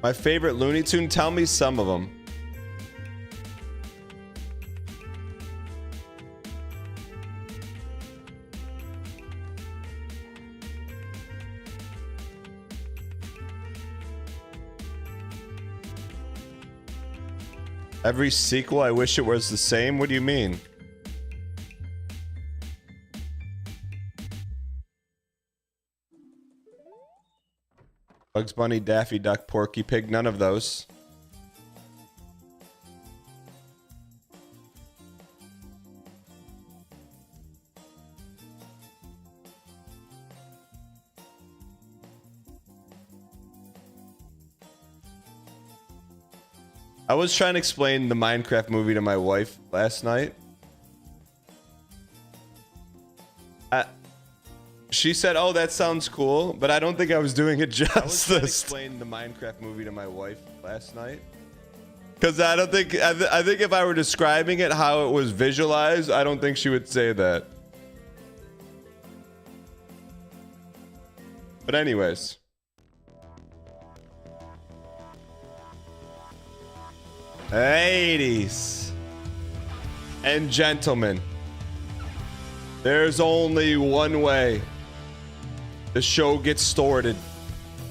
My favorite Looney Tune? Tell me some of them. Every sequel, I wish it was the same. What do you mean? Bugs Bunny, Daffy Duck, Porky Pig, none of those. I was trying to explain the Minecraft movie to my wife last night. She said, "Oh, that sounds cool," but I don't think I was doing it justice. I was trying to explain the Minecraft movie to my wife last night, because I don't think I think if I were describing it how it was visualized, I don't think she would say that. But anyways. Ladies and gentlemen, there's only one way the show gets started.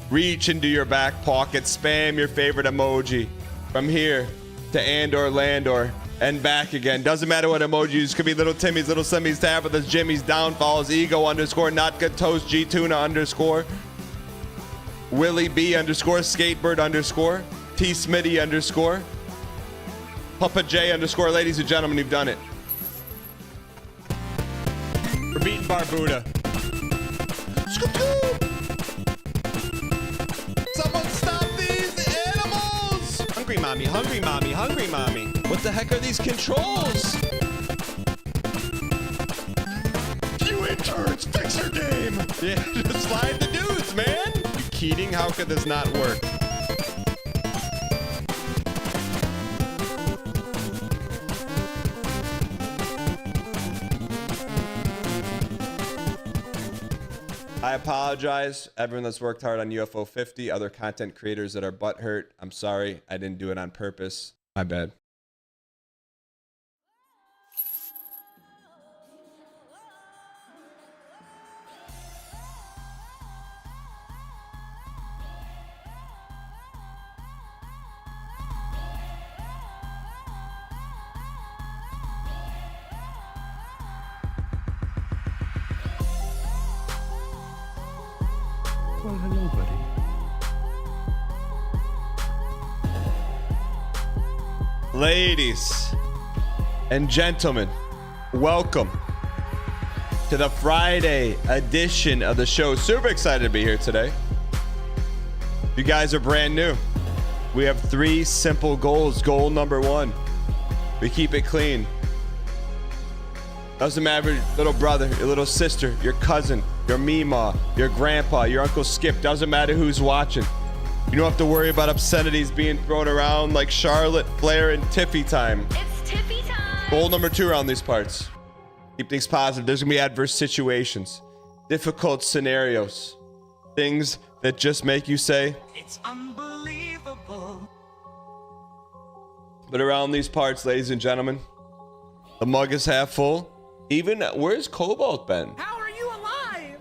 Reach into your back pocket, spam your favorite emoji from here to Andor Landor and back again. Doesn't matter what emoji you use. Could be Little Timmy's, Little Simmy's, Tabitha's, Jimmy's, Downfalls, Ego _ Not Good Toast, G Tuna _ Willie B _ Skatebird _ T Smitty _ Papa J _ ladies and gentlemen, you've done it. We're beating Barbuda. Someone stop these animals! Hungry mommy, hungry mommy, hungry mommy. What the heck are these controls? You interns, fix your game! Yeah, just slide the dudes, man! You Keating, how could this not work? I apologize, everyone that's worked hard on UFO 50, other content creators that are butthurt. I'm sorry, I didn't do it on purpose. My bad. Well, hello, buddy. Ladies and gentlemen, welcome to the Friday edition of the show. Super excited to be here today. You guys are brand new. We have 3 simple goals. Goal number 1, we keep it clean. Doesn't matter your little brother, your little sister, your cousin, your Meemaw, your grandpa, your Uncle Skip. Doesn't matter who's watching. You don't have to worry about obscenities being thrown around like Charlotte, Flair, and Tiffy time. It's Tiffy time. Goal number 2 around these parts. Keep things positive. There's gonna be adverse situations, difficult scenarios, things that just make you say, it's unbelievable. But around these parts, ladies and gentlemen, the mug is half full. Even, where's Cobalt been? How are you alive?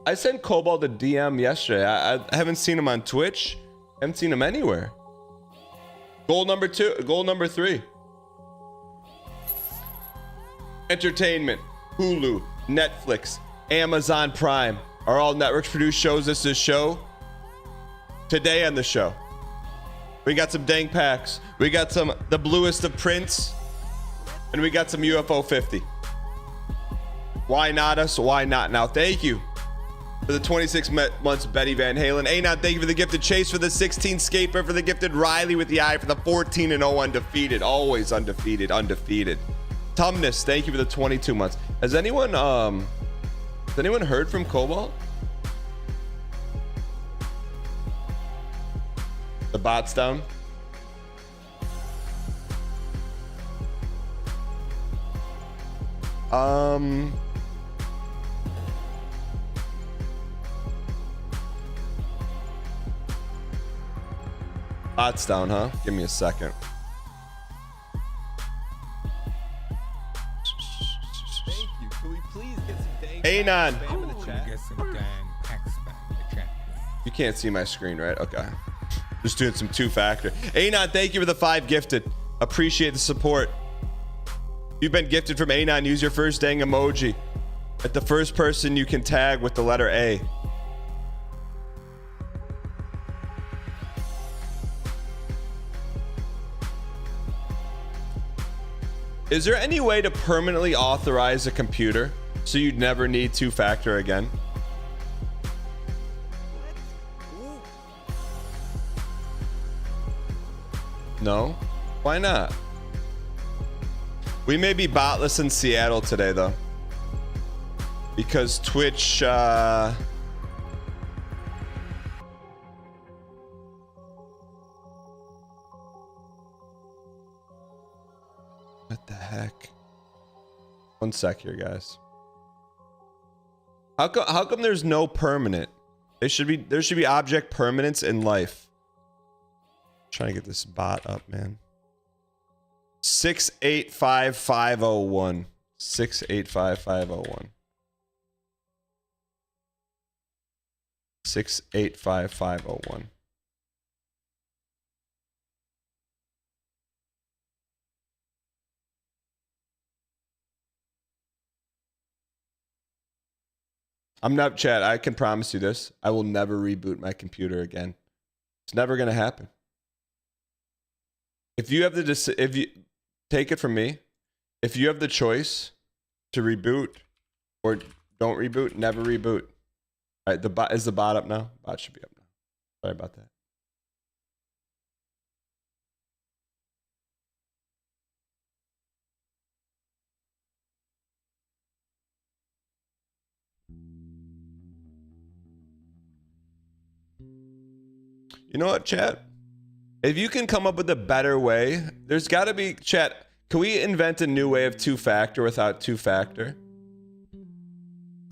I sent Cobalt a DM yesterday. I haven't seen him on Twitch. I haven't seen him anywhere. Goal number 2, goal number 3. Entertainment, Hulu, Netflix, Amazon Prime are all networks produced shows. This is show. Today on the show, we got some dang packs. We got some the Bluest of Prince, and we got some UFO 50. Why not us? Why not now? Thank you for the 26 months, Betty Van Halen. Anon, thank you for the gifted Chase, for the 16 Scaper, for the gifted Riley with the eye, for the 14-0 undefeated. Always undefeated, undefeated. Tumnus, thank you for the 22 months. Has anyone heard from Cobalt? The bot's down. Bot's down, huh? Give me a second. Thank you. Can we please get some dang Anon. spam in the chat? Get some dang pack spam in the chat. You can't see my screen, right? Okay. Just doing some two-factor. Anon, thank you for the 5 gifted. Appreciate the support. You've been gifted from Anon. Use your first dang emoji at the first person you can tag with the letter A. Is there any way to permanently authorize a computer so you'd never need two-factor again? No? Why not? We may be botless in Seattle today, though. Because Twitch, what the heck? One sec here, guys. How come there's no permanent? There should be object permanence in life. Trying to get this bot up, man. 6855501. 6855501. 6855501. I'm not, chat. I can promise you this. I will never reboot my computer again. It's never going to happen. If you have the if you take it from me, if you have the choice to reboot or don't reboot, never reboot. All right, the bot is the bot up now? Bot should be up now. Sorry about that. You know what, chat? If you can come up with a better way, there's got to be, chat, can we invent a new way of two-factor without two-factor?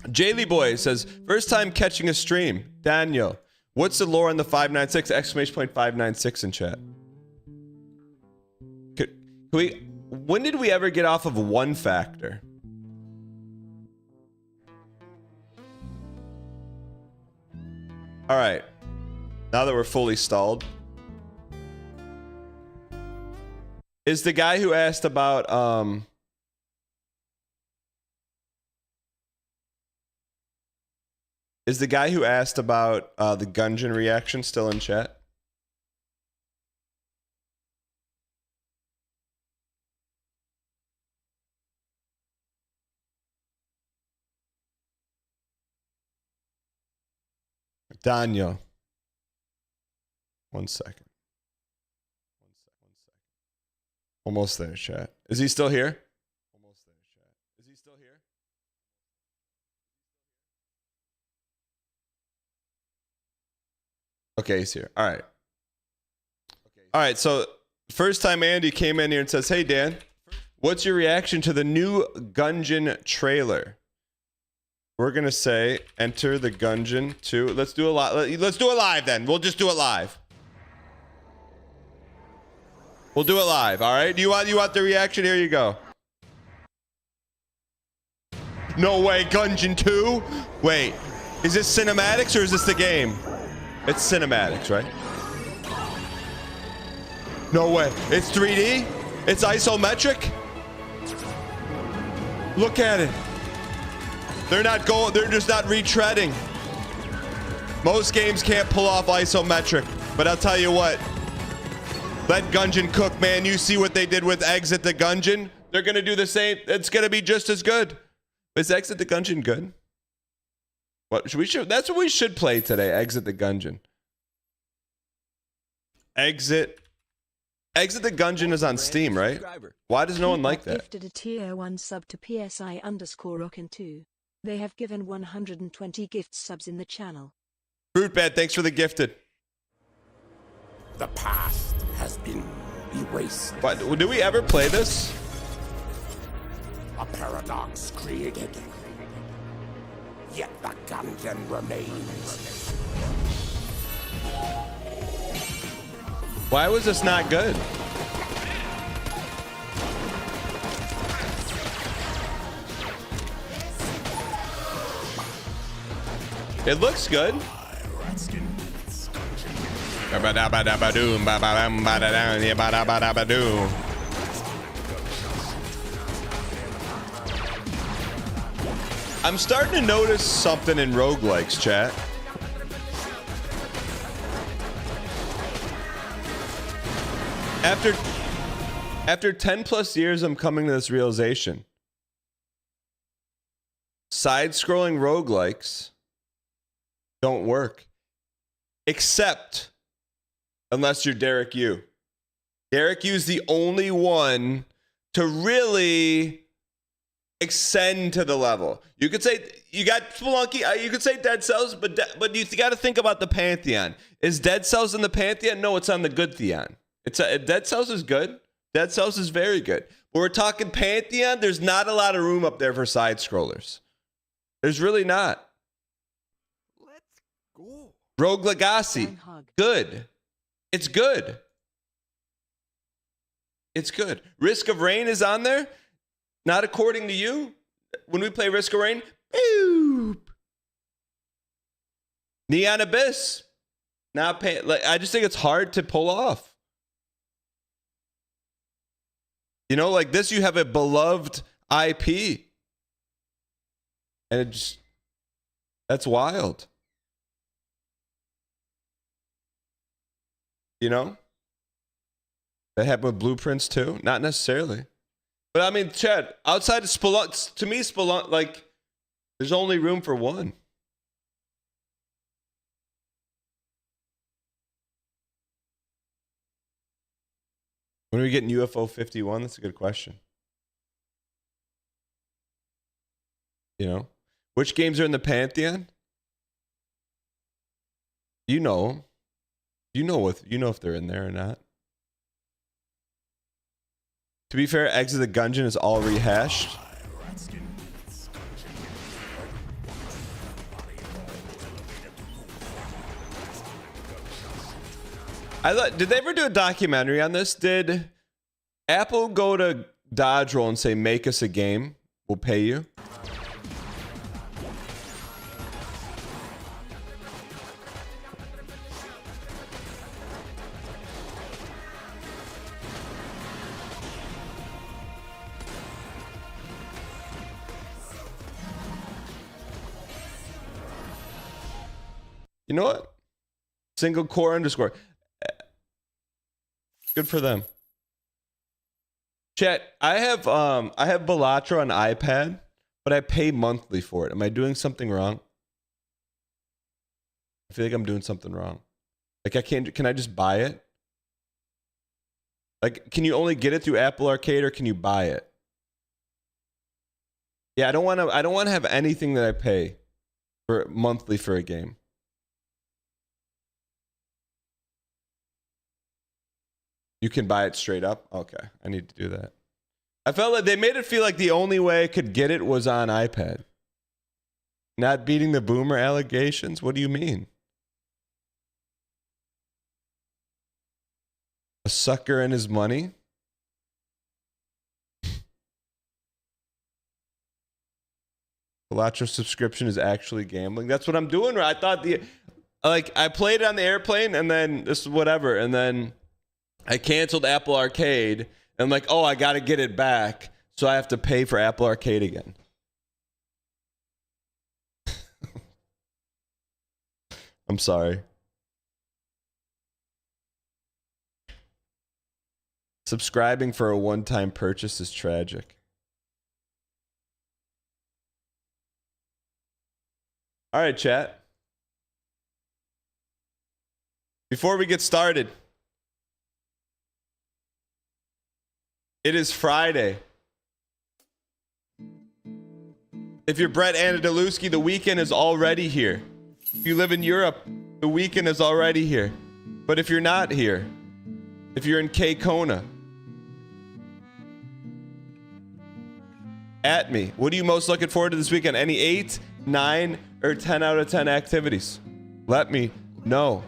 Jaylee Boy says, first time catching a stream. Daniel, what's the lore on the 596? Exclamation point 596 in chat. When did we ever get off of one factor? All right. Now that we're fully stalled. Is the guy who asked about the Gungeon reaction still in chat? Daniel. One second. Almost there, chat. Is he still here? Almost there, chat. Is he still here? Okay, he's here. All right. All right, so first time Andy came in here and says, hey, Dan, what's your reaction to the new Gungeon trailer? We're going to say, enter the Gungeon 2. Let's do it live then. We'll just do it live. We'll do it live, all right? You want the reaction? Here you go. No way, Gungeon 2? Wait, is this cinematics or is this the game? It's cinematics, right? No way. It's 3D? It's isometric? Look at it. They're just not retreading. Most games can't pull off isometric, but I'll tell you what. Let Gungeon cook, man. You see what they did with Exit the Gungeon? They're going to do the same. It's going to be just as good. Is Exit the Gungeon good? That's what we should play today. Exit the Gungeon. Exit the Gungeon is on Steam, right? Why does no one like that? Gifted a tier 1 sub to PSI_Rockin2. They have given 120 gift subs in the channel. Fruitbad, thanks for the gifted. The past has been erased. But do we ever play this? A paradox created. Yet the Gungeon remains. Why was this not good? It looks good. I'm starting to notice something in roguelikes, chat. After 10 plus years, I'm coming to this realization. Side-scrolling roguelikes don't work. Except unless you're Derek Yu. Derek Yu's the only one to really extend to the level. You could say you got Spelunky, you could say Dead Cells, but you got to think about the Pantheon. Is Dead Cells in the Pantheon? No, it's on the good Theon. Dead Cells is good. Dead Cells is very good. But we're talking Pantheon, there's not a lot of room up there for side scrollers. There's really not. Let's go. Rogue Legacy, good. It's good. It's good. Risk of Rain is on there. Not according to you. When we play Risk of Rain, boop. Neon Abyss, not pay. Like, I just think it's hard to pull off. You know, like this, you have a beloved IP, and it just, that's wild. You know, that happened with Bluest Prince too. Not necessarily. But I mean, Chad, outside of Spelunk, to me, Spelunk, like, there's only room for one. When are we getting UFO 51? That's a good question. You know, which games are in the Pantheon? You know them. You know if they're in there or not. To be fair, Exit the Gungeon is all rehashed. Did they ever do a documentary on this? Did Apple go to Dodge Roll and say, make us a game, we'll pay you? You know what? Single core underscore. Good for them. Chat, I have Bellatra on iPad, but I pay monthly for it. Am I doing something wrong? I feel like I'm doing something wrong. Like can I just buy it? Like, can you only get it through Apple Arcade or can you buy it? Yeah, I don't want to have anything that I pay for monthly for a game. You can buy it straight up? Okay, I need to do that. I felt like they made it feel like the only way I could get it was on iPad. Not beating the boomer allegations? What do you mean? A sucker and his money? Bellatra subscription is actually gambling. That's what I'm doing. Right? I thought I played it on the airplane and then this whatever, and then I canceled Apple Arcade, and I'm like, oh, I got to get it back, so I have to pay for Apple Arcade again. I'm sorry. Subscribing for a one-time purchase is tragic. All right, chat. Before we get started, it is Friday. If you're Brett Anadoluski, the weekend is already here. If you live in Europe, the weekend is already here. But if you're not here, if you're in Kona, at me. What are you most looking forward to this weekend? Any 8, 9, or 10 out of 10 activities? Let me know.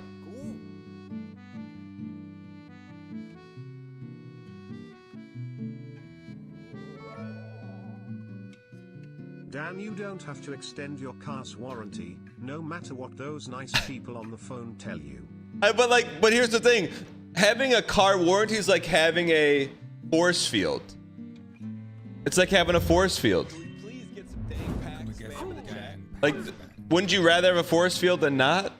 Dan, you don't have to extend your car's warranty, no matter what those nice people on the phone tell you. But here's the thing. Having a car warranty is like having a force field. It's like having a force field. Like, wouldn't you rather have a force field than not?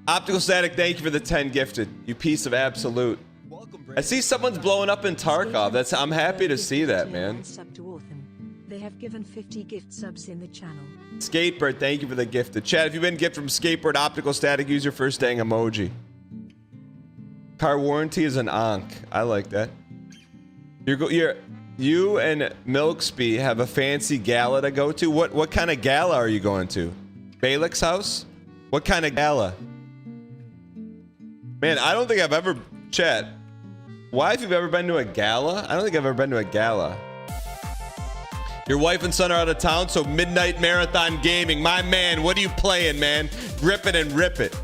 Optical Static, thank you for the 10 gifted. You piece of absolute. I see someone's blowing up in Tarkov. I'm happy to see that, man. Sub to Orphan. They have given 50 gift subs in the channel. Skatebird, thank you for the gifted. Chat, if you've been gifted from Skatebird Optical Static, use your first dang emoji. Car warranty is an onk. I like that. You and Milkspy have a fancy gala to go to. What kind of gala are you going to? Balik's house? What kind of gala? Man, I don't think I've ever... Chat, why have you ever been to a gala? I don't think I've ever been to a gala. Your wife and son are out of town, so Midnight Marathon Gaming. My man, what are you playing, man? Grip it and rip it.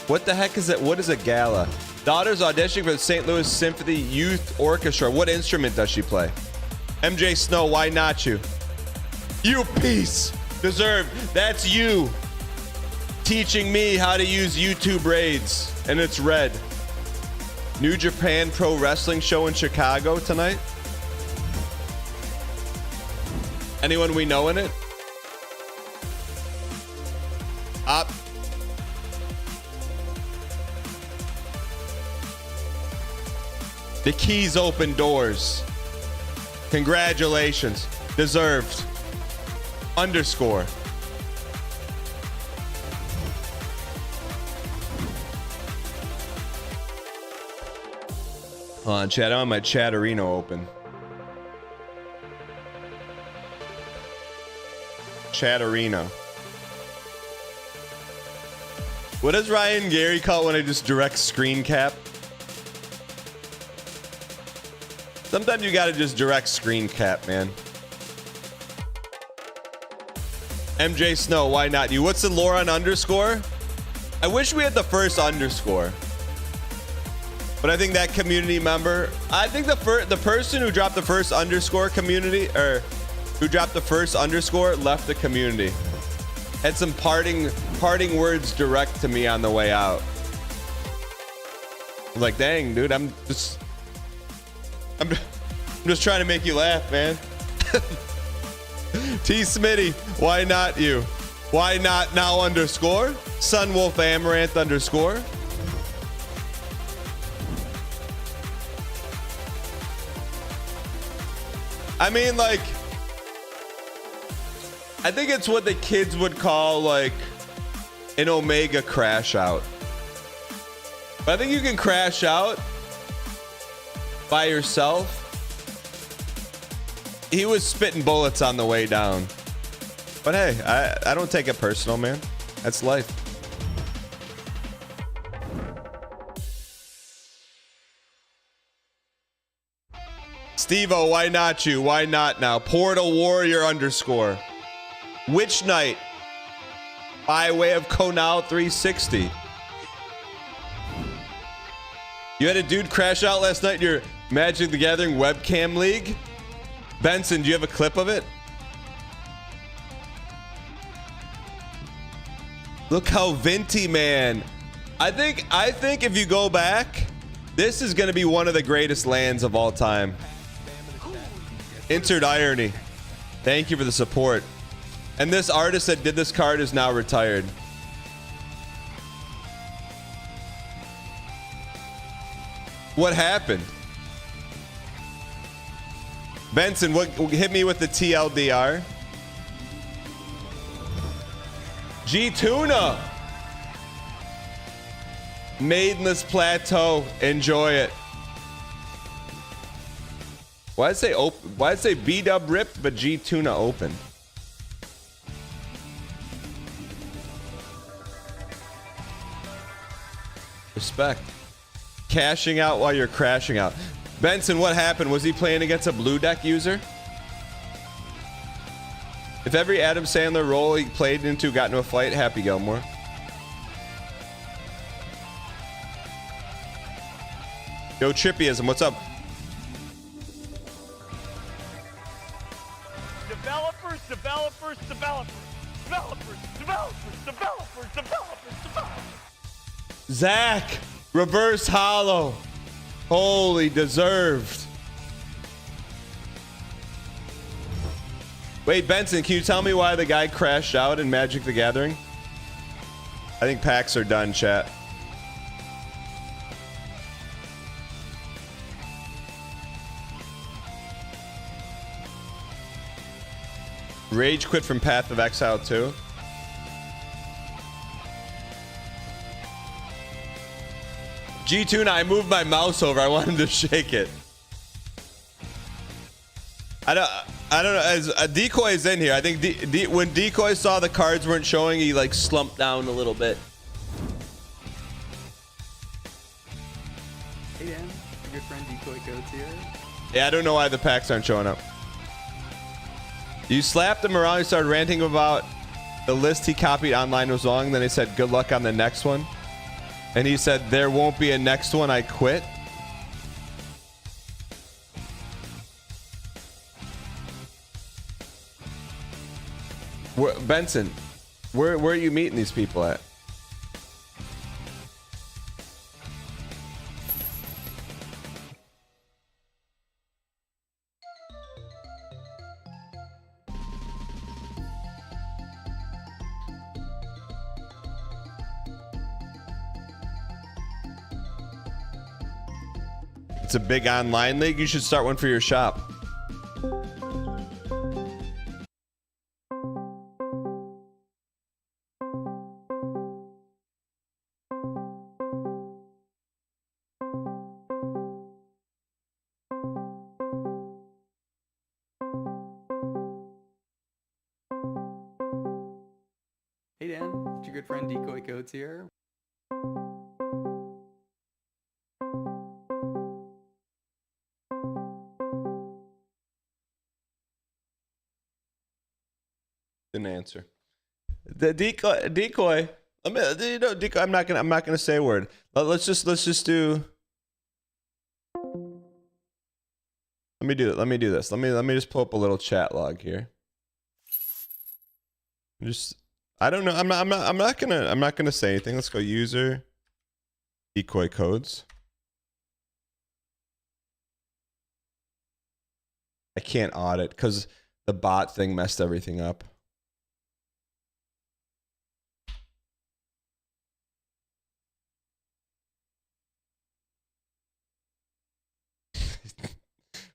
What the heck is it? What is a gala? Daughter's auditioning for the St. Louis Symphony Youth Orchestra. What instrument does she play? MJ Snow, why not you? You piece. Deserved. That's you. Teaching me how to use YouTube raids. And it's red. New Japan Pro Wrestling show in Chicago tonight. Anyone we know in it? The keys open doors. Congratulations. Deserved. Underscore. Hold on, chat. I want my Chatterino open. Chatterino. What does Ryan Gary call it when I just direct screen cap? Sometimes you gotta just direct screen cap, man. MJ Snow, why not you? What's the lore on underscore? I wish we had the first underscore. But I think that community member, I think the person who dropped the first underscore community, or who dropped the first underscore left the community. Had some parting words direct to me on the way out. I was like, dang, dude, I'm just trying to make you laugh, man. T Smitty, why not you? Why not now underscore? Sunwolf Amaranth underscore. I mean, like, I think it's what the kids would call like an Omega crash out. But I think you can crash out by yourself. He was spitting bullets on the way down. But hey, I don't take it personal, man. That's life. Steve-O, why not you? Why not now? Portal Warrior underscore. Witch Knight. By way of Konal 360. You had a dude crash out last night in your Magic the Gathering webcam league? Benson, do you have a clip of it? Look how Vinty, man. I think if you go back, this is going to be one of the greatest lands of all time. Insert irony. Thank you for the support. And this artist that did this card is now retired. What happened? Benson, what hit me with the TLDR? G Tuna. Maidenless Plateau. Enjoy it. Why did it say open? Why did it say B-Dub ripped but G Tuna open? Respect. Cashing out while you're crashing out. Benson, what happened? Was he playing against a blue deck user? If every Adam Sandler role he played into got into a fight, Happy Gilmore. Yo, Trippyism, what's up? Developers, developers, developers, developers, developers, developers, developers, developers. Zach, reverse hollow. Holy deserved. Wait, Benson, can you tell me why the guy crashed out in Magic the Gathering? I think packs are done, chat. Rage quit from Path of Exile 2. G-Tuna, I moved my mouse over. I wanted to shake it. I don't know. As a Decoy is in here, I think when Decoy saw the cards weren't showing, he like slumped down a little bit. Hey Dan, your good friend Decoy Codes here. Yeah, I don't know why the packs aren't showing up. You slapped him around. He started ranting about the list he copied online was wrong. Then he said, "Good luck on the next one." And he said, "There won't be a next one. I quit." Benson, where are you meeting these people at? It's a big online league. You should start one for your shop. Hey Dan, it's your good friend Decoy Codes here. Didn't answer. The decoy. I mean, you know, decoy. I'm not gonna say a word. Let's just do. Let me do it. Let me do this. Let me just pull up a little chat log here. I don't know. I'm not gonna say anything. Let's go user decoy codes. I can't audit because the bot thing messed everything up.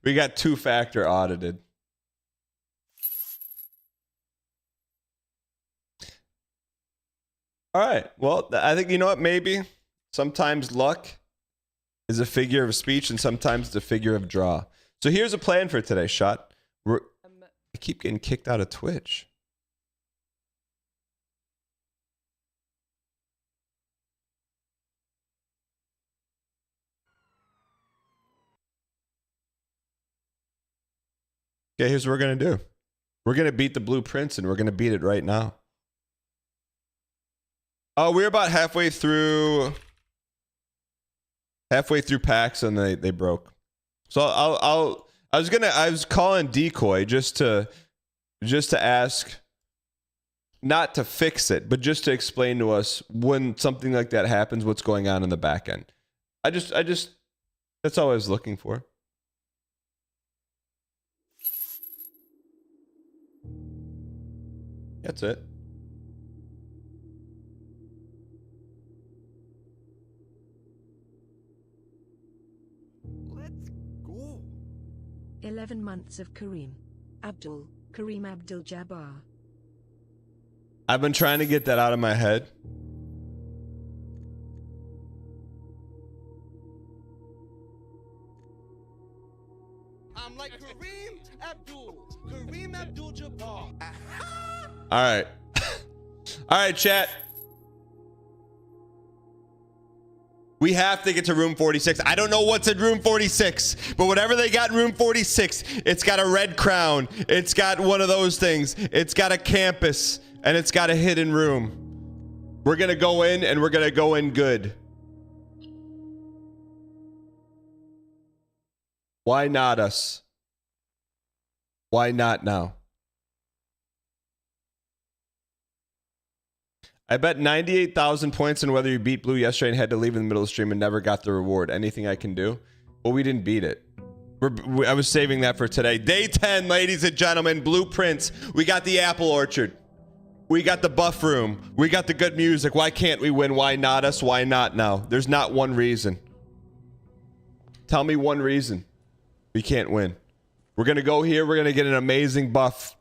We got two-factor audited. All right. Well, I think, you know what? Maybe sometimes luck is a figure of speech and sometimes it's a figure of draw. So here's a plan for today, Shot. I keep getting kicked out of Twitch. Okay, here's what we're going to do. We're going to beat the Bluest Prince, and we're going to beat it right now. Oh, we're about halfway through packs, and they broke. So I was calling Decoy just to ask, not to fix it, but just to explain to us when something like that happens, what's going on in the back end. I just that's all I was looking for. That's it. Let's go. 11 months of Kareem Abdul-Jabbar. I've been trying to get that out of my head. I'm like Kareem Abdul-Jabbar. All right. All right, chat. We have to get to room 46. I don't know what's in room 46, but whatever they got in room 46, it's got a red crown. It's got one of those things. It's got a campus, and it's got a hidden room. We're going to go in, and we're going to go in good. Why not us? Why not now? I bet 98,000 points on whether you beat Blue yesterday and had to leave in the middle of the stream and never got the reward. Anything I can do? Well, we didn't beat it. I was saving that for today. Day 10, ladies and gentlemen. Bluest Prince. We got the apple orchard. We got the buff room. We got the good music. Why can't we win? Why not us? Why not now? There's not one reason. Tell me one reason we can't win. We're going to go here. We're going to get an amazing buff.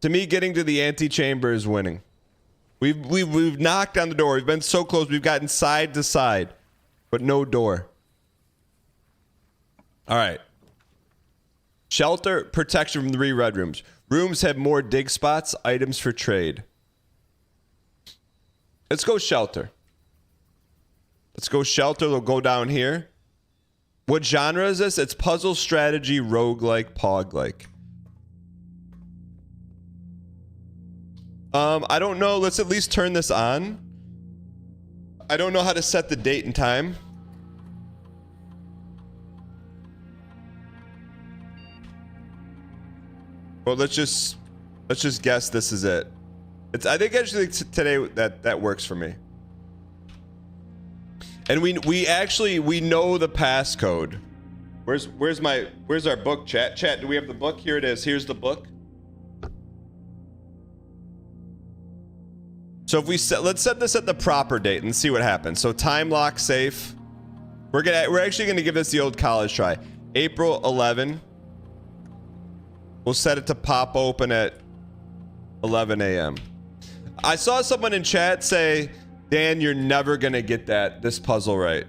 To me, getting to the antechamber is winning. We've knocked on the door. We've been so close. We've gotten side to side, but no door. All right. Shelter, protection from 3 red rooms. Rooms have more dig spots, items for trade. Let's go shelter. Let's go shelter. We'll go down here. What genre is this? It's puzzle, strategy, roguelike, poglike. I don't know. Let's at least turn this on. I don't know how to set the date and time. Well, let's just guess this is it. I think actually today that works for me. And we know the passcode. Where's our book, chat? Chat, do we have the book? Here it is. Here's the book. So if let's set this at the proper date and see what happens. So time lock safe. We're actually gonna give this the old college try. April 11. We'll set it to pop open at 11 a.m. I saw someone in chat say, Dan, you're never gonna get this puzzle right.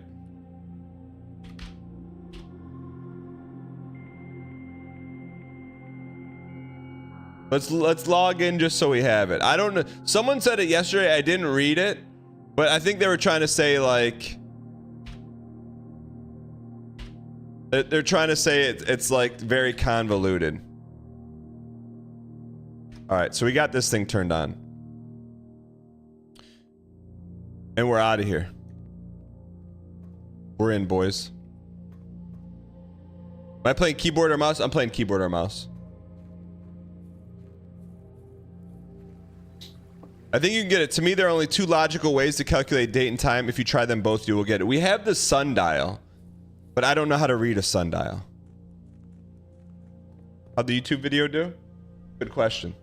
Let's log in just so we have it. I don't know. Someone said it yesterday. I didn't read it, but I think they were trying to say like they're trying to say it's like very convoluted. All right, so we got this thing turned on. And we're out of here. We're in, boys. Am I playing keyboard or mouse? I'm playing keyboard or mouse. I think you can get it. To me, there are only 2 logical ways to calculate date and time. If you try them both, you will get it. We have the sundial, but I don't know how to read a sundial. How'd the YouTube video do? Good question.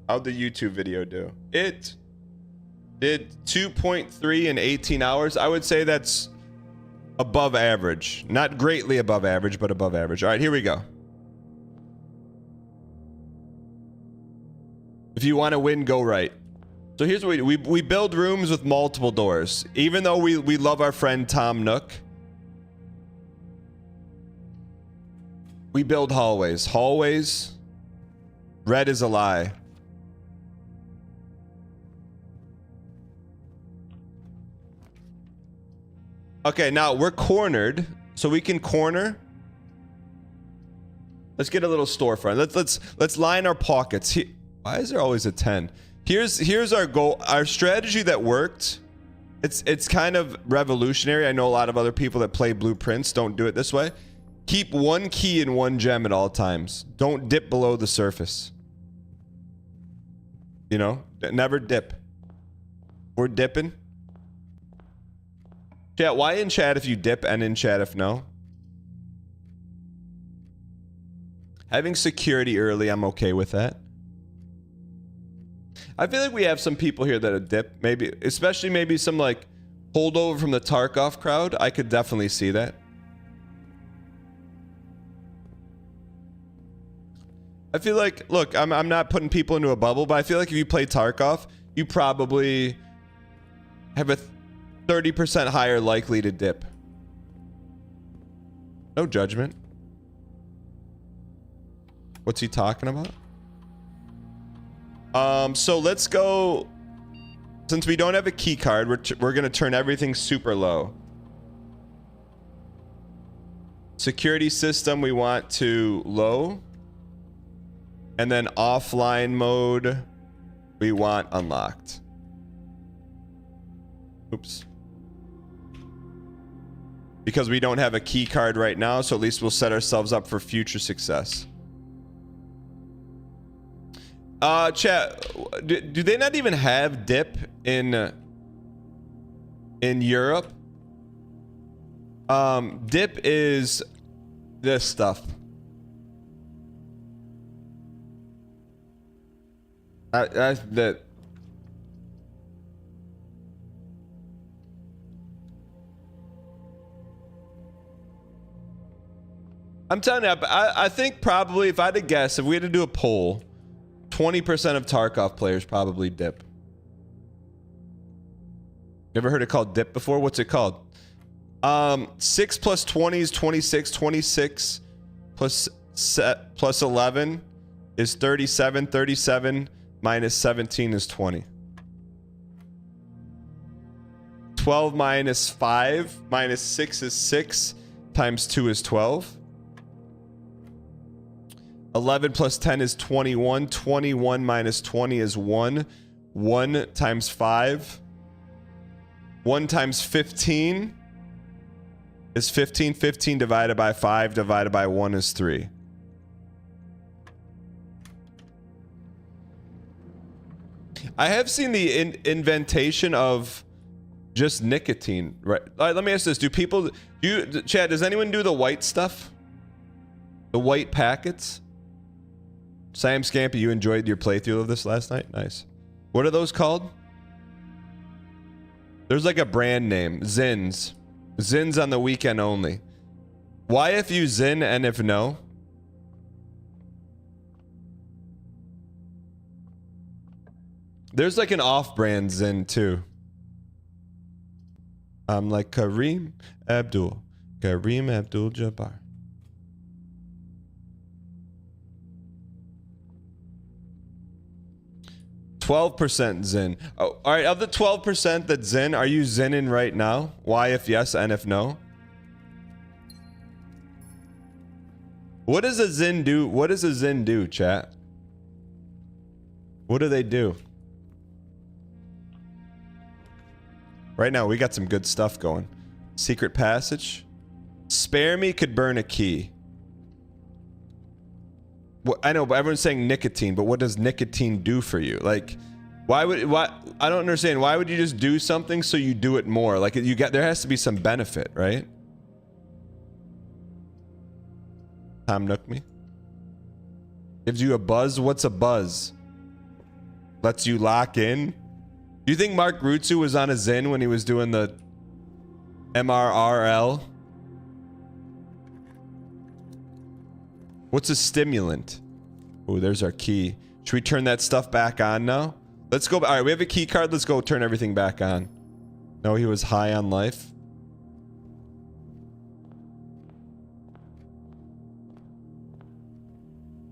How'd the YouTube video do? It did 2.3 in 18 hours. I would say that's above average. Not greatly above average, but above average. All right, here we go. If you want to win, go right. So here's what we do. We build rooms with multiple doors. Even though we love our friend Tom Nook, we build hallways. Hallways. Red is a lie. Okay, now we're cornered, so we can corner. Let's get a little storefront. Let's line our pockets. Why is there always a 10? Here's our goal. Our strategy that worked. It's kind of revolutionary. I know a lot of other people that play Bluest Prince don't do it this way. Keep 1 key and 1 gem at all times. Don't dip below the surface. You know, never dip. We're dipping. Chat, why in chat if you dip and in chat if no? Having security early, I'm okay with that. I feel like we have some people here that are dip, maybe, especially maybe some like holdover from the Tarkov crowd. I could definitely see that. I feel like, look, I'm not putting people into a bubble, but I feel like if you play Tarkov, you probably have a 30% higher likely to dip. No judgment. What's he talking about? So let's go. Since we don't have a key card, we're gonna turn everything super low. Security system we want to low. And then offline mode we want unlocked. Oops. because we don't have a key card right now, so at least we'll set ourselves up for future success. Chat, do they not even have dip in Europe? Dip is this stuff. That. I'm telling you, I think probably if I had to guess, if we had to do a poll, 20% of Tarkov players probably dip. Never heard it called dip before? What's it called? 6 plus 20 is 26. 26 plus 11 is 37. 37 minus 17 is 20. 12 minus 5 minus 6 is 6 times 2 is 12. 11 plus 10 is 21. 21 minus 20 is 1. 1 times 5. 1 times 15 is 15. 15 divided by 5 divided by 1 is 3. I have seen the inventation of just nicotine, right? All right, let me ask this. Chad, does anyone do the white stuff? The white packets? Sam Scampy, you enjoyed your playthrough of this last night? Nice. What are those called? There's like a brand name. Zins. Zins on the weekend only. Why if you Zin and if no? There's like an off-brand Zin too. I'm like Kareem Abdul-Jabbar. 12% Zen. Oh, all right, of the 12% that Zen, are you Zenin right now? Why if yes and if no? What does a Zen do? What does a Zen do, chat? What do they do? Right now, we got some good stuff going. Secret passage. Spare me could burn a key. Well, I know, but everyone's saying nicotine, but what does nicotine do for you? Like, why? I don't understand. Why would you just do something so you do it more? Like, there has to be some benefit, right? Tom Nook me. Gives you a buzz? What's a buzz? Lets you lock in? Do you think Mark Rutsu was on a Zen when he was doing the MRRL? What's a stimulant? Oh, there's our key. Should we turn that stuff back on now? Let's go. All right, we have a key card. Let's go turn everything back on. No, he was high on life.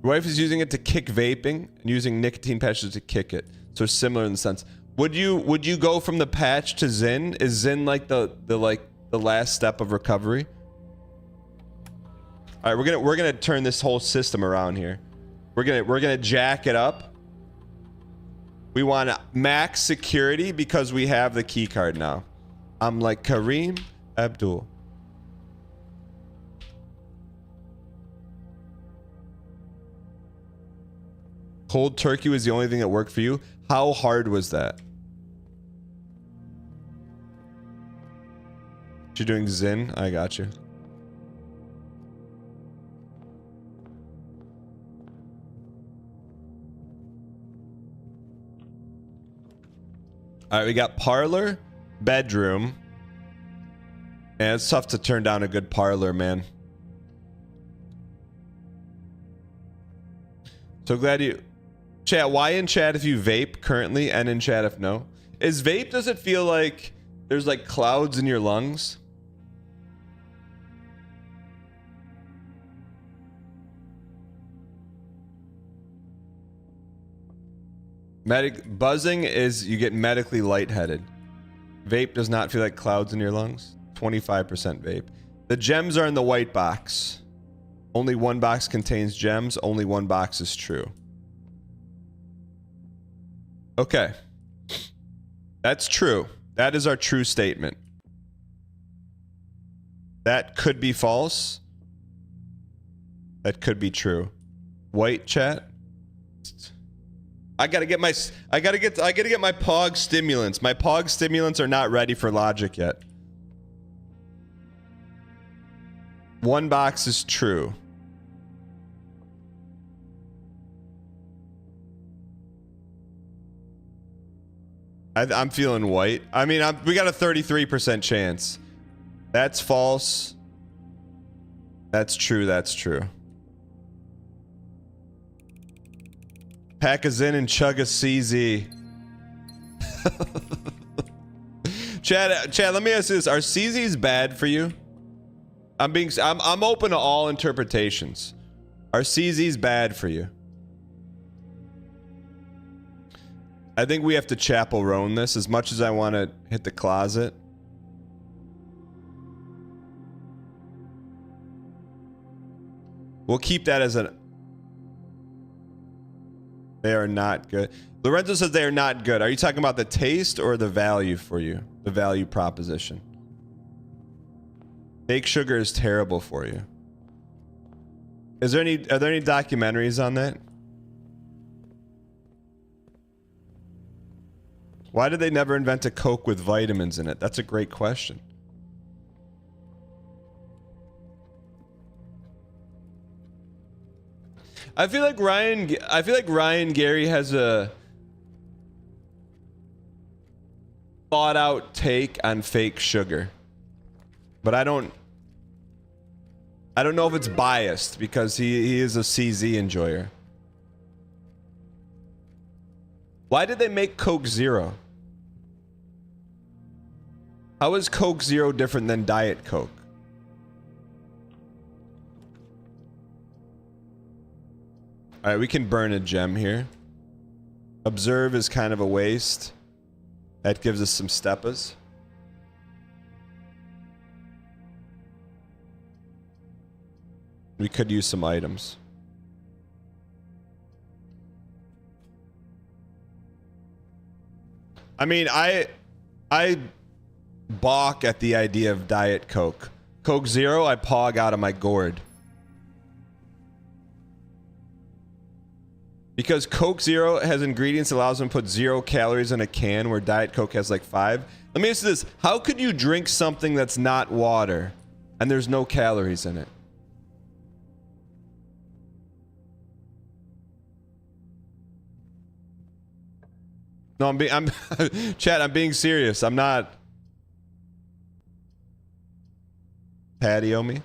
Your wife is using it to kick vaping and using nicotine patches to kick it. So similar in the sense. Would you go from the patch to Zen? Is Zen like the last step of recovery? All right, we're gonna turn this whole system around here. We're gonna jack it up. We want max security because we have the key card now. I'm like Kareem Abdul. Cold turkey was the only thing that worked for you. How hard was that? You're doing Zen? I got you. All right, we got parlor, bedroom. And it's tough to turn down a good parlor, man. So glad you... Chat, why in chat if you vape currently and in chat if no? Is vape, does it feel like there's like clouds in your lungs? Buzzing is you get medically lightheaded. Vape does not feel like clouds in your lungs. 25% vape. The gems are in the white box. Only one box contains gems. Only one box is true. Okay. That's true. That is our true statement. That could be false. That could be true. White chat. I gotta get my POG stimulants. My POG stimulants are not ready for logic yet. One box is true. I'm feeling white. I mean, we got a 33% chance. That's false. That's true. That's true. Pack us in and chug a CZ. Chad, let me ask you this. Are CZs bad for you? I'm open to all interpretations. Are CZs bad for you? I think we have to Chapel Roan this as much as I want to hit the closet. We'll keep that as an... They are not good. Lorenzo says they are not good. Are you talking about the taste or the value for you? The value proposition. Fake sugar is terrible for you. Are there any documentaries on that? Why did they never invent a Coke with vitamins in it? That's a great question. I feel like Ryan Gary has a thought out take on fake sugar. But I don't know if it's biased because he is a CZ enjoyer. Why did they make Coke Zero? How is Coke Zero different than Diet Coke? All right, we can burn a gem here. Observe is kind of a waste. That gives us some steppas. We could use some items. I mean, I balk at the idea of Diet Coke. Coke Zero, I pog out of my gourd. Because Coke Zero has ingredients that allows them to put 0 calories in a can where Diet Coke has like 5. Let me ask you this. How could you drink something that's not water and there's no calories in it? No, Chad, I'm being serious. I'm not. Patio me.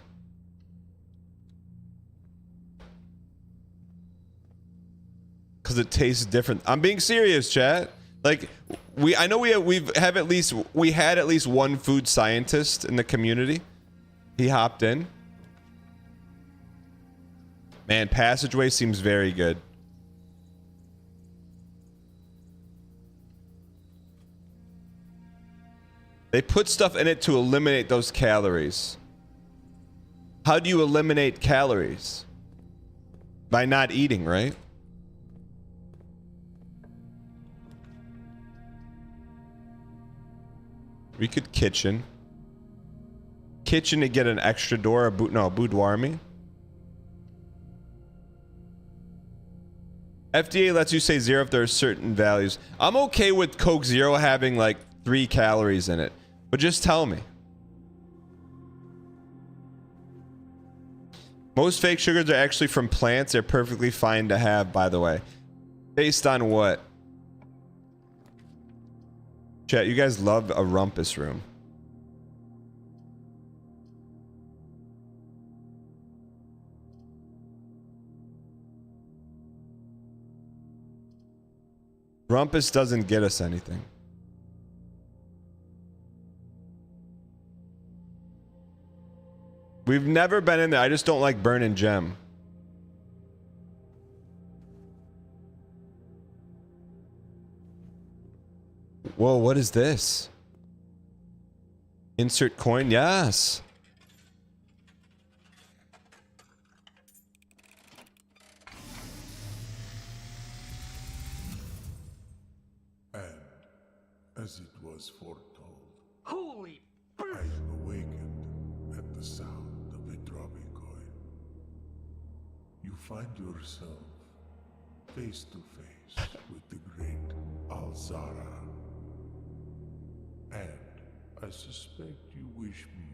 Because it tastes different. I'm being serious, chat. Like we had at least one food scientist in the community. He hopped in. Man, Passageway seems very good. They put stuff in it to eliminate those calories. How do you eliminate calories? By not eating, right? We could kitchen to get an extra door. Boudoir me. FDA lets you say 0 if there are certain values. I'm okay with Coke Zero having like 3 calories in it, but just tell me. Most fake sugars are actually from plants. They're perfectly fine to have, by the way. Based on what? Chat, you guys love a rumpus room. Rumpus doesn't get us anything. We've never been in there. I just don't like burning gem. Whoa, what is this? Insert coin? Yes. And as it was foretold, Holy I awakened at the sound of a dropping coin. You find yourself face to face with the great Alzara. And I suspect you wish me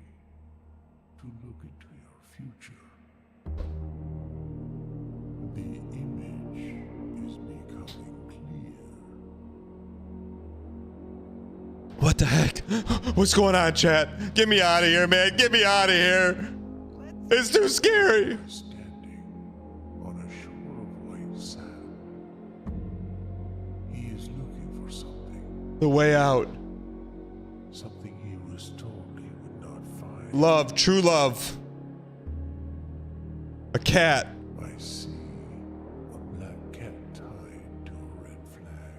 to look into your future. The image is becoming clear. What the heck? What's going on, chat? Get me out of here, man. Get me out of here. It's too scary. Standing on a shore of white sand. He is looking for something. The way out. Something he was told he would not find. Love, true love. A cat. I see a black cat tied to a red flag.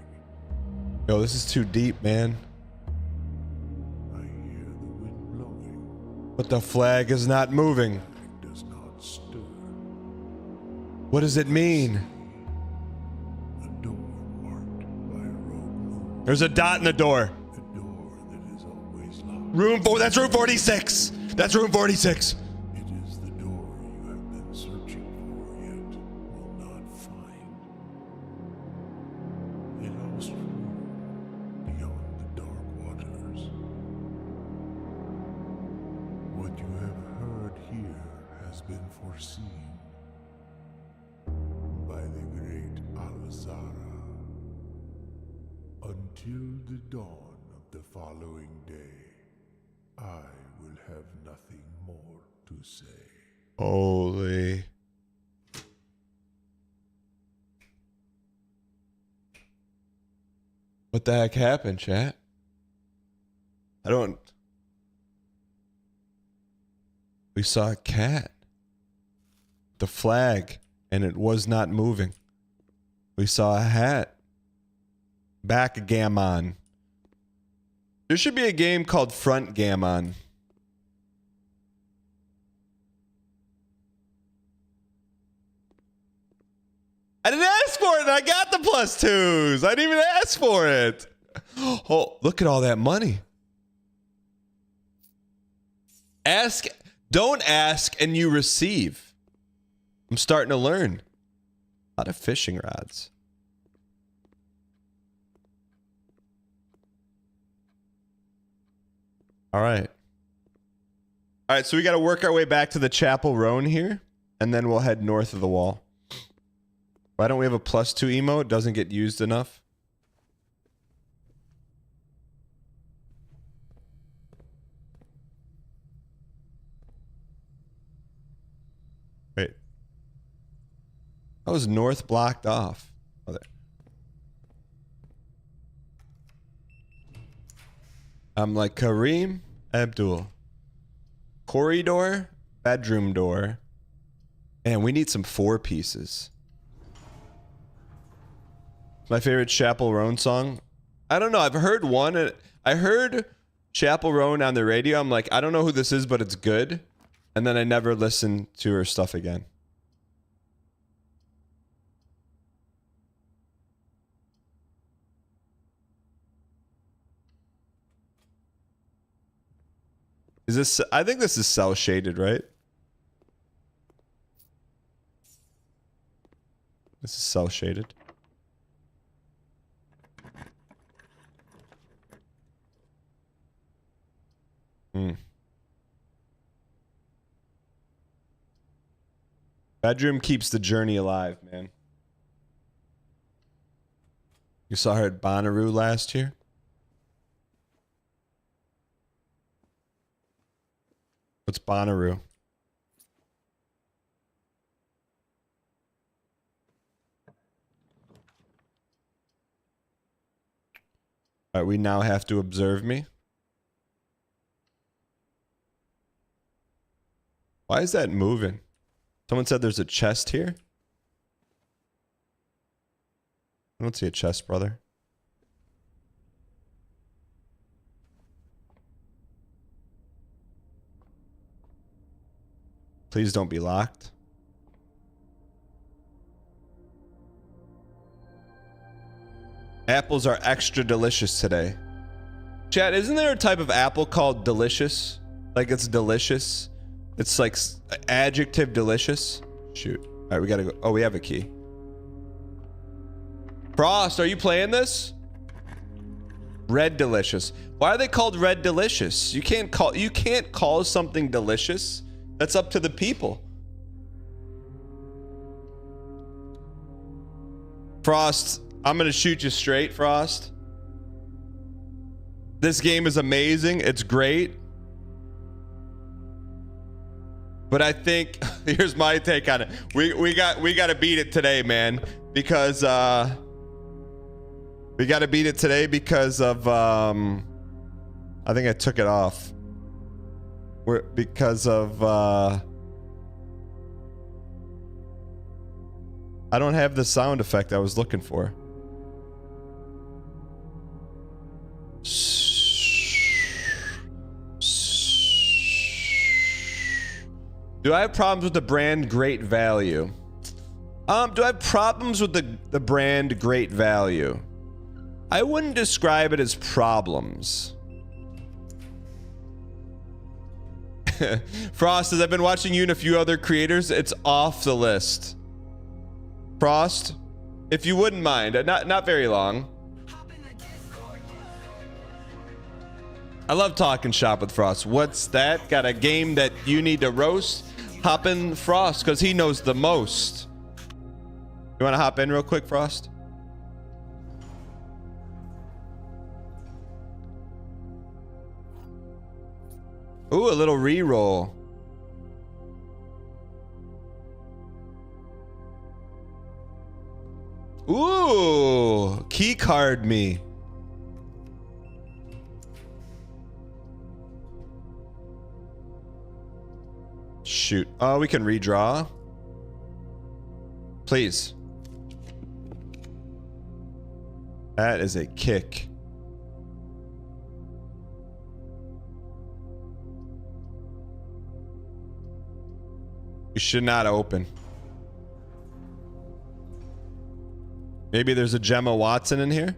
Yo, this is too deep, man. I hear the wind blowing. But the flag is not moving. Flag does not stir. What does it mean? A door marked by a rogue. There's a dot in the door. A door that is always locked. Room 4. That's room 46. That's room 46. It is the door you have been searching for yet will not find. A lost room beyond the dark waters. What you have heard here has been foreseen by the great Alzara. Until the dawn of the following day, I will have nothing more to say. Holy. What the heck happened, chat? I don't... We saw a cat. The flag, and it was not moving. We saw a hat. Backgammon. There should be a game called Front Gammon. I didn't ask for it, and I got the +2s. I didn't even ask for it. Oh, look at all that money. Ask, don't ask, and you receive. I'm starting to learn. A lot of fishing rods. All right. All right, so we got to work our way back to the Chapel Roan here, and then we'll head north of the wall. Why don't we have a +2 emote? It doesn't get used enough. Wait. How was north blocked off? Oh, there. I'm like Kareem Abdul. Corridor, bedroom door. Man, we need some 4 pieces. My favorite Chapel Roan song. I don't know. I've heard one. I heard Chapel Roan on the radio. I'm like, I don't know who this is, but it's good. And then I never listened to her stuff again. Is this? I think this is cell shaded, right? This is cell shaded. Bedroom keeps the journey alive, man. You saw her at Bonnaroo last year? What's Bonnaroo? All right, we now have to observe me. Why is that moving? Someone said there's a chest here. I don't see a chest, brother. Please don't be locked. Apples are extra delicious today. Chat, isn't there a type of apple called delicious? Like it's delicious? It's like adjective delicious. Shoot. All right, we gotta go. Oh, we have a key. Frost, are you playing this? Red delicious. Why are they called red delicious? You can't call something delicious. That's up to the people. Frost, I'm gonna shoot you straight, Frost. This game is amazing. It's great. But I think here's my take on it. We got to beat it today, man, because we got to beat it today because of I think I took it off. Because of I don't have the sound effect I was looking for. Do I have problems with the brand Great Value? Do I have problems with the brand Great Value? I wouldn't describe it as problems. Frost says, I've been watching you and a few other creators. It's off the list. Frost, if you wouldn't mind, not very long. I love talking shop with Frost. What's that? Got a game that you need to roast? Hop in Frost, because he knows the most. You want to hop in real quick, Frost? Ooh, a little re-roll. Ooh, key card me. Shoot. Oh, we can redraw. Please. That is a kick. You should not open. Maybe there's a Gemma Watson in here.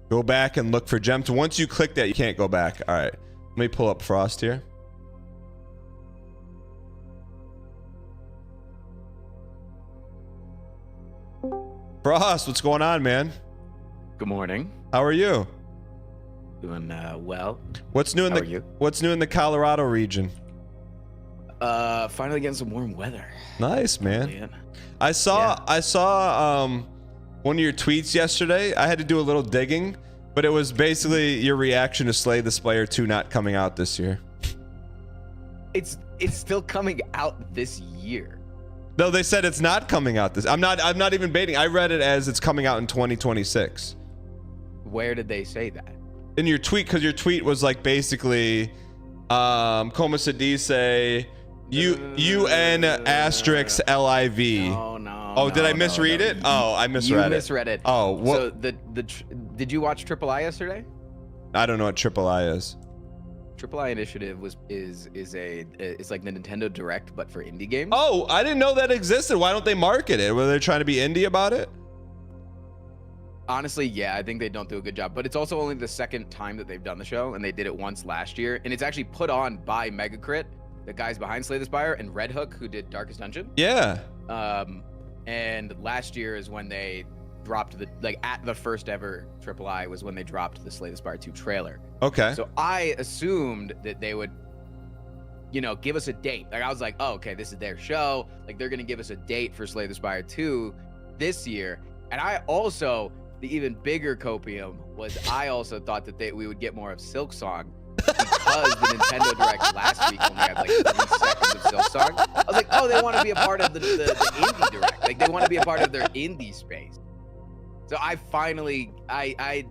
Go back and look for gems. Once you click that, you can't go back. All right. Let me pull up Frost here. Frost, what's going on, man? Good morning. How are you? Doing well. What's new in What's new in the Colorado region? Finally getting some warm weather. Nice, man. I saw one of your tweets yesterday. I had to do a little digging, but it was basically your reaction to Slay the Spire 2 not coming out this year. It's still coming out this year. No, they said it's not coming out this. I'm not even baiting. I read it as it's coming out in 2026. Where did they say that? In your tweet, because your tweet was like basically Coma Sadice UN asterisk LIV. No. Oh, did I misread it? Oh, I misread it. You misread it. Oh, what? So did you watch Triple I yesterday? I don't know what Triple I is. Triple I Initiative is like the Nintendo Direct but for indie games. Oh, I didn't know that existed. Why don't they market it? Were they trying to be indie about it? Honestly, yeah, I think they don't do a good job. But it's also only the second time that they've done the show, and they did it once last year. And it's actually put on by Megacrit, the guys behind Slay the Spire, and Red Hook, who did Darkest Dungeon. Yeah. And last year is when they dropped at the first ever Triple I was when they dropped the Slay the Spire 2 trailer. Okay. So I assumed that they would, give us a date. Like I was like, oh, okay, this is their show. Like they're gonna give us a date for Slay the Spire 2 this year. And I also, the even bigger copium was I also thought that we would get more of Silksong because the Nintendo Direct last week only had like 3 seconds of Silksong. I was like, oh, they want to be a part of the indie Direct. Like they want to be a part of their indie space. So I finally, I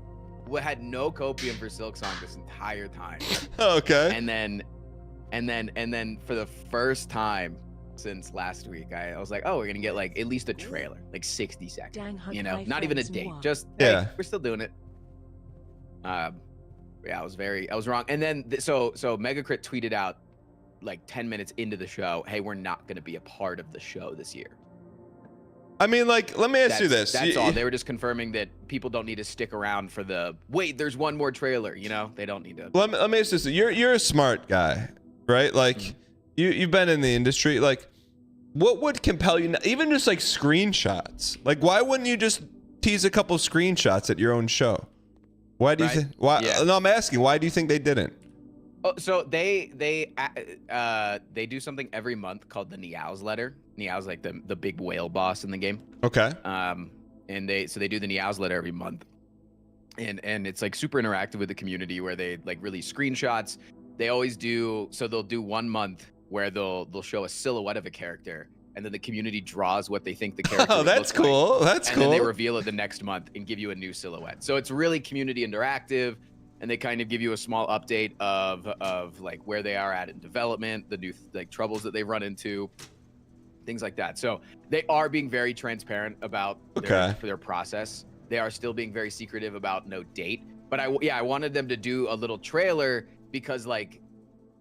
had no copium for Silksong this entire time. Okay. And then for the first time since last week, I was like, oh, we're gonna get like at least a trailer, like 60 seconds. Not even a date. Just hey, we're still doing it. Yeah, I was wrong. And then so Megacrit tweeted out like 10 minutes into the show, hey, we're not gonna be a part of the show this year. I mean, like, let me ask you this. That's all. They were just confirming that people don't need to stick around for the wait. There's one more trailer. You know, they don't need to. Let me ask you this. You're a smart guy, right? Like, you've been in the industry. Like, what would compel you? Even just like screenshots. Like, why wouldn't you just tease a couple screenshots at your own show? Why do you think? Why? Yeah. No, I'm asking. Why do you think they didn't? Oh, so they do something every month called the Niao's letter. Niao's like the big whale boss in the game. Okay. And they do the Niao's letter every month, and it's like super interactive with the community where they like release screenshots. They always do. So they'll do 1 month where they'll show a silhouette of a character, and then the community draws what they think the character. Oh, that's cool. Like, That's cool. And then they reveal it the next month and give you a new silhouette. So it's really community interactive. And they kind of give you a small update of like where they are at in development, the new like troubles that they run into, things like that. So they are being very transparent about their process. They are still being very secretive about no date. But I wanted them to do a little trailer because like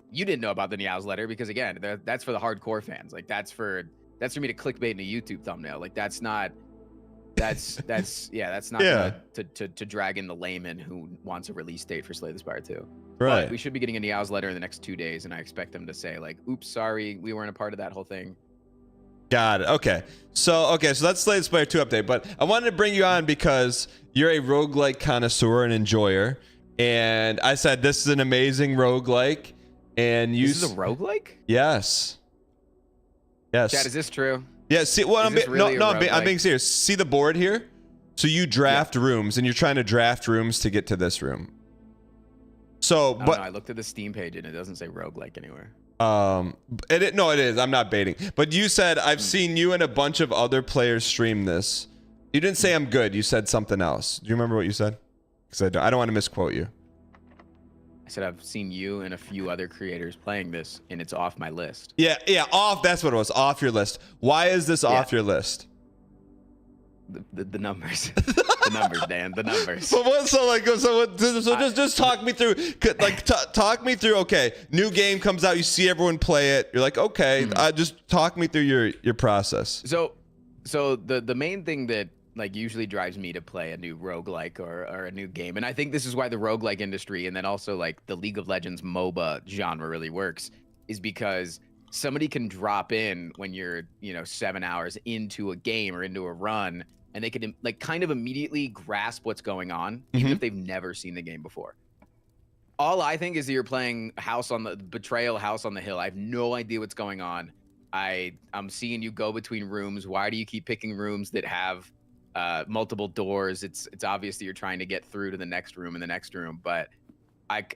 you didn't know about the Niao's letter because again, that's for the hardcore fans. Like that's for me to clickbait in a YouTube thumbnail. Like that's not to drag in the layman who wants a release date for Slay the Spire 2. Right. But we should be getting a Niao's letter in the next 2 days, and I expect them to say like, "Oops, sorry, we weren't a part of that whole thing." Got it. Okay. So that's Slay the Spire 2 update. But I wanted to bring you on because you're a roguelike connoisseur and enjoyer, and I said this is an amazing roguelike, and you. This is a roguelike? Yes. Yes. Chad, is this true? Yeah, see, well, I'm being serious. See the board here? So you draft rooms, and you're trying to draft rooms to get to this room. So, but I looked at the Steam page, and it doesn't say roguelike anywhere. it is. I'm not baiting. But you said, I've seen you and a bunch of other players stream this. You didn't say I'm good. You said something else. Do you remember what you said? Because I don't want to misquote you. I said I've seen you and a few other creators playing this, and it's off my list. Yeah, off. That's what it was. Off your list. Why is this off your list? The numbers, the numbers, Dan. The numbers. Just talk me through. Like, talk me through. Okay, new game comes out. You see everyone play it. You're like, okay. Just talk me through your process. So the main thing that like usually drives me to play a new roguelike or a new game. And I think this is why the roguelike industry and then also like the League of Legends MOBA genre really works is because somebody can drop in when you're, 7 hours into a game or into a run and they can like kind of immediately grasp what's going on, even if they've never seen the game before. All I think is that you're playing Betrayal House on the Hill. I have no idea what's going on. I'm seeing you go between rooms. Why do you keep picking rooms that have multiple doors? It's obvious that you're trying to get through to the next room and the next room, but I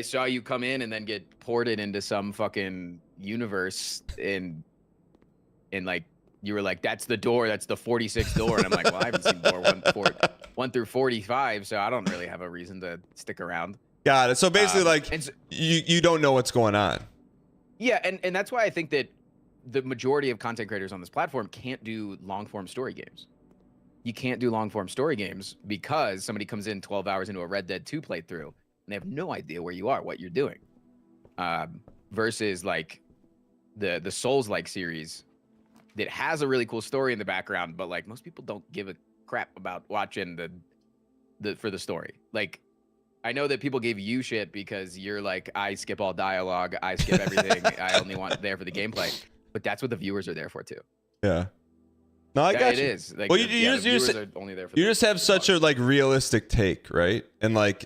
saw you come in and then get ported into some fucking universe and like you were like, that's the door, that's the 46th door, and I'm like, well, I haven't seen door 1 through 45, so I don't really have a reason to stick around. Got it. So basically, you don't know what's going on. Yeah, and that's why I think that the majority of content creators on this platform can't do long-form story games. You can't do long-form story games because somebody comes in 12 hours into a Red Dead 2 playthrough and they have no idea where you are, what you're doing. Versus like the Souls-like series that has a really cool story in the background, but like most people don't give a crap about watching for the story. Like, I know that people gave you shit because you're like, I skip all dialogue, I skip everything, I only want it there for the gameplay. But that's what the viewers are there for too. Yeah. No, I got you. It is. Like, well, the viewers are only there for you just have such a like realistic take, right? And like,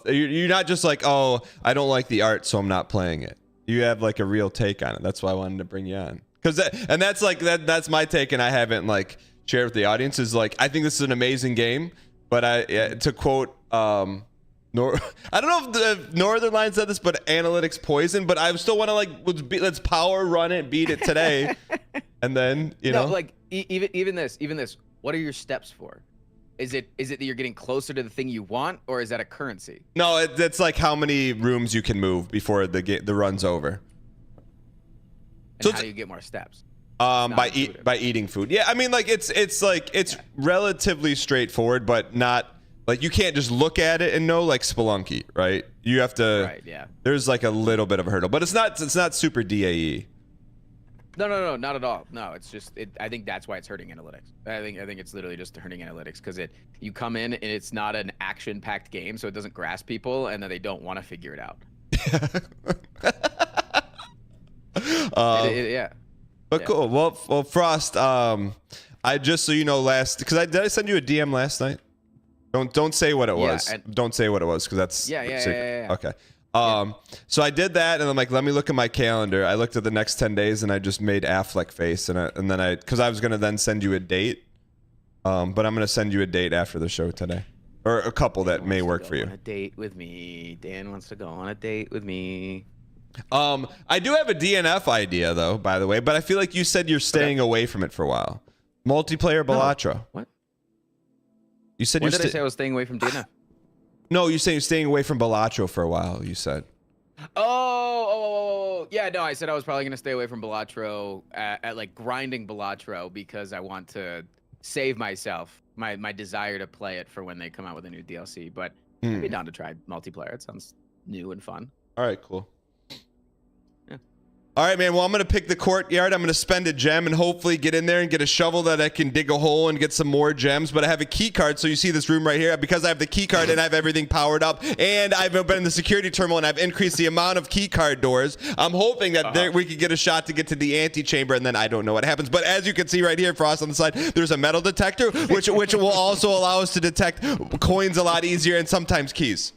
you're not just like, oh, I don't like the art, so I'm not playing it. You have like a real take on it. That's why I wanted to bring you on. That's my take, and I haven't like shared with the audience. Is like, I think this is an amazing game, but to quote I don't know if the Northern Line said this, but analytics poison. But I still want to like let's power run it, beat it today, and then like even this. What are your steps for? Is it that you're getting closer to the thing you want, or is that a currency? No, it's like how many rooms you can move before the run's over. And so how do you get more steps? By eating food. Yeah, I mean, like it's relatively straightforward, but not. Like, you can't just look at it and know, like Spelunky, right? You have to. Right. Yeah. There's like a little bit of a hurdle, but it's not super DAE. No, not at all. No, it's just I think that's why it's hurting analytics. I think it's literally just hurting analytics because you come in and it's not an action-packed game, so it doesn't grasp people, and then they don't want to figure it out. Yeah. But cool. Well, Frost. I just so you know, did I send you a DM last night? Don't say what it was. Don't say what it was because that's yeah. Okay. So I did that, and I'm like, let me look at my calendar. I looked at the next 10 days, and I just made Affleck face, and then because I was gonna then send you a date, but I'm gonna send you a date after the show today, or a couple that may work for you. On a date with me. Dan wants to go on a date with me. I do have a DNF idea though, by the way, but I feel like you said you're staying away from it for a while. Multiplayer Balatro. No. What? You said when did I say I was staying away from DNF? No, you're saying you're staying away from Balatro for a while, you said. Oh. Yeah, no, I said I was probably going to stay away from Balatro, at like grinding Balatro, because I want to save myself, my desire to play it for when they come out with a new DLC. But I'd be down to try multiplayer. It sounds new and fun. All right, cool. All right, man. Well, I'm going to pick the courtyard. I'm going to spend a gem and hopefully get in there and get a shovel that I can dig a hole and get some more gems. But I have a key card. So you see this room right here. Because I have the key card and I have everything powered up and I've been in the security terminal and I've increased the amount of key card doors. I'm hoping that we could get a shot to get to the antechamber, and then I don't know what happens. But as you can see right here, Frost, on the side, there's a metal detector, which will also allow us to detect coins a lot easier and sometimes keys.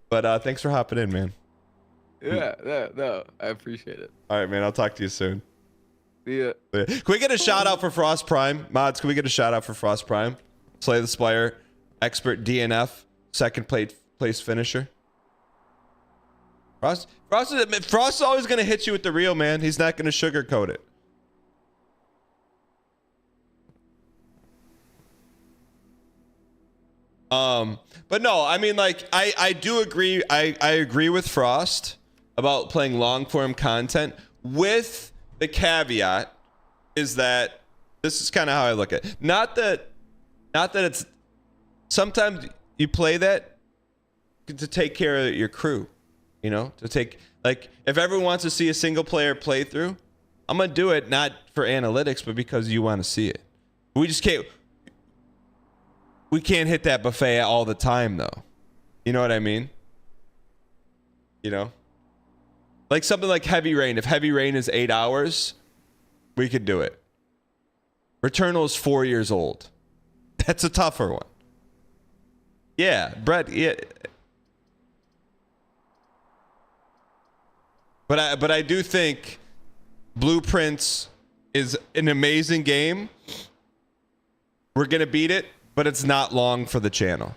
But thanks for hopping in, man. Yeah, no, I appreciate it. All right, man. I'll talk to you soon. Yeah. Can we get a shout out for Frost Prime? Mods, can we get a shout out for Frost Prime? Slay the Spire, expert DNF, second place finisher. Frost is always going to hit you with the real, man. He's not going to sugarcoat it. But no, I mean, like, I do agree. I agree with Frost about playing long form content, with the caveat is that this is kind of how I look at it. Not that it's, sometimes you play that to take care of your crew, you know, to take, like, if everyone wants to see a single player playthrough, I'm going to do it not for analytics, but because you want to see it. We can't hit that buffet all the time though. You know what I mean? You know? Like something like Heavy Rain. If Heavy Rain is 8 hours, we could do it. Returnal is 4 years old. That's a tougher one. Yeah, Brett. Yeah. But I do think Bluest Prince is an amazing game. We're gonna beat it, but it's not long for the channel.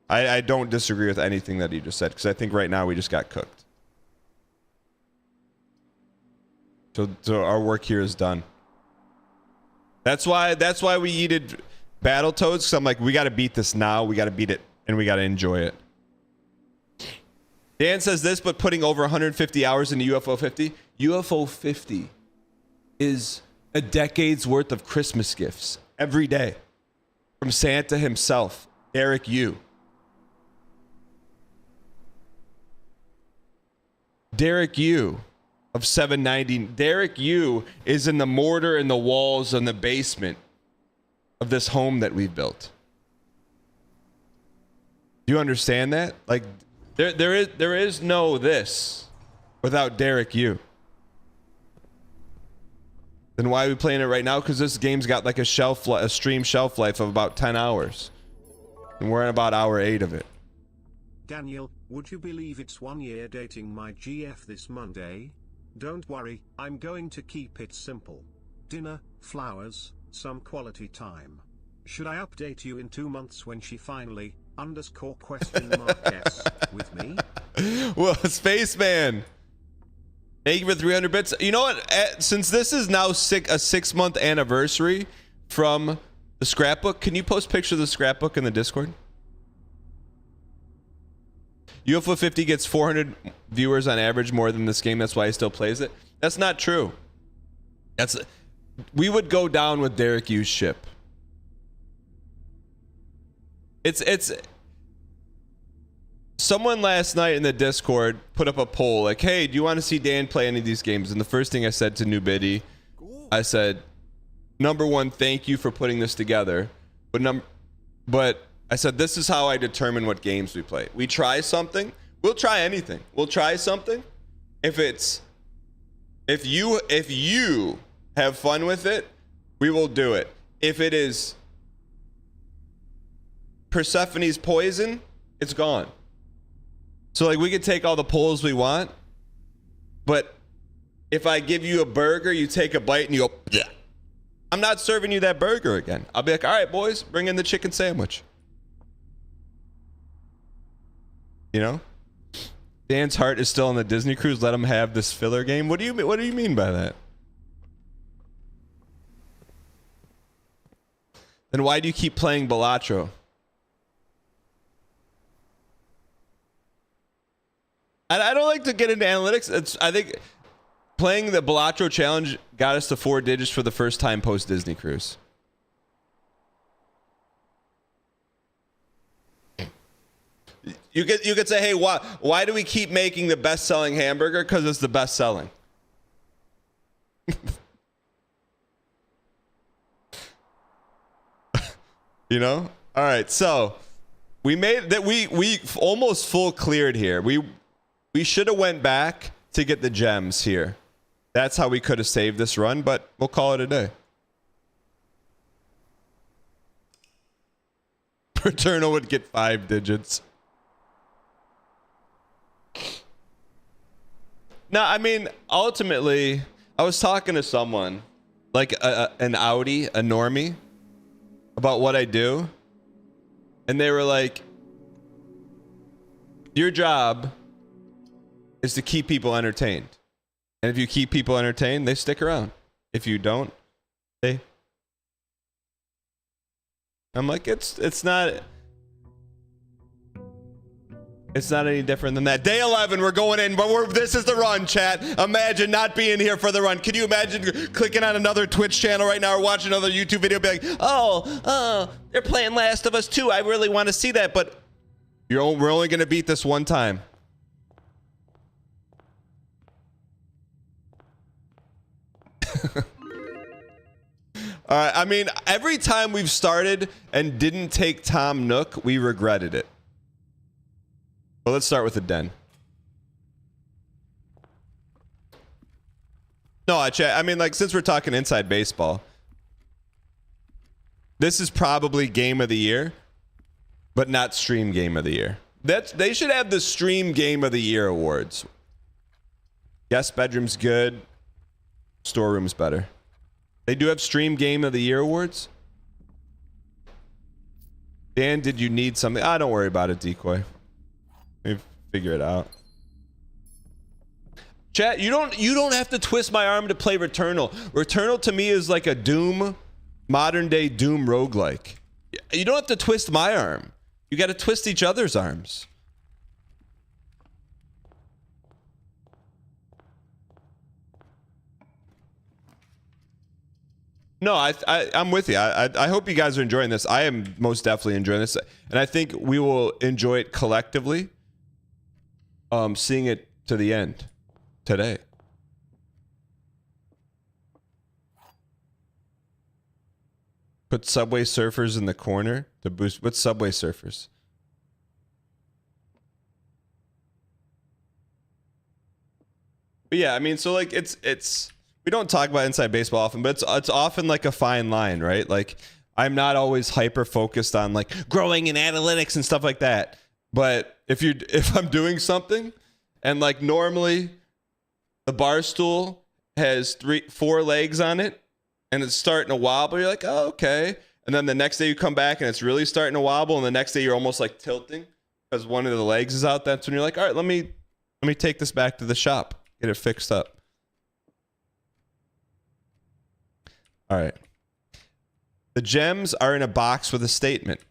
I don't disagree with anything that he just said, because I think right now we just got cooked. So our work here is done. That's why we yeeted Battletoads, because I'm like, we got to beat this now. We got to beat it, and we got to enjoy it. Dan says this, but putting over 150 hours into UFO 50. UFO 50 is a decade's worth of Christmas gifts every day from Santa himself, Derek Yu. Derek Yu of 790. Derek Yu is in the mortar and the walls in the basement of this home that we've built. Do you understand that? Like, there is no this without Derek Yu. Then why are we playing it right now? Because this game's got like a stream shelf life of about 10 hours. And we're in about hour 8 of it. Daniel, would you believe it's 1 year dating my GF this Monday? Don't worry, I'm going to keep it simple. Dinner, flowers, some quality time. Should I update you in 2 months when she finally, _S, with me? Well, Spaceman, thank you for 300 bits. You know what? Since this is now a 6-month anniversary from the scrapbook, can you post pictures of the scrapbook in the Discord? UFO 50 gets 400 viewers on average more than this game. That's why he still plays it. That's not true. We would go down with Derek Yu's ship. someone last night in the Discord put up a poll like, hey, do you want to see Dan play any of these games? And the first thing I said to New Biddy, I said, number one, thank you for putting this together. But I said, this is how I determine what games we play. We try something. We'll try anything. We'll try something. If you have fun with it, we will do it. If it is Persephone's poison, it's gone. So like we could take all the polls we want, but if I give you a burger, you take a bite and you go, yeah. I'm not serving you that burger again. I'll be like, all right, boys, bring in the chicken sandwich. You know? Dan's heart is still on the Disney cruise. Let him have this filler game. What do you mean by that? Then why do you keep playing Balatro? I don't like to get into analytics. I think playing the Balatro challenge got us to 4 digits for the first time post Disney cruise. You could say, hey, why do we keep making the best selling hamburger? Because it's the best selling. You know? All right, so we made that. We almost full cleared here. We should have went back to get the gems here. That's how we could have saved this run, but we'll call it a day. Paterno would get 5 digits. No, I mean, ultimately, I was talking to someone, like an Audi, a normie, about what I do. And they were like, your job is to keep people entertained. And if you keep people entertained, they stick around. If you don't, they... I'm like, it's not any different than that. Day 11, we're going in, but this is the run, chat. Imagine not being here for the run. Can you imagine clicking on another Twitch channel right now or watching another YouTube video, be like, oh, they're playing Last of Us 2. I really want to see that, but we're only going to beat this one time. All right, I mean, every time we've started and didn't take Tom Nook, we regretted it. Well, let's start with the den. No, I mean, like, since we're talking inside baseball, this is probably game of the year, but not stream game of the year. They should have the stream game of the year awards. Guest bedroom's good. Storeroom's better. They do have stream game of the year awards. Dan, did you need something? Don't worry about it, Decoy. Let me figure it out. Chat, you don't have to twist my arm to play Returnal. Returnal to me is like a Doom, modern day Doom roguelike. You don't have to twist my arm. You got to twist each other's arms. No, I'm with you. I hope you guys are enjoying this. I am most definitely enjoying this. And I think we will enjoy it collectively. Seeing it to the end today. Put Subway Surfers in the corner to boost. What's Subway Surfers? But yeah, I mean, so like it's we don't talk about inside baseball often, but it's often like a fine line, right? Like I'm not always hyper focused on like growing in analytics and stuff like that. But if I'm doing something and like normally the bar stool has 4 legs on it and it's starting to wobble, you're like, oh, okay. And then the next day you come back and it's really starting to wobble, and the next day you're almost like tilting because one of the legs is out. That's when you're like, all right, let me take this back to the shop, get it fixed up. All right. The gems are in a box with a statement.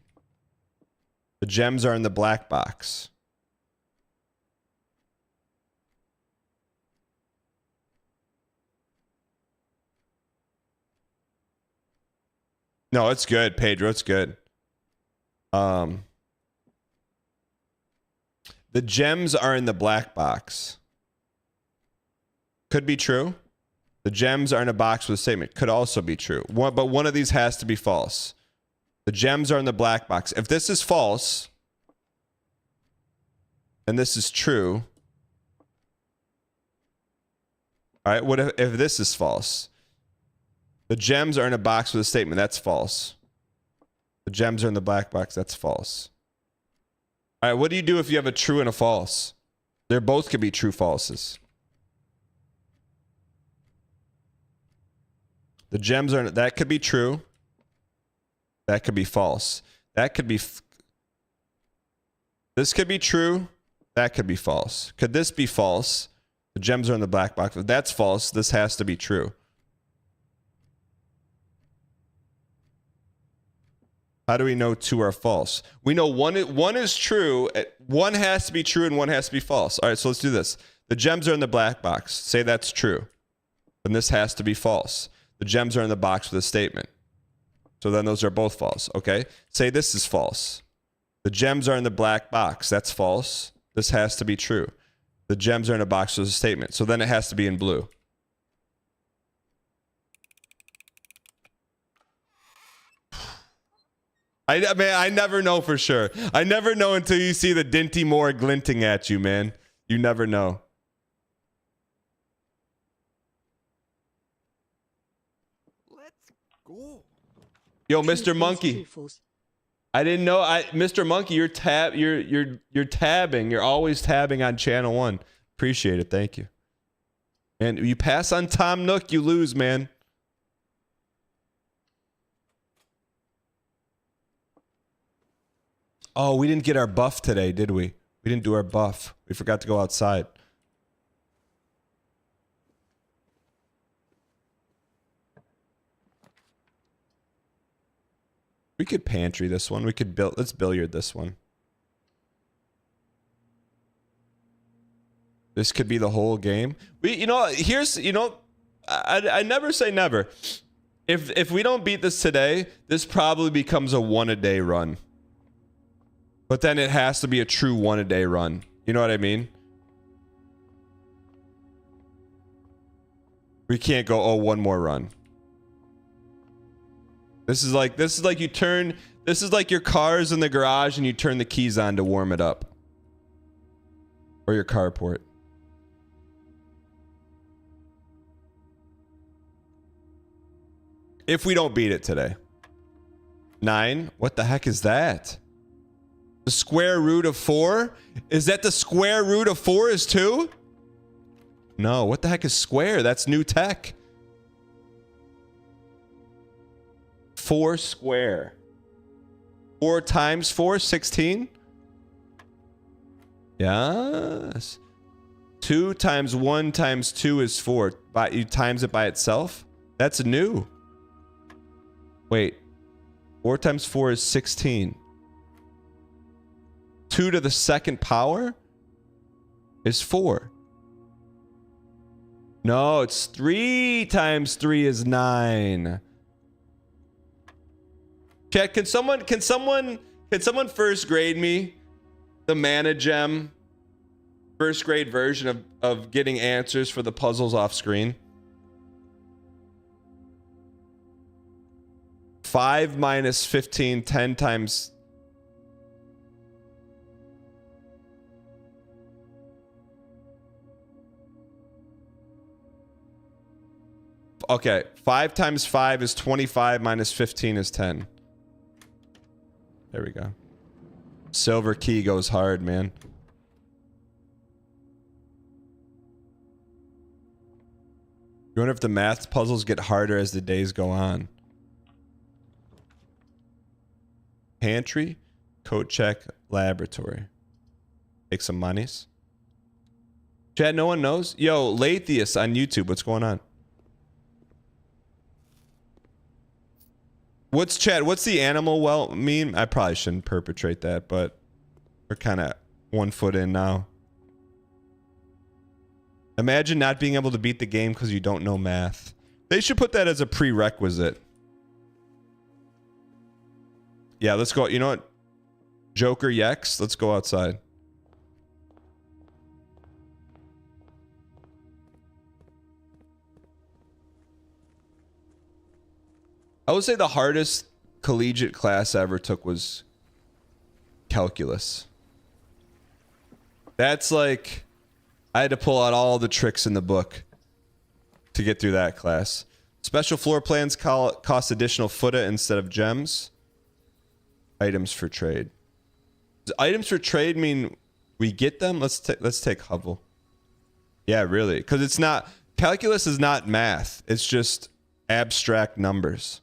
The gems are in the black box. No, it's good, Pedro. It's good. The gems are in the black box. Could be true. The gems are in a box with a statement. Could also be true. But one of these has to be false. The gems are in the black box. If this is false, and this is true. All right, what if this is false? The gems are in a box with a statement. That's false. The gems are in the black box. That's false. All right, what do you do if you have a true and a false? They're both could be true falses. The gems are, that could be true. That could be false. That could be, this could be true. That could be false. Could this be false? The gems are in the black box. If that's false, this has to be true. How do we know two are false? We know one is true. One has to be true and one has to be false. All right, so let's do this. The gems are in the black box. Say that's true. Then this has to be false. The gems are in the box with a statement. So then those are both false. Okay. Say this is false. The gems are in the black box. That's false. This has to be true. The gems are in a box with a statement. So then it has to be in blue. I never know for sure. I never know until you see the Dinty Moore glinting at you, man. You never know. Let's go. Yo, Mr. Monkey. I didn't know. Mr. Monkey, you're tabbing. You're always tabbing on channel 1. Appreciate it. Thank you. And you pass on Tom Nook, you lose, man. Oh, we didn't get our buff today, did we? We didn't do our buff. We forgot to go outside. We could pantry this one. We could build. Let's billiard this one. This could be the whole game. I never say never. If we don't beat this today, this probably becomes a 1-a-day run. But then it has to be a true 1-a-day run. You know what I mean? We can't go, oh, one more run. This is like you turn, this is like your car's in the garage and you turn the keys on to warm it up. Or your carport. If we don't beat it today. 9? What the heck is that? The square root of 4? Is that the square root of 4 is 2? No, what the heck is square? That's new tech. 4 square. 4 times 4, 16? Yes. 2 times 1 times 2 is 4. But you times it by itself? That's new. Wait. 4 times 4 is 16. 2 to the second power is 4. No, it's 3 times 3 is 9. Chat, can someone first grade me the mana gem first grade version of getting answers for the puzzles off screen? 5 minus 15, 10 times. Okay, 5 times 5 is 25 minus 15 is 10. There we go. Silver key goes hard, man. You wonder if the math puzzles get harder as the days go on. Pantry, code check, laboratory. Take some monies. Chad, no one knows? Yo, Latheus on YouTube, what's going on? What's the animal well meme? I probably shouldn't perpetrate that, but we're kind of 1 foot in now. Imagine not being able to beat the game because you don't know math. They should put that as a prerequisite. Yeah, let's go. You know what? Joker Yex, let's go outside. I would say the hardest collegiate class I ever took was calculus. That's like, I had to pull out all the tricks in the book to get through that class. Special floor plans cost additional foota instead of gems. Items for trade. Does items for trade mean we get them? Let's take Hubble. Yeah, really. Because it's not, calculus is not math. It's just abstract numbers.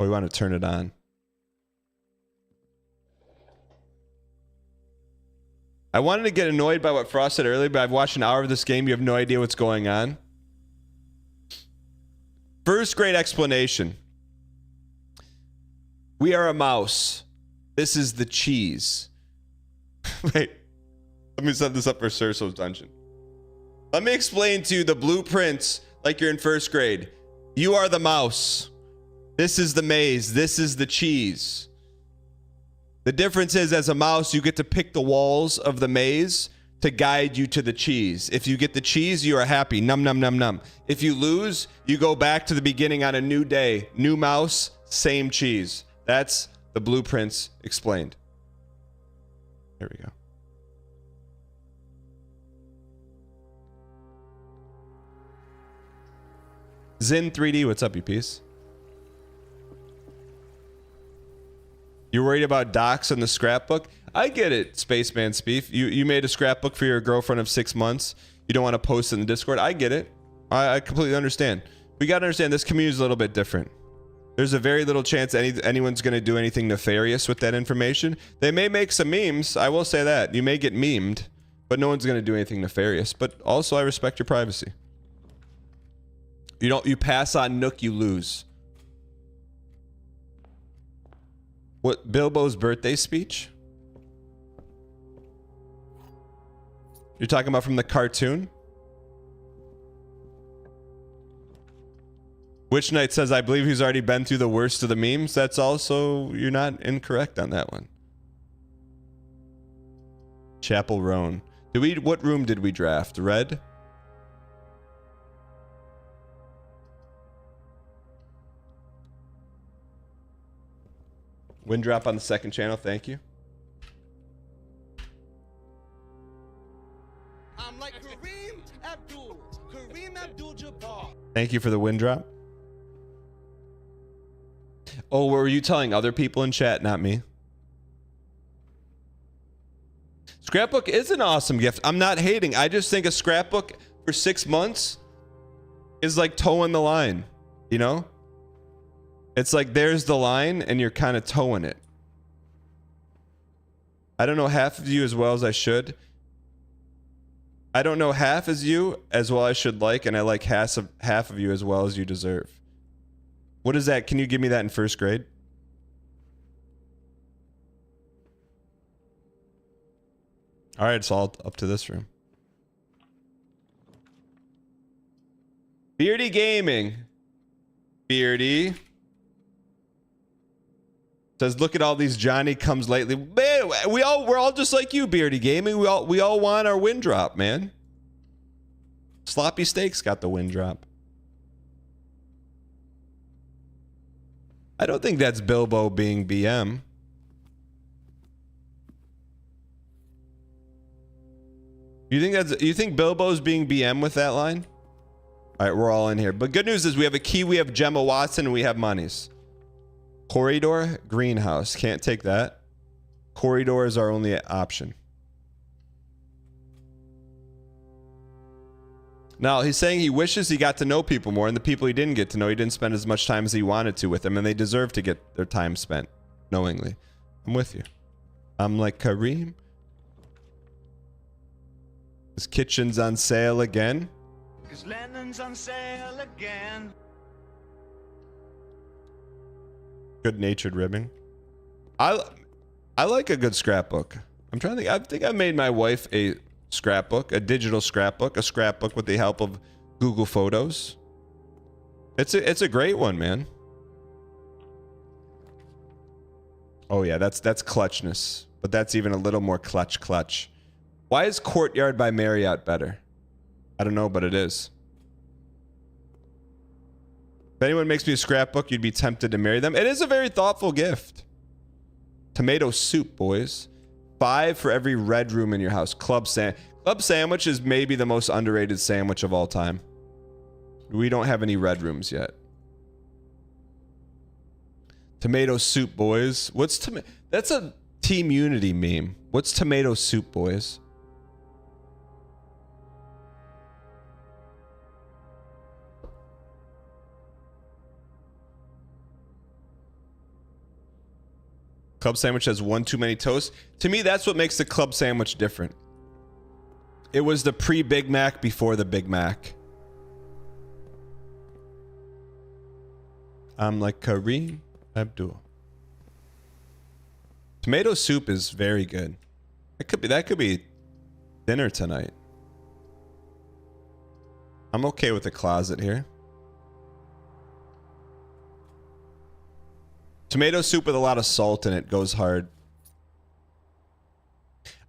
Oh, we want to turn it on. I wanted to get annoyed by what Frost said earlier, but I've watched an hour of this game. You have no idea what's going on. First grade explanation. We are a mouse. This is the cheese. Wait. Let me set this up for Cerso's dungeon. Let me explain to you the blueprints like you're in first grade. You are the mouse. This is the maze. This is the cheese. The difference is, as a mouse, you get to pick the walls of the maze to guide you to the cheese. If you get the cheese, you are happy. Num, num, num, num. If you lose, you go back to the beginning on a new day. New mouse, same cheese. That's the blueprints explained. Here we go. Zin 3D, what's up, you piece? You're worried about docs in the scrapbook? I get it, Spaceman Spief. You made a scrapbook for your girlfriend of 6 months. You don't want to post in the Discord. I get it. I completely understand. We got to understand this community is a little bit different. There's a very little chance anyone's going to do anything nefarious with that information. They may make some memes. I will say that. You may get memed, but no one's going to do anything nefarious. But also, I respect your privacy. You pass on Nook, you lose. What, Bilbo's birthday speech? You're talking about from the cartoon? Witch Knight says, I believe he's already been through the worst of the memes. That's also, you're not incorrect on that one. Chapel Roan. What room did we draft? Red? Wind drop on the second channel, thank you. I'm like Kareem Abdul-Jabbar. Thank you for the wind drop. Oh, were you telling other people in chat, not me? Scrapbook is an awesome gift. I'm not hating. I just think a scrapbook for 6 months is like towing the line, you know? It's like there's the line and you're kind of towing it. I don't know half of you as well as I should. I don't know half as you as well as I should like, and I like half of you as well as you deserve. What is that? Can you give me that in first grade? All right, it's all up to this room. Beardy Gaming. Beardy. Says, look at all these Johnny comes lately. Man, we're all just like you, Beardy Gaming. We all want our wind drop, man. Sloppy Steaks got the wind drop. I don't think that's Bilbo being BM. You think Bilbo's being BM with that line? All right, we're all in here. But good news is we have a key, we have Gemma Watson, and we have monies. Corridor, greenhouse. Can't take that. Corridor is our only option. Now, he's saying he wishes he got to know people more, and the people he didn't get to know, he didn't spend as much time as he wanted to with them, and they deserve to get their time spent knowingly. I'm with you. I'm like Kareem. His kitchen's on sale again. Cause Lennon's on sale again. Good-natured ribbing. I like a good scrapbook. I'm trying to think. I think I made my wife a scrapbook, a digital scrapbook, a scrapbook with the help of Google Photos. It's a great one, man. Oh yeah, that's clutchness, but that's even a little more clutch. Why is Courtyard by Marriott better? I don't know, but it is. If anyone makes me a scrapbook, you'd be tempted to marry them. It is a very thoughtful gift. Tomato soup, boys. 5 for every red room in your house. Club sandwich is maybe the most underrated sandwich of all time. We don't have any red rooms yet. Tomato soup, boys. What's tomato? That's a Team Unity meme. What's tomato soup, boys? Club sandwich has one too many toasts. To me, that's what makes the club sandwich different. It was the pre-Big Mac before the Big Mac. I'm like Kareem Abdul. Tomato soup is very good. That could be dinner tonight. I'm okay with the closet here. Tomato soup with a lot of salt in it goes hard.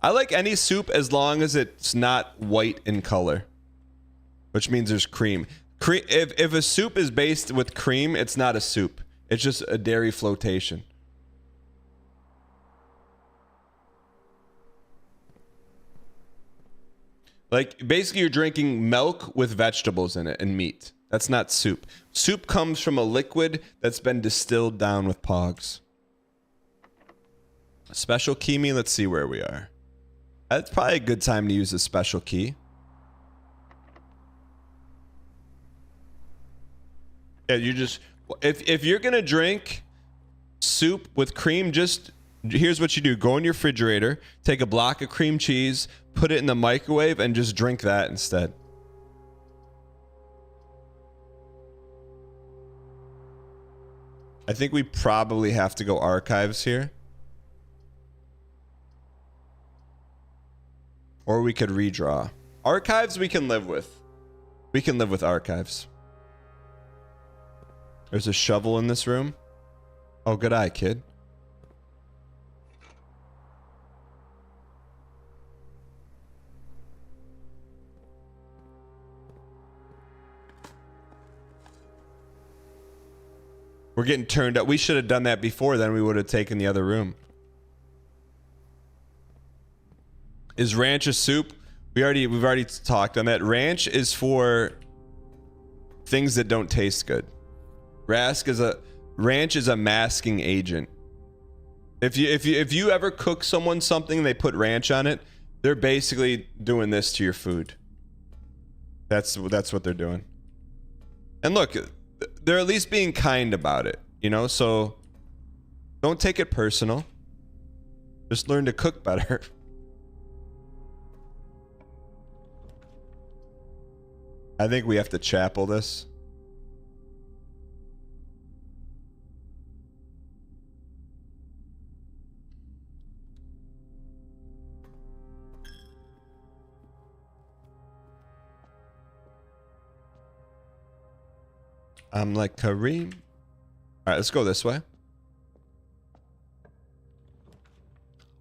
I like any soup as long as it's not white in color, which means there's cream. If a soup is based with cream, it's not a soup. It's just a dairy flotation. Like, basically you're drinking milk with vegetables in it and meat. That's not soup. Soup comes from a liquid that's been distilled down with pogs. Special key me, let's see where we are. That's probably a good time to use a special key. Yeah, you just, if you're gonna drink soup with cream, just, here's what you do. Go in your refrigerator, take a block of cream cheese, put it in the microwave, and just drink that instead. I think we probably have to go archives here. Or we could redraw. Archives we can live with. We can live with archives. There's a shovel in this room. Oh, good eye, kid. We're getting turned up. We should have done that before, then we would have taken the other room. Is ranch a soup? We've already talked on that. Ranch is for things that don't taste good. Ranch is a masking agent. If you ever cook someone something and they put ranch on it, they're basically doing this to your food. That's what they're doing. And look, they're at least being kind about it, you know? So don't take it personal. Just learn to cook better. I think we have to chapel this. I'm like Kareem. All right, let's go this way.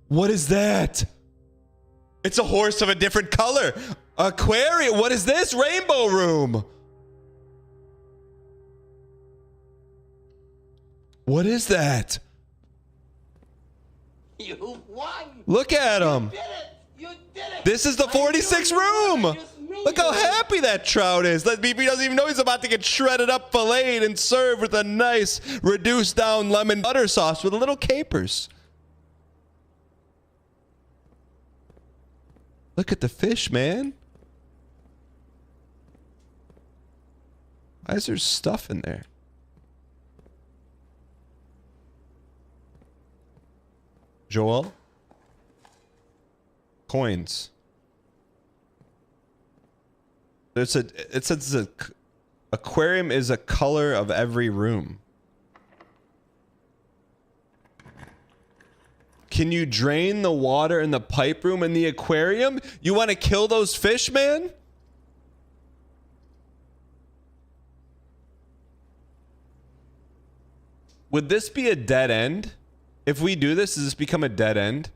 What is that? It's a horse of a different color. Aquarium. What is this? Rainbow room. What is that? You won. Look at him. You did it. You did it. This is the 46th room. Look how happy that trout is. That BP doesn't even know he's about to get shredded up, filleted, and served with a nice reduced down lemon butter sauce with a little capers. Look at the fish, man. Why is there stuff in there? Joel? Coins. It says aquarium is a color of every room. Can you drain the water in the pipe room in the aquarium? You want to kill those fish, man? Would this be a dead end? If we do this, does this become a dead end?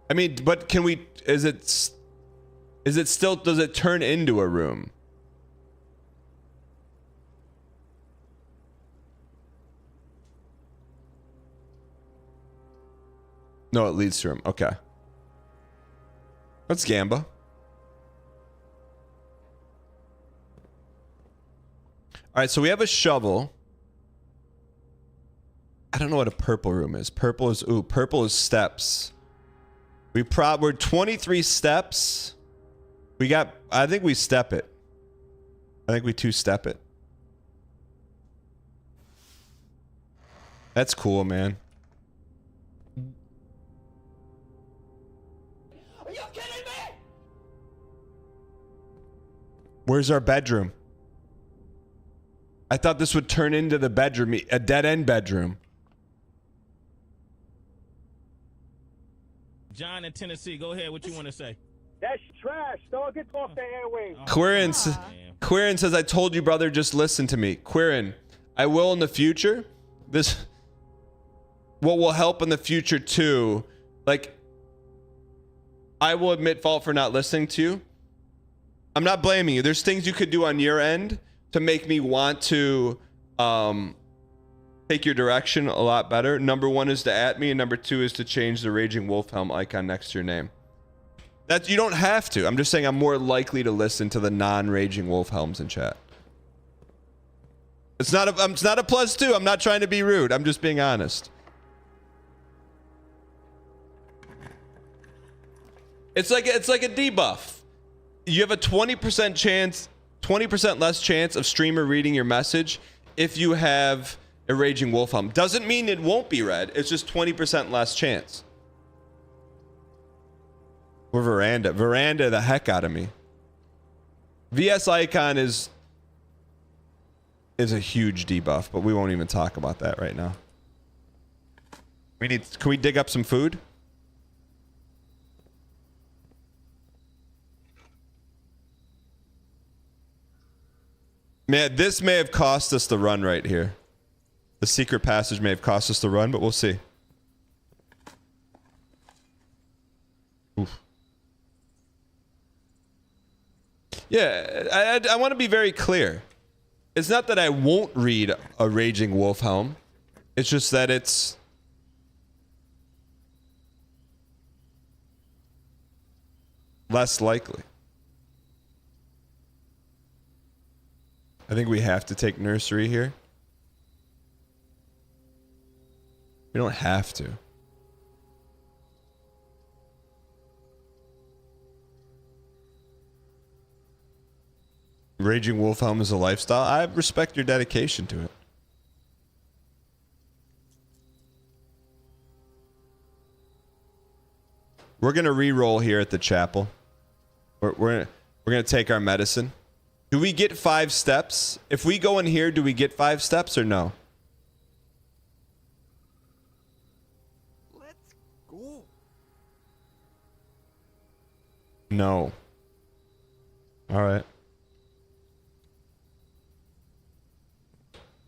I mean, but can we, is it still, does it turn into a room? No, it leads to a room. Okay. Let's gamba. All right, so we have a shovel. I don't know what a purple room is. Purple is steps. We're 23 steps. I think we step it. I think we two-step it. That's cool, man. Are you kidding me? Where's our bedroom? I thought this would turn into the bedroom, a dead-end bedroom. John in Tennessee, go ahead. What you want to say? That's trash, dog. Get off the airwaves. Quirin says, I told you, brother, just listen to me. Quirin, I will in the future. What will help in the future too, like, I will admit fault for not listening to you. I'm not blaming you. There's things you could do on your end to make me want to take your direction a lot better. Number one is to @ me, and number two is to change the Raging Wolf Helm icon next to your name. That you don't have to. I'm just saying I'm more likely to listen to the non-Raging Wolf Helms in chat. It's not a plus two. I'm not trying to be rude. I'm just being honest. It's like a debuff. You have a 20% chance, 20% less chance of streamer reading your message if you have a Raging Wolf Helm. Doesn't mean it won't be read. It's just 20% less chance. Or veranda the heck out of me. VS icon is a huge debuff, but we won't even talk about that right now. Can we dig up some food? Man, this may have cost us the run right here. The secret passage may have cost us the run, but we'll see. Oof. Yeah, I want to be very clear. It's not that I won't read a Raging Wolf Helm. It's just that it's less likely. I think we have to take nursery here. We don't have to. Raging Wolf Helm is a lifestyle. I respect your dedication to it. We're gonna re-roll here at the chapel. We're gonna take our medicine. Do we get 5 steps? If we go in here, do we get 5 steps or no? Let's go. No. All right.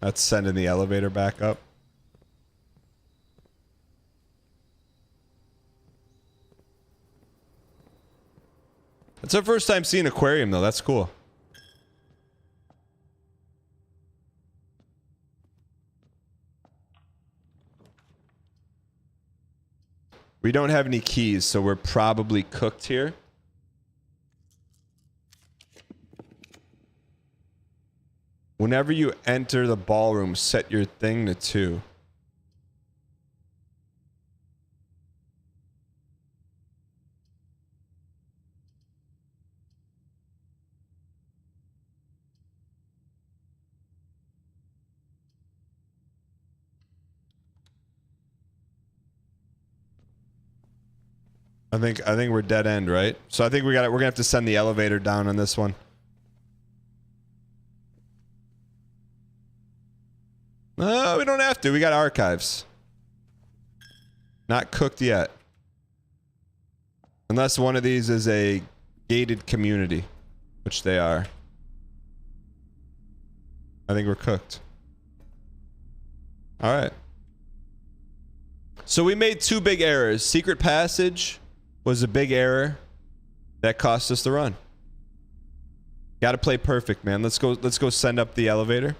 That's sending the elevator back up. It's our first time seeing an aquarium, though. That's cool. We don't have any keys, so we're probably cooked here. Whenever you enter the ballroom, set your thing to 2. I think we're dead end, right? So I think we're gonna have to send the elevator down on this one. No, we don't have to. We got archives. Not cooked yet. Unless one of these is a gated community, which they are. I think we're cooked. All right. So we made 2 big errors. Secret passage was a big error that cost us the run. Got to play perfect, man. Let's go send up the elevator.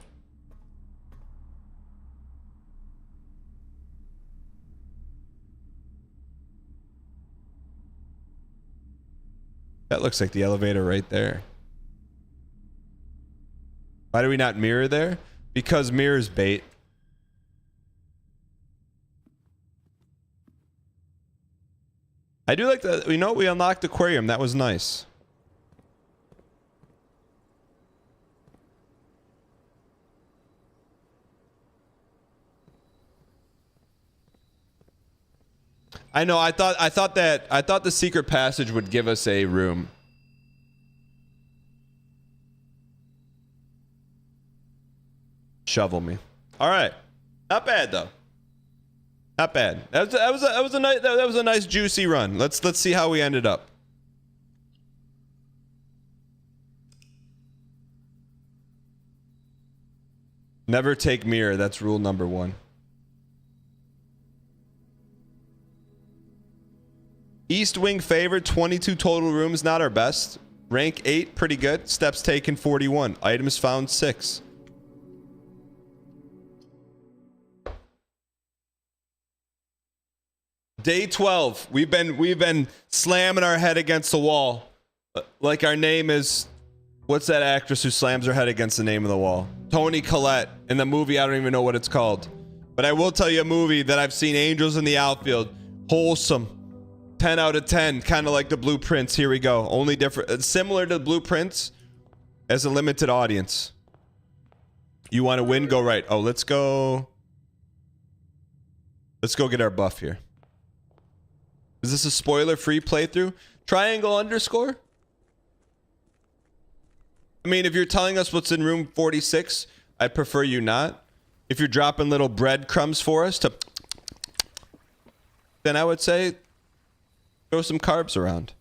That looks like the elevator right there. Why do we not mirror there? Because mirror's bait. I do like that. You know, we unlocked aquarium. That was nice. I know. I thought the secret passage would give us a room. Shovel me. All right. Not bad though. Not bad. That was a nice juicy run. Let's see how we ended up. Never take mirror. That's rule number 1. East Wing favored, 22 total rooms, not our best. Rank 8, pretty good. Steps taken 41. Items found 6. Day 12. We've been slamming our head against the wall. Like our name is, what's that actress who slams her head against the name of the wall? Toni Collette in the movie, I don't even know what it's called. But I will tell you a movie that I've seen, Angels in the Outfield. Wholesome. 10 out of 10, kind of like the Bluest Prince. Here we go. Only different, similar to the Bluest Prince as a limited audience. You want to win? Go right. Oh, let's go. Let's go get our buff here. Is this a spoiler-free playthrough? Triangle underscore? I mean, if you're telling us what's in room 46, I'd prefer you not. If you're dropping little breadcrumbs for us to, then I would say throw some carbs around.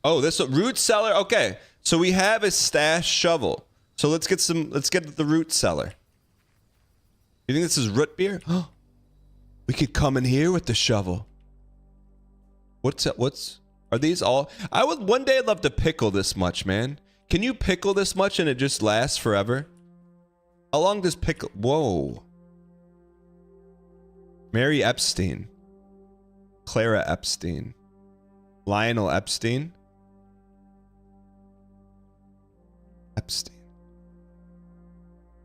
Oh, this root cellar. Okay, so we have a stash shovel. So let's get the root cellar. You think this is root beer? We could come in here with the shovel. Are these all? One day I'd love to pickle this much, man. Can you pickle this much and it just lasts forever? How long does pickle? Whoa. Mary Epstein. Clara Epstein. Lionel Epstein. Epstein.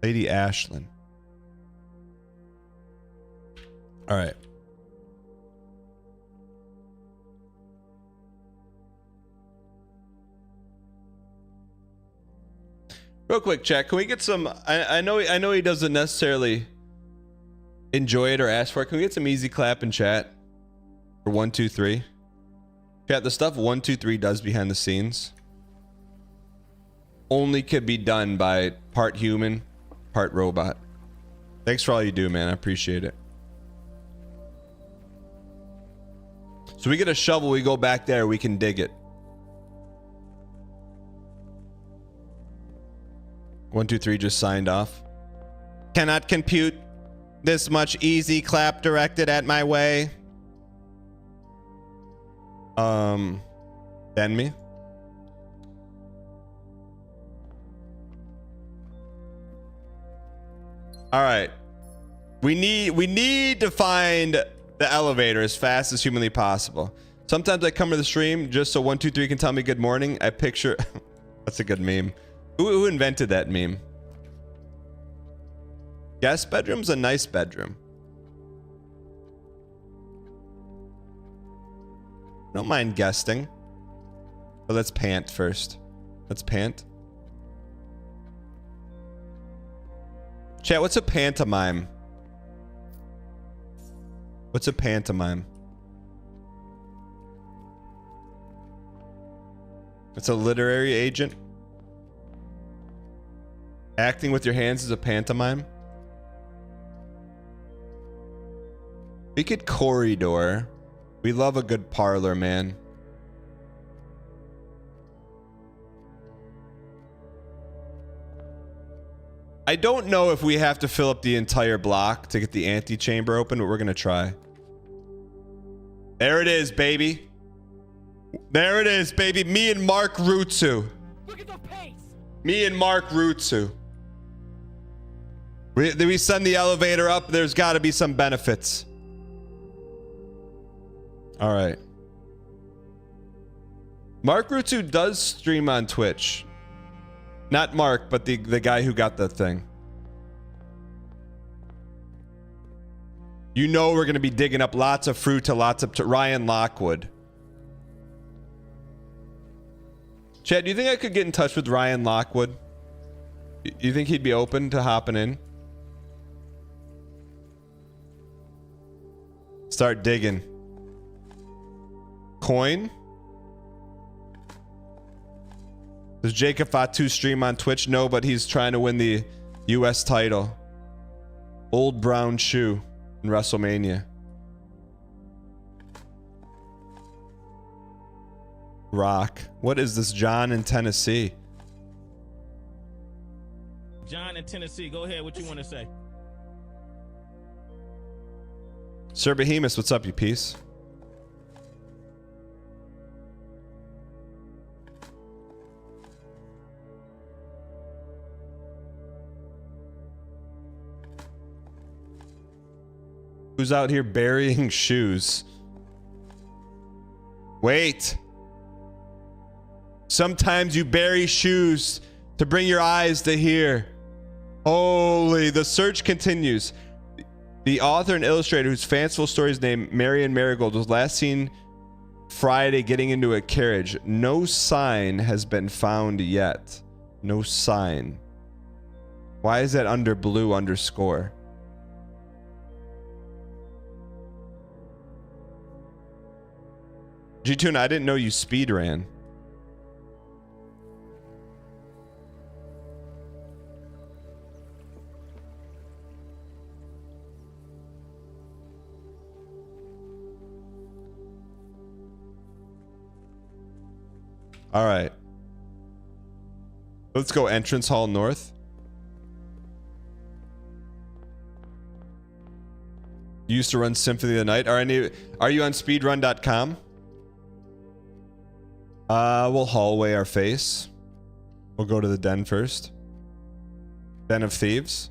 Lady Ashlyn. All right. Real quick, chat. Can we get some? I know he doesn't necessarily enjoy it or ask for it. Can we get some easy clap in chat for 1, 2, 3? Chat, the stuff 1, 2, 3 does behind the scenes only could be done by part human, part robot. Thanks for all you do, man. I appreciate it. So we get a shovel, we go back there, we can dig it. 1, 2, 3 just signed off. Cannot compute this much easy clap directed at my way. Bend me. All right. We need to find the elevator as fast as humanly possible. Sometimes I come to the stream just so 1, 2, 3 can tell me good morning. I picture that's a good meme. Who invented that meme? Guest bedroom's a nice bedroom. Don't mind guesting. But let's pant first. Let's pant. Chat, what's a pantomime? What's a pantomime? It's a literary agent. Acting with your hands is a pantomime. We could corridor. We love a good parlor, man. I don't know if we have to fill up the entire block to get the antechamber open, but we're gonna try. There it is, baby. There it is, baby. Me and Mark Rutsu. Look at the pace. Me and Mark Rutsu. We send the elevator up. There's got to be some benefits. All right. Mark Rutsu does stream on Twitch. Not Mark, but the guy who got the thing. You know we're going to be digging up lots of fruit to lots of... Ryan Lockwood. Chad, do you think I could get in touch with Ryan Lockwood? You think he'd be open to hopping in? Start digging. Coin? Does Jacob Fatu stream on Twitch? No, but he's trying to win the US title. Old brown shoe in WrestleMania. Rock. What is this, John in Tennessee? John in Tennessee, go ahead. What you want to say? Sir Behemoth, what's up, you piece? Who's out here burying shoes? Wait. Sometimes you bury shoes to bring your eyes to here. Holy, the search continues. The author and illustrator whose fanciful story is named Marion Marigold was last seen Friday getting into a carriage. No sign has been found yet. No sign. Why is that under blue underscore? G-Tune, I didn't know you speed ran. All right. Let's go entrance hall north. You used to run Symphony of the Night. Are you on speedrun.com? We'll hallway our face. We'll go to the den first. Den of Thieves.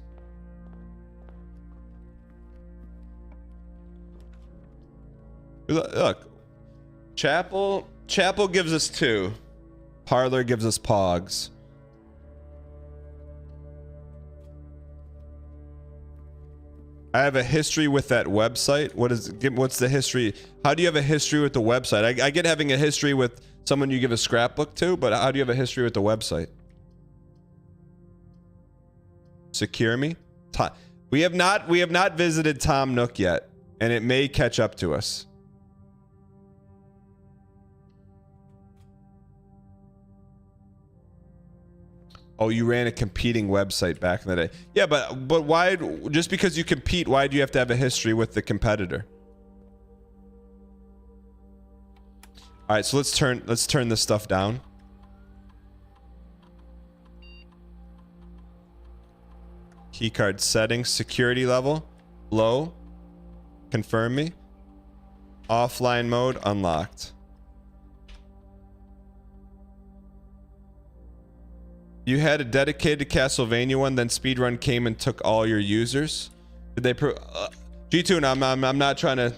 Look. Chapel gives us 2. Parlor gives us Pogs. I have a history with that website. What's the history? How do you have a history with the website? I get having a history with someone you give a scrapbook to, but how do you have a history with the website? Secure me? We have not visited Tom Nook yet, and it may catch up to us. Oh, you ran a competing website back in the day. Yeah, but why? Just because you compete, why do you have to have a history with the competitor? All right, so let's turn this stuff down. Keycard settings, security level, low. Confirm me. Offline mode unlocked. You had a dedicated Castlevania one, then Speedrun came and took all your users. Did they G-Tune, I'm not trying to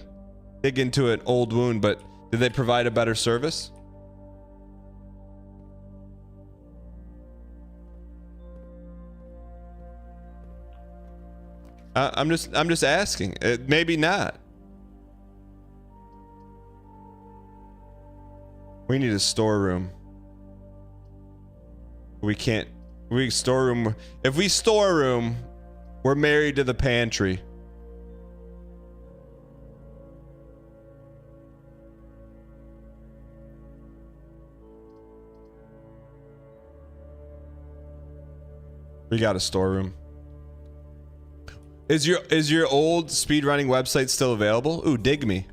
dig into an old wound, but did they provide a better service? I'm just asking. Maybe not. We need a storeroom. We storeroom. If we storeroom, we're married to the pantry. We got a storeroom. Is your old speedrunning website still available? Ooh, dig me.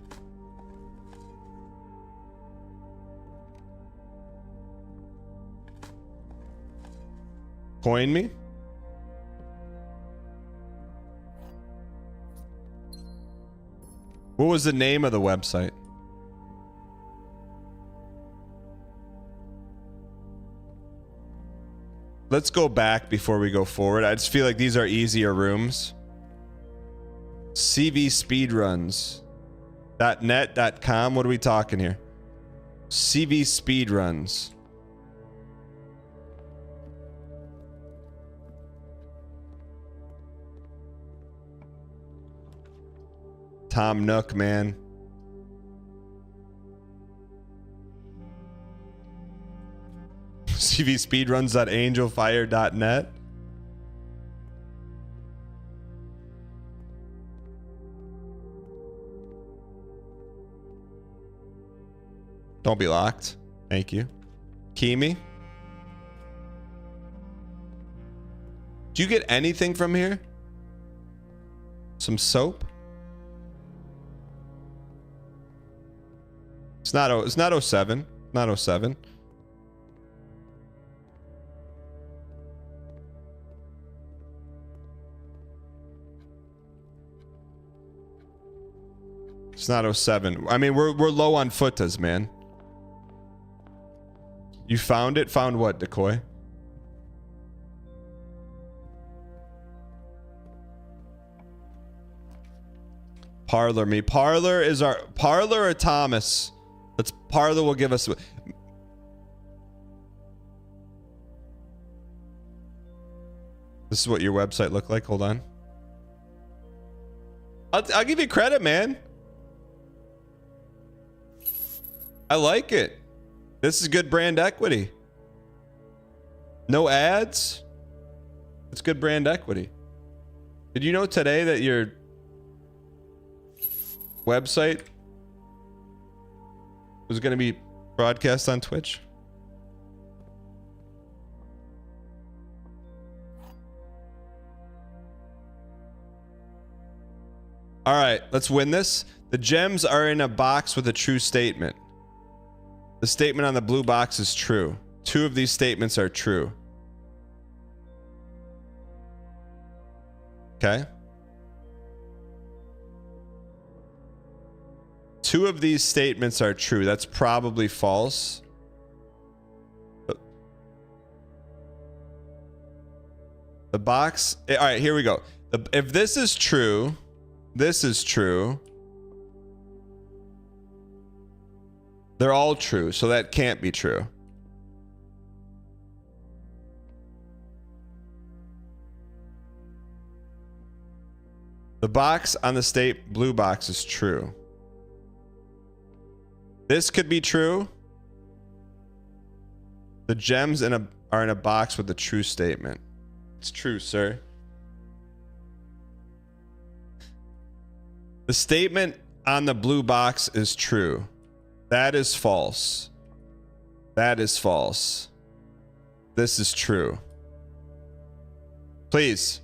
Coin me? What was the name of the website? Let's go back before we go forward. I just feel like these are easier rooms. CV speedruns. .net.com. What are we talking here? CV speedruns. Tom Nook, man. cvspeedruns.angelfire.net. Don't be locked. Thank you. Kimi. Do you get anything from here? Some soap? It's not 07. Not 07. It's not 07. I mean, we're low on footas, man. You found it? Found what, Decoy? Parlor me. Parlor is our... Parlor or Thomas? Let's... Parlor will give us... This is what your website looked like. Hold on. I'll give you credit, man. I like it. This is good brand equity. No ads. It's good brand equity. Did you know today that your website was going to be broadcast on Twitch? All right, let's win this. The gems are in a box with a true statement. The statement on the blue box is true. 2 of these statements are true. Okay. 2 of these statements are true. That's probably false. The box... All right, here we go. If this is true, this is true. They're all true, so that can't be true. The box on the state blue box is true. This could be true. The gems are in a box with the true statement. It's true, sir. The statement on the blue box is true. That is false. That is false. This is true. Please.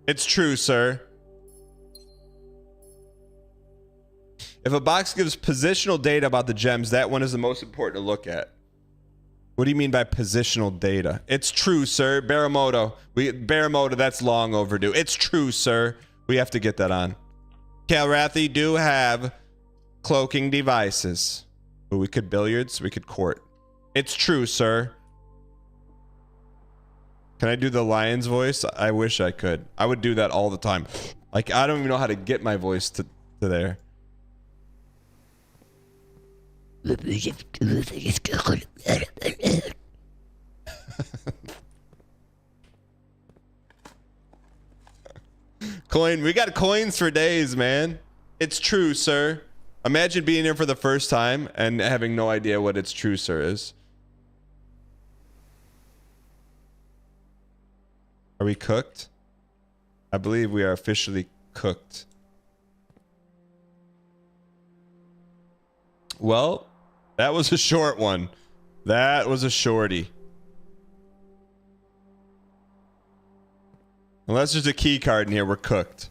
It's true, sir. If a box gives positional data about the gems, that one is the most important to look at. What do you mean by positional data? It's true, sir. Baramoto. Baramoto, that's long overdue. It's true, sir. We have to get that on. Calrathi do have cloaking devices. Ooh, we could billiards. We could court. It's true, sir. Can I do the lion's voice? I wish I could. I would do that all the time. Like, I don't even know how to get my voice to there. Coin, we got coins for days, man. It's true, sir. Imagine being here for the first time and having no idea what it's true, sir is. Are we cooked? I believe we are officially cooked. Well, that was a short one. That was a shorty. Unless there's a key card in here, we're cooked.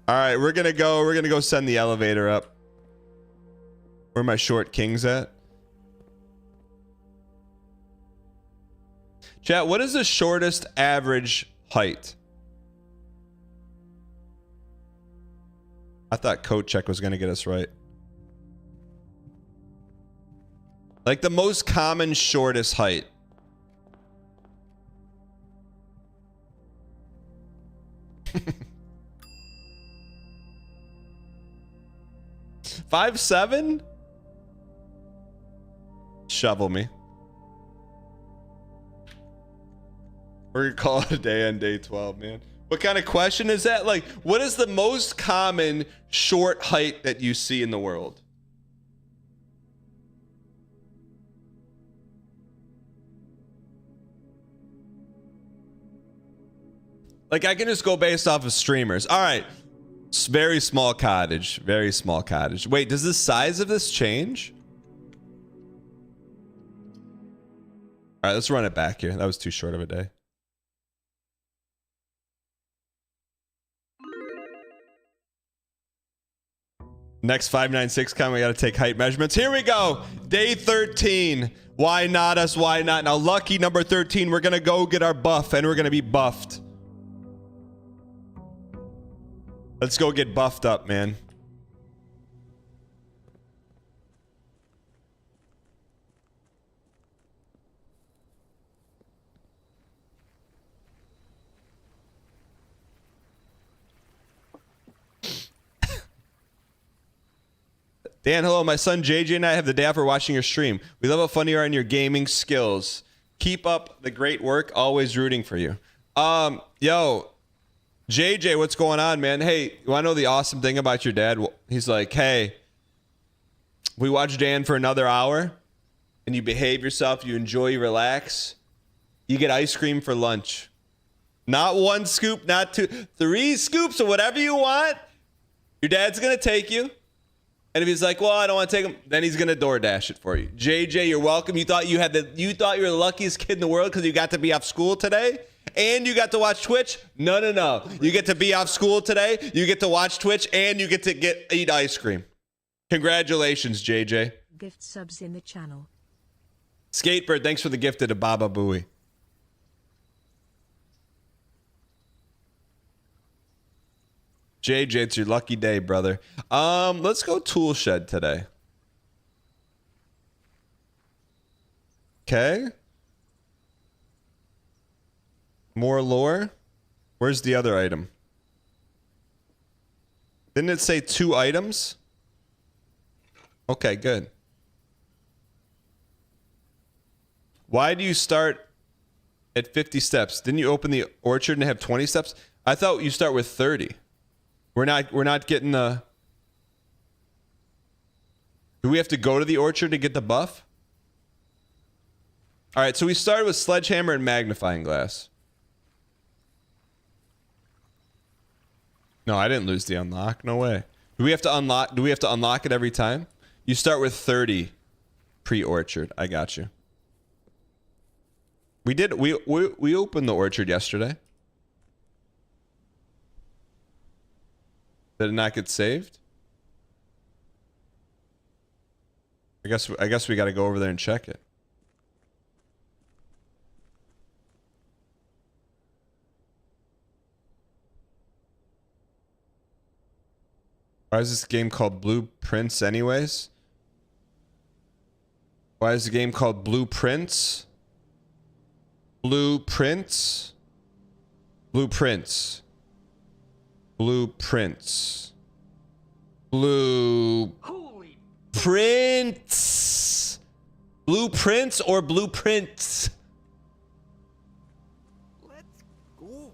All right, we're gonna go send the elevator up. Where are my short kings at? Chat, what is the shortest average height? I thought Code Check was going to get us right. Like the most common shortest height. Five seven? Shovel me. We're gonna call it a day on day 12, man. What kind of question is that? Like, what is the most common short height that you see in the world? Like, I can just go based off of streamers. All right. Very small cottage. Very small cottage. Wait, does the size of this change? All right, let's run it back here. That was too short of a day. Next 596 comment, we got to take height measurements. Here we go. Day 13. Why not us? Why not? Now, lucky number 13, we're going to go get our buff, and we're going to be buffed. Let's go get buffed up, man. Dan, hello. My son JJ and I have the day off for watching your stream. We love how funny you are in your gaming skills. Keep up the great work. Always rooting for you. Yo, JJ, what's going on, man? Hey, you want to know the awesome thing about your dad? He's like, hey, we watch Dan for another hour, and you behave yourself, you enjoy, you relax. You get ice cream for lunch. Not one scoop, not two, 3 scoops or whatever you want. Your dad's going to take you. And if he's like, well, I don't want to take him, then he's going to DoorDash it for you. JJ, you're welcome. You thought you were the luckiest kid in the world because you got to be off school today? And you got to watch Twitch? No. You get to be off school today, you get to watch Twitch, and you get to eat ice cream. Congratulations, JJ. Gift subs in the channel. Skatebird, thanks for the gift to Baba Booey. JJ, it's your lucky day, brother. Let's go tool shed today. Okay. More lore. Where's the other item? Didn't it say 2 items? Okay, good. Why do you start at 50 steps? Didn't you open the orchard and have 20 steps? I thought you start with 30. We're not getting the... Do we have to go to the orchard to get the buff? All right, so we started with sledgehammer and magnifying glass. No, I didn't lose the unlock. No way. Do we have to unlock it every time? You start with 30 pre-orchard. I got you. We opened the orchard yesterday. Did it not get saved? I guess we got to go over there and check it. Why is this game called Bluest Prince anyways? Why is the game called Bluest Prince? Bluest Prince? Bluest Prince. Bluest Prince. Bluest Prince. Bluest Prince or blueprints? Let's go.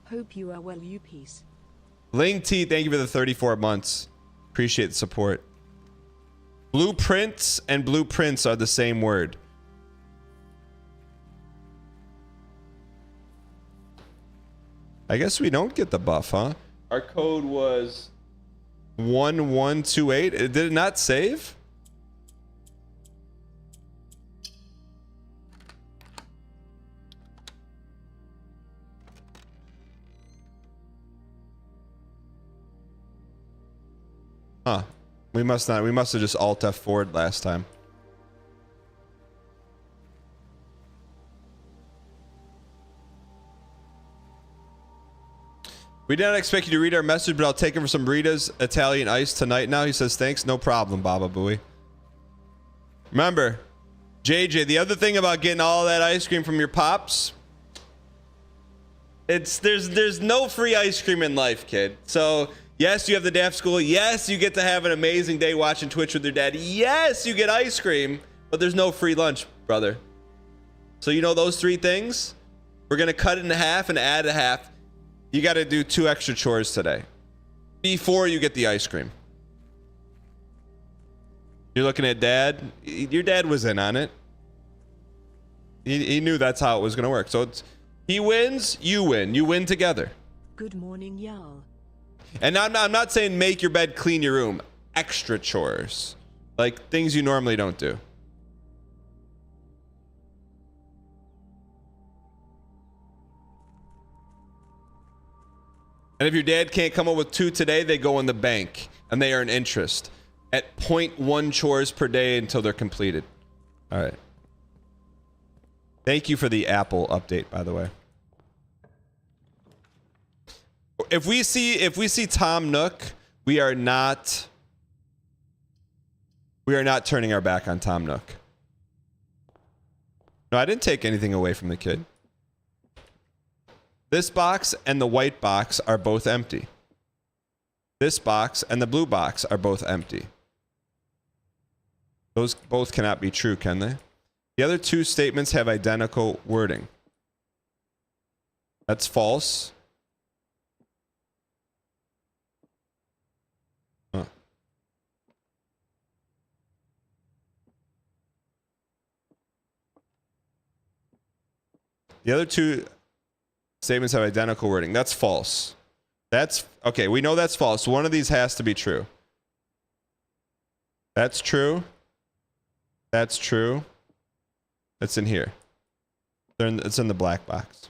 Hope you are well, you peace. Ling T, thank you for the 34 months. Appreciate the support. Blueprints and blueprints are the same word. I guess we don't get the buff, huh? Our code was 1128. Did it not save? Huh. We must not. We must have just Alt F4'd last time. We did not expect you to read our message, but I'll take him for some Rita's Italian ice tonight now. He says, thanks, no problem, Baba Booey. Remember, JJ, the other thing about getting all that ice cream from your pops, there's no free ice cream in life, kid. So, yes, you have the day after school. Yes, you get to have an amazing day watching Twitch with your dad. Yes, you get ice cream, but there's no free lunch, brother. So, you know those three things? We're going to cut it in half and add a half. You got to do 2 extra chores today before you get the ice cream. You're looking at dad. Your dad was in on it. He knew that's how it was going to work. So he wins, you win. You win together. Good morning, y'all. And I'm not saying make your bed, clean your room. Extra chores. Like things you normally don't do. And if your dad can't come up with 2 today, they go in the bank and they earn interest at 0.1 chores per day until they're completed. All right. Thank you for the Apple update, by the way. If we see Tom Nook, we are not turning our back on Tom Nook. No, I didn't take anything away from the kid. This box and the white box are both empty. This box and the blue box are both empty. Those both cannot be true, can they? The other 2 statements have identical wording. That's false. Huh. The other 2 statements have identical wording. That's false. That's okay. We know that's false. One of these has to be true. That's true. That's true. It's in here. It's in the black box.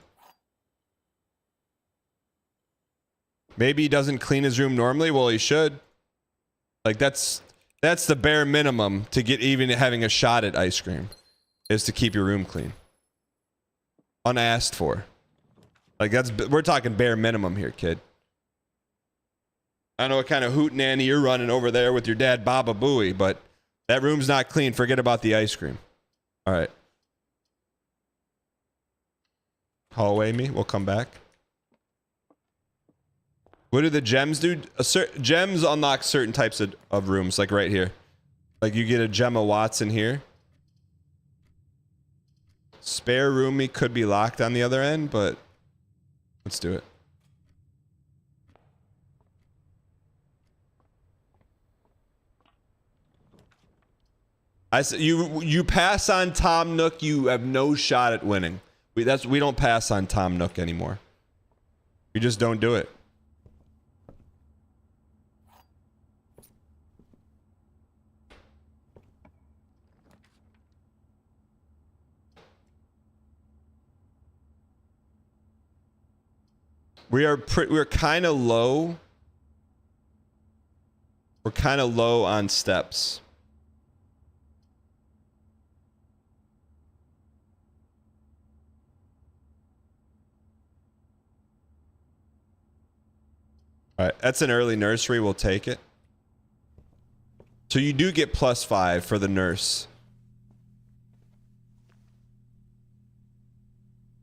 Maybe he doesn't clean his room normally. Well, he should. Like that's the bare minimum to get even having a shot at ice cream, is to keep your room clean. Unasked for. Like we're talking bare minimum here, kid. I don't know what kind of hootenanny you're running over there with your dad, Baba Booey, but that room's not clean. Forget about the ice cream. All right. Hallway me. We'll come back. What do the gems do? Gems unlock certain types of rooms, like right here. Like you get a Gemma Watson here. Spare room me could be locked on the other end, but let's do it. I said you pass on Tom Nook, you have no shot at winning. We don't pass on Tom Nook anymore. We just don't do it. We're kind of low. We're kind of low on steps. All right, that's an early nursery. We'll take it. So you do get +5 for the nurse.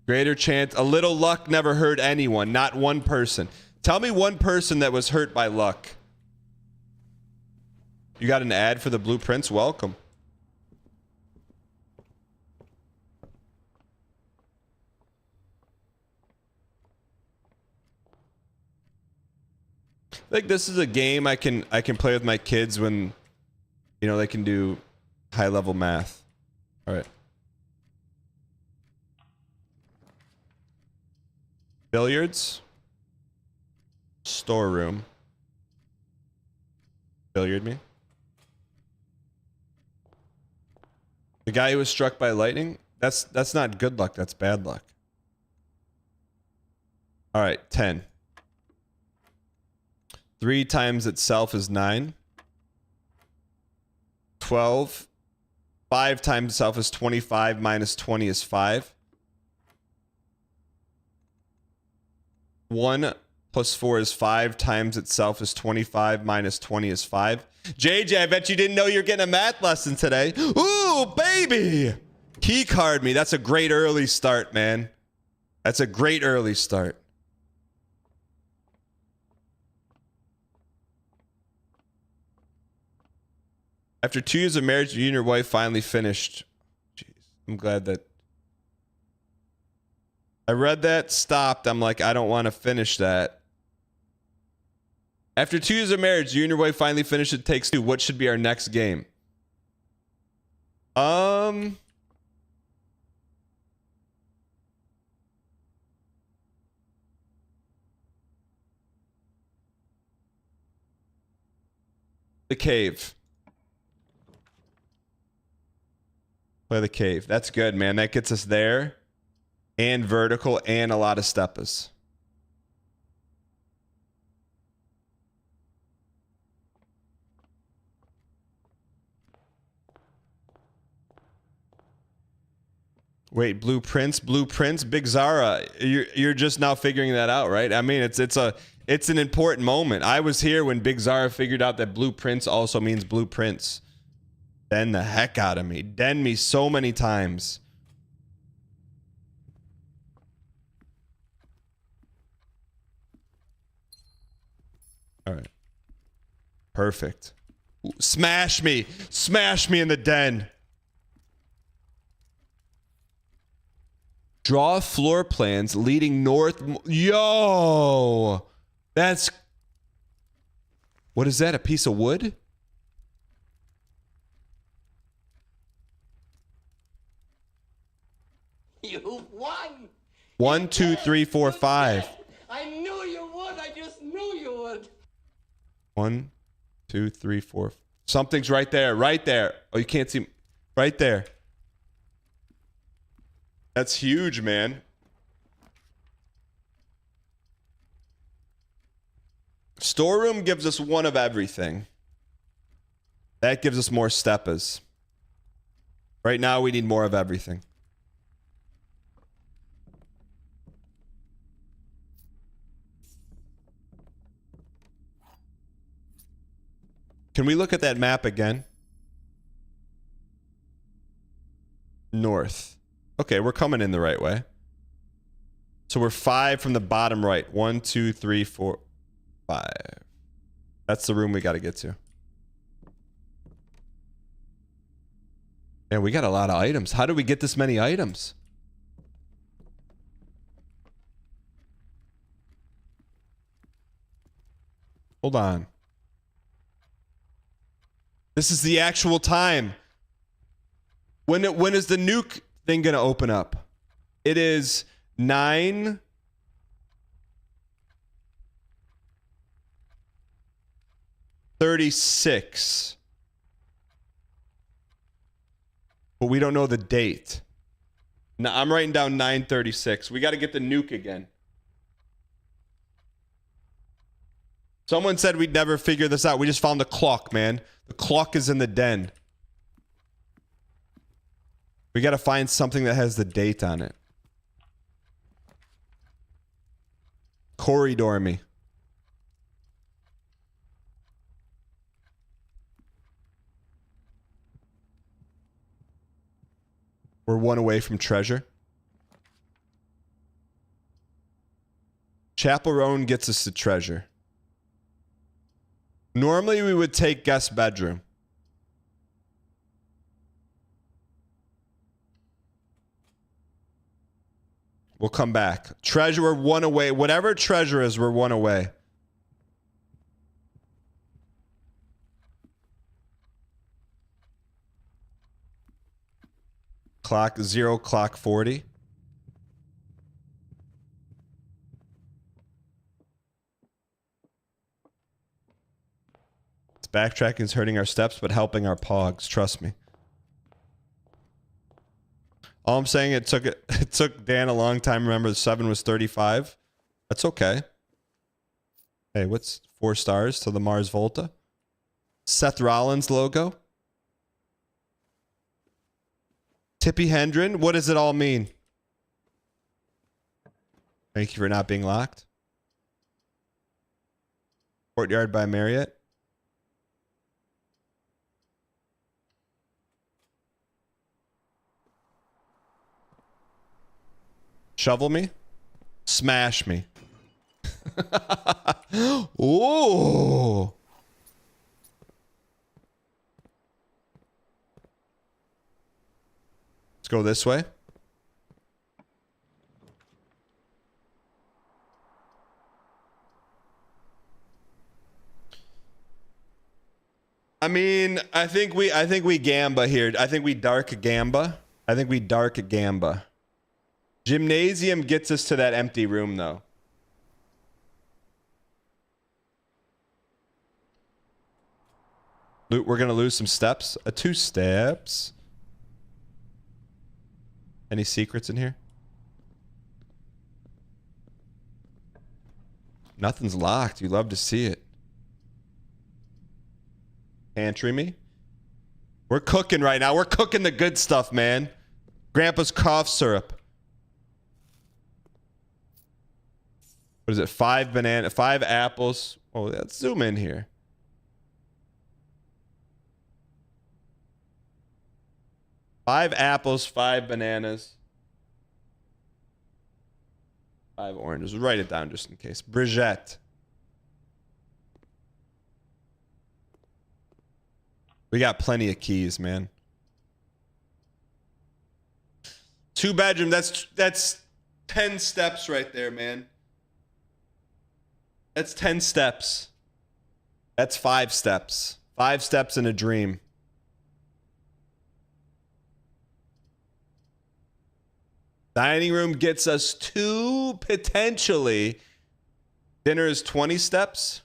Greater chance. A little luck never hurt anyone. Not one person. Tell me one person that was hurt by luck. You got an ad for the Bluest Prince? Welcome. Like this is a game I can play with my kids when, you know, they can do high level math. All right. Billiards. Storeroom. Billiard me. The guy who was struck by lightning? That's not good luck, that's bad luck. All right, 10. 3 times itself is 9. 12. 5 times itself is 25. Minus 20 is 5. 1 plus 4 is 5 times itself is 25 minus 20 is 5. JJ, I bet you didn't know you're getting a math lesson today. Ooh, baby. Key card me. That's a great early start, man. That's a great early start. After 2 years of marriage, you and your wife finally finished. Jeez, I'm glad that. I read that, stopped. I'm like, I don't want to finish that. After 2 years of marriage, you and your wife finally finished It Takes Two. What should be our next game? The Cave. Play The Cave. That's good, man. That gets us there. And vertical and a lot of steppers. Wait, Blue Prince, Big Zara. You're just now figuring that out, right? I mean, it's an important moment. I was here when Big Zara figured out that Blue Prince also means Blue Prince. Den the heck out of me. Den me so many times. All right. Perfect. Ooh, smash me. Smash me in the den. Draw floor plans leading north. Yo. That's. What is that? A piece of wood? You won. 1, 2, 3, 4, 5. I knew you would. I just knew you would. 1, 2, 3, 4. Something's right there. Right there. Oh, you can't see. Right there. That's huge, man. Storeroom gives us one of everything. That gives us more steppers. Right now, we need more of everything. Can we look at that map again? North. Okay, we're coming in the right way. So we're 5 from the bottom right. 1, 2, 3, 4, 5. That's the room we got to get to. And we got a lot of items. How do we get this many items? Hold on. This is the actual time. When is the nuke thing going to open up? It is 9:36. But we don't know the date. Now, I'm writing down 9:36. We got to get the nuke again. Someone said we'd never figure this out. We just found the clock, man. The clock is in the den. We got to find something that has the date on it. Corridor me. We're 1 away from treasure. Chapel Roan gets us to treasure. Normally we would take guest bedroom. We'll come back. Treasure, we're 1 away. Whatever treasure is, we're 1 away. Clock 0, clock 40. Backtracking is hurting our steps, but helping our pogs. Trust me. All I'm saying, it took Dan a long time. Remember, the 7 was 35. That's okay. Hey, what's 4 stars to the Mars Volta? Seth Rollins logo. Tippy Hendren. What does it all mean? Thank you for not being locked. Courtyard by Marriott. Shovel me. Smash me. Ooh. Let's go this way. I mean, I think we gamba here. I think we dark gamba. Gymnasium gets us to that empty room though. We're gonna lose some steps. 2 steps. Any secrets in here? Nothing's locked. You love to see it. Pantry me. We're cooking right now. We're cooking the good stuff, man. Grandpa's cough syrup. What is it? 5 apples. Oh, let's zoom in here. Five apples, 5 bananas, 5 oranges. Write it down just in case. Brigitte. We got plenty of keys, man. 2 bedroom. That's 10 steps right there, man. That's 10 steps. That's 5 steps. 5 steps in a dream. Dining room gets us 2 potentially. Dinner is 20 steps.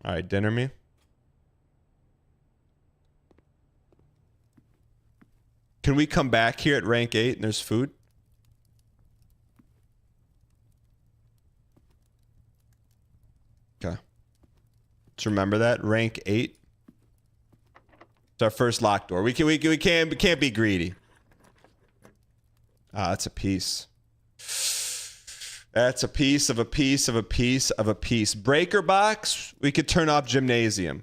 All right, dinner me. Can we come back here at rank 8 and there's food? Okay. Let's remember that. Rank 8. It's our first locked door. We can't be greedy. Ah, that's a piece. That's a piece of a piece of a piece of a piece. Breaker box. We could turn off gymnasium.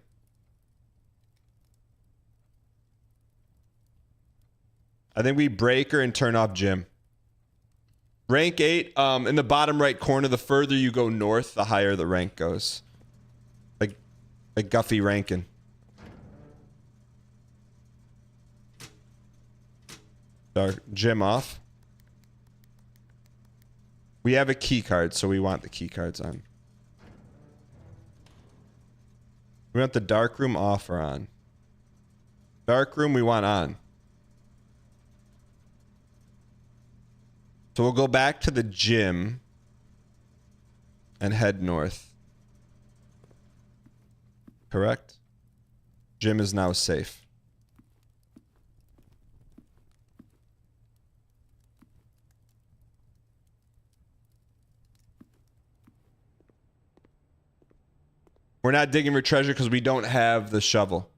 I think we breaker and turn off gym. Rank 8. In the bottom right corner. The further you go north, the higher the rank goes. Like Guffey Rankin. Our gym off. We have a key card, so we want the key cards on. We want the dark room off or on. Dark room we want on. So we'll go back to the gym and head north. Correct? Gym is now safe. We're not digging for treasure because we don't have the shovel.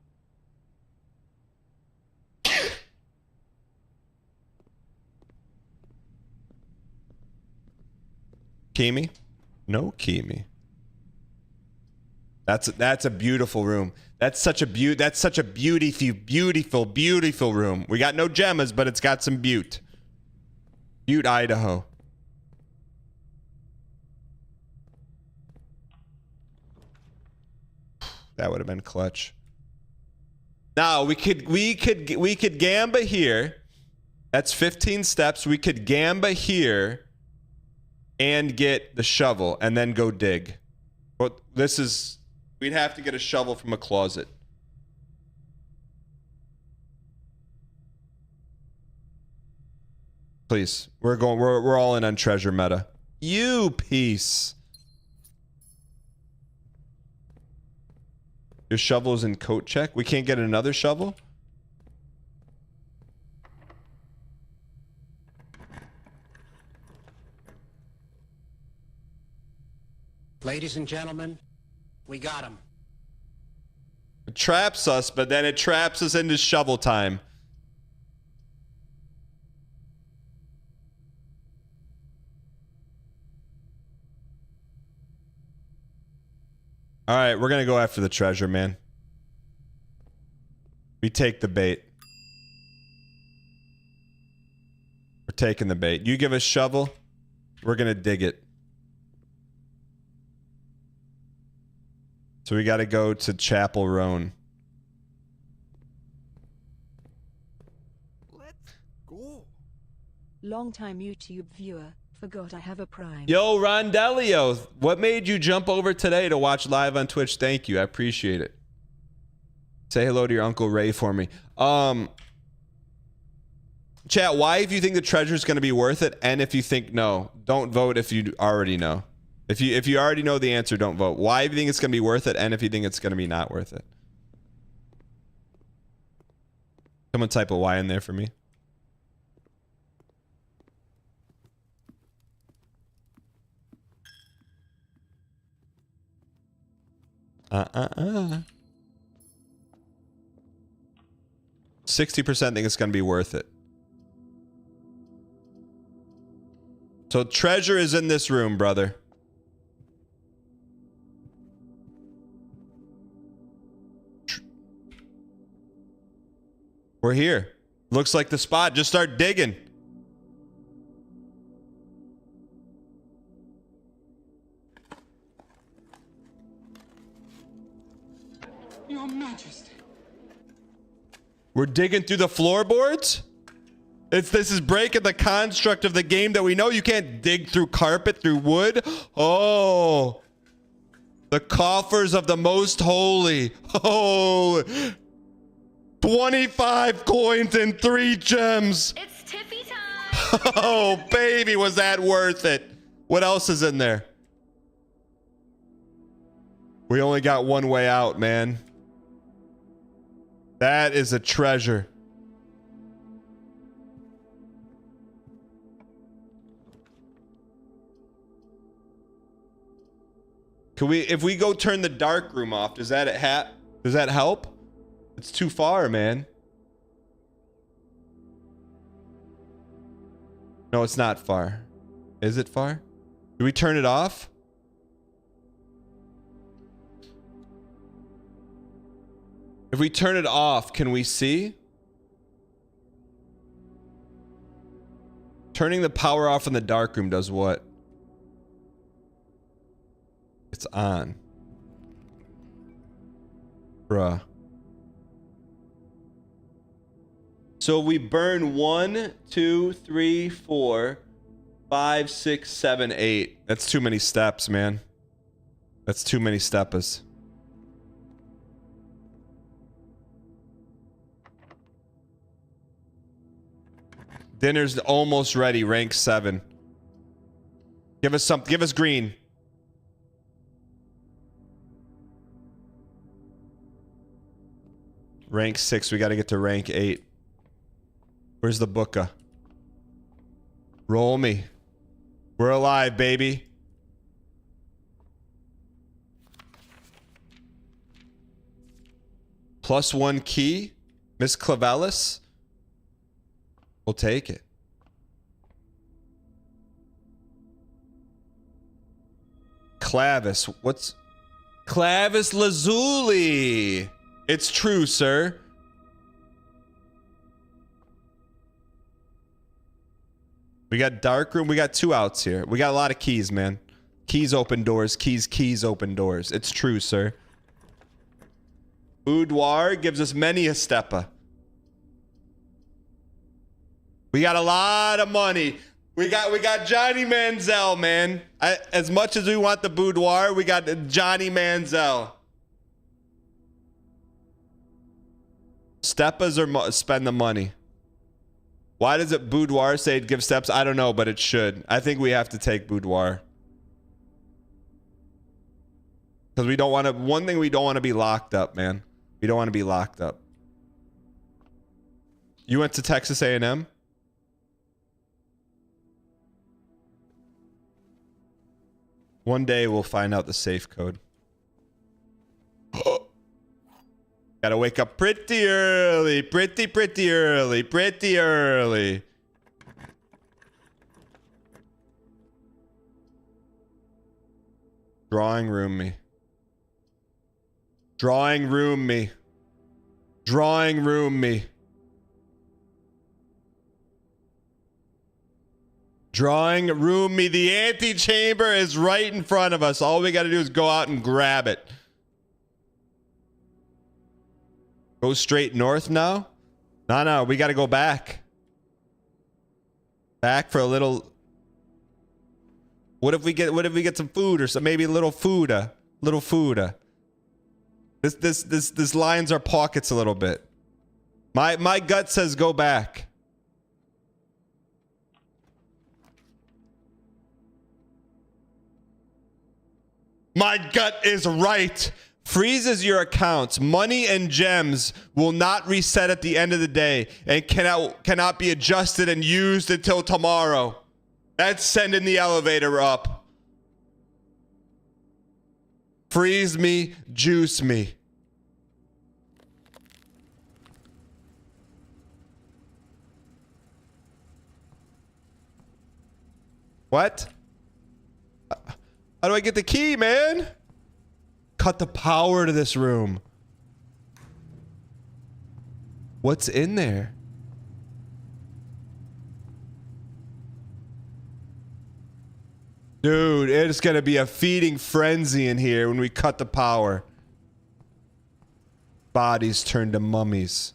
Kimi? No Kimi. That's a beautiful room. That's such a beautiful room. We got no gemmas, but it's got some Butte. Butte, Idaho. That would have been clutch. Now we could gamba here. That's 15 steps. We could gamba here and get the shovel and then go dig. But this is, we'd have to get a shovel from a closet. Please. We're all in on treasure meta. You piece. Your shovel is in coat check. We can't get another shovel? Ladies and gentlemen, we got him. It traps us, but then it traps us into shovel time. All right, we're gonna go after the treasure, man. We take the bait. We're taking the bait. You give us shovel, we're gonna dig it. So we gotta go to Chapel Roan. Let's go. Long-time YouTube viewer, forgot I have a Prime. Yo, Rondelio, what made you jump over today to watch live on Twitch? Thank you, I appreciate it. Say hello to your Uncle Ray for me. Chat, why if you think the treasure's gonna be worth it, and if you think no, don't vote if you already know. If you already know the answer, don't vote. Why if you think it's gonna be worth it, and if you think it's gonna be not worth it. Someone type a Y in there for me. Uh-uh-uh. 60% think it's gonna be worth it. So treasure is in this room, brother. We're here. Looks like the spot. Just start digging. Your Majesty. We're digging through the floorboards? This is breaking the construct of the game that we know. You can't dig through carpet, through wood. Oh. The coffers of the most holy. Oh. 25 coins and 3 gems. It's Tiffy time. Oh, baby, was that worth it? What else is in there? We only got one way out, man. That is a treasure. Can we, if we go turn the dark room off, does that help? It's too far, man. No, it's not far. Is it far? Do we turn it off? If we turn it off, can we see? Turning the power off in the dark room does what? It's on. Bruh. So we burn 1, 2, 3, 4, 5, 6, 7, 8. That's too many steps, man. That's too many steppers. Dinner's almost ready. Rank 7. Give us something. Give us green. Rank 6. We got to get to rank 8. Where's the booka? Roll me. We're alive, baby. +1 key. Miss Clavelis. We'll take it. Clavis. What's... Clavis Lazuli. It's true, sir. We got dark room. We got 2 outs here. We got a lot of keys, man. Keys open doors. Keys open doors. It's true, sir. Boudoir gives us many a steppa. We got a lot of money. We got Johnny Manziel, man. As much as we want the boudoir, we got Johnny Manziel. Steppas or spend the money? Why does it boudoir say it gives steps? I don't know, but it should. I think we have to take boudoir. Because we don't want to... One thing, we don't want to be locked up, man. We don't want to be locked up. You went to Texas A&M? One day we'll find out the safe code. Gotta wake up pretty early. Pretty early. Drawing room me. Drawing room me. Drawing room me. Drawing room me. The antechamber is right in front of us. All we got to do is go out and grab it. Go straight north now? No, we got to go back. Back for a little. What if we get some food or some, maybe a little food? Little food. This lines our pockets a little bit. My gut says go back. My gut is right. Freezes your accounts. Money and gems will not reset at the end of the day and cannot be adjusted and used until tomorrow. That's sending the elevator up. Freeze me, juice me. What? How do I get the key, man? Cut the power to this room. What's in there? Dude, it's gonna be a feeding frenzy in here when we cut the power. Bodies turn to mummies.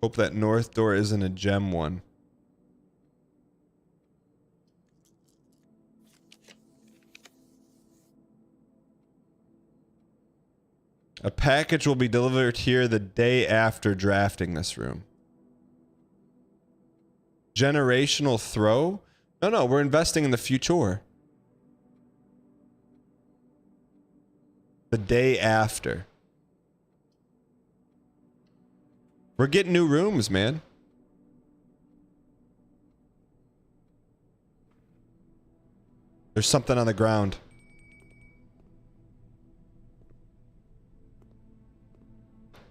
Hope that north door isn't a gem one. A package will be delivered here the day after drafting this room. Generational throw? No, we're investing in the future. The day after. We're getting new rooms, man. There's something on the ground.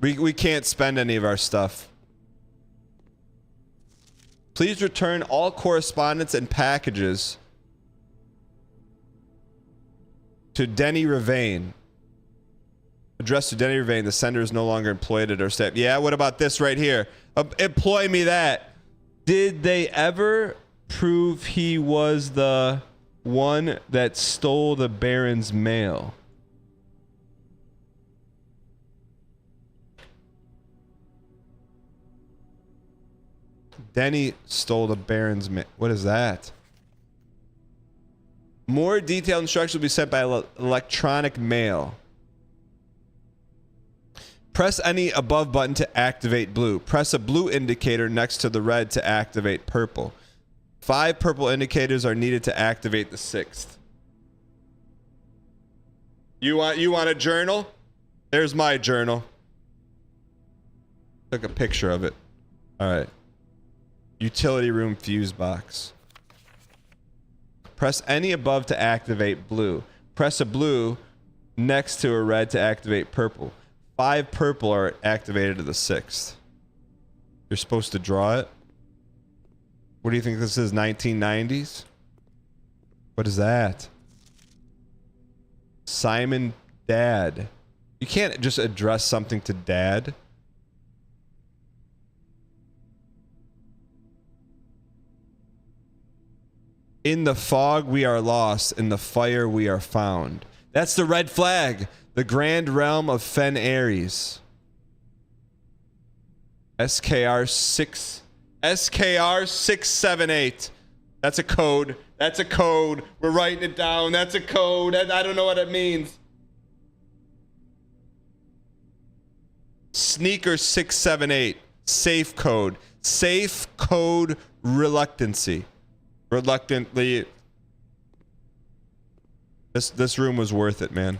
We can't spend any of our stuff. Please return all correspondence and packages to Denny Ravane. Addressed to Denny Ravane. The sender is no longer employed at our staff. Yeah, what about this right here? Employ me that. Did they ever prove he was the one that stole the Baron's mail? Denny stole the Baron's mail. What is that? More detailed instructions will be sent by electronic mail. Press any above button to activate blue. Press a blue indicator next to the red to activate purple. 5 purple indicators are needed to activate the 6th. You want a journal? There's my journal. Took a picture of it. All right. Utility room fuse box. Press any above to activate blue. Press a blue next to a red to activate purple. 5 purple are activated to the 6th. You're supposed to draw it. What do you think this is, 1990s? What is that? Simon Dad. You can't just address something to Dad. In the fog we are lost, in the fire we are found. That's the red flag. The grand realm of Fen Ares. SKR 678. That's a code. That's a code. We're writing it down. That's a code. I don't know what it means. Sneaker 678. Safe code. Safe code reluctancy. Reluctantly. This room was worth it, man.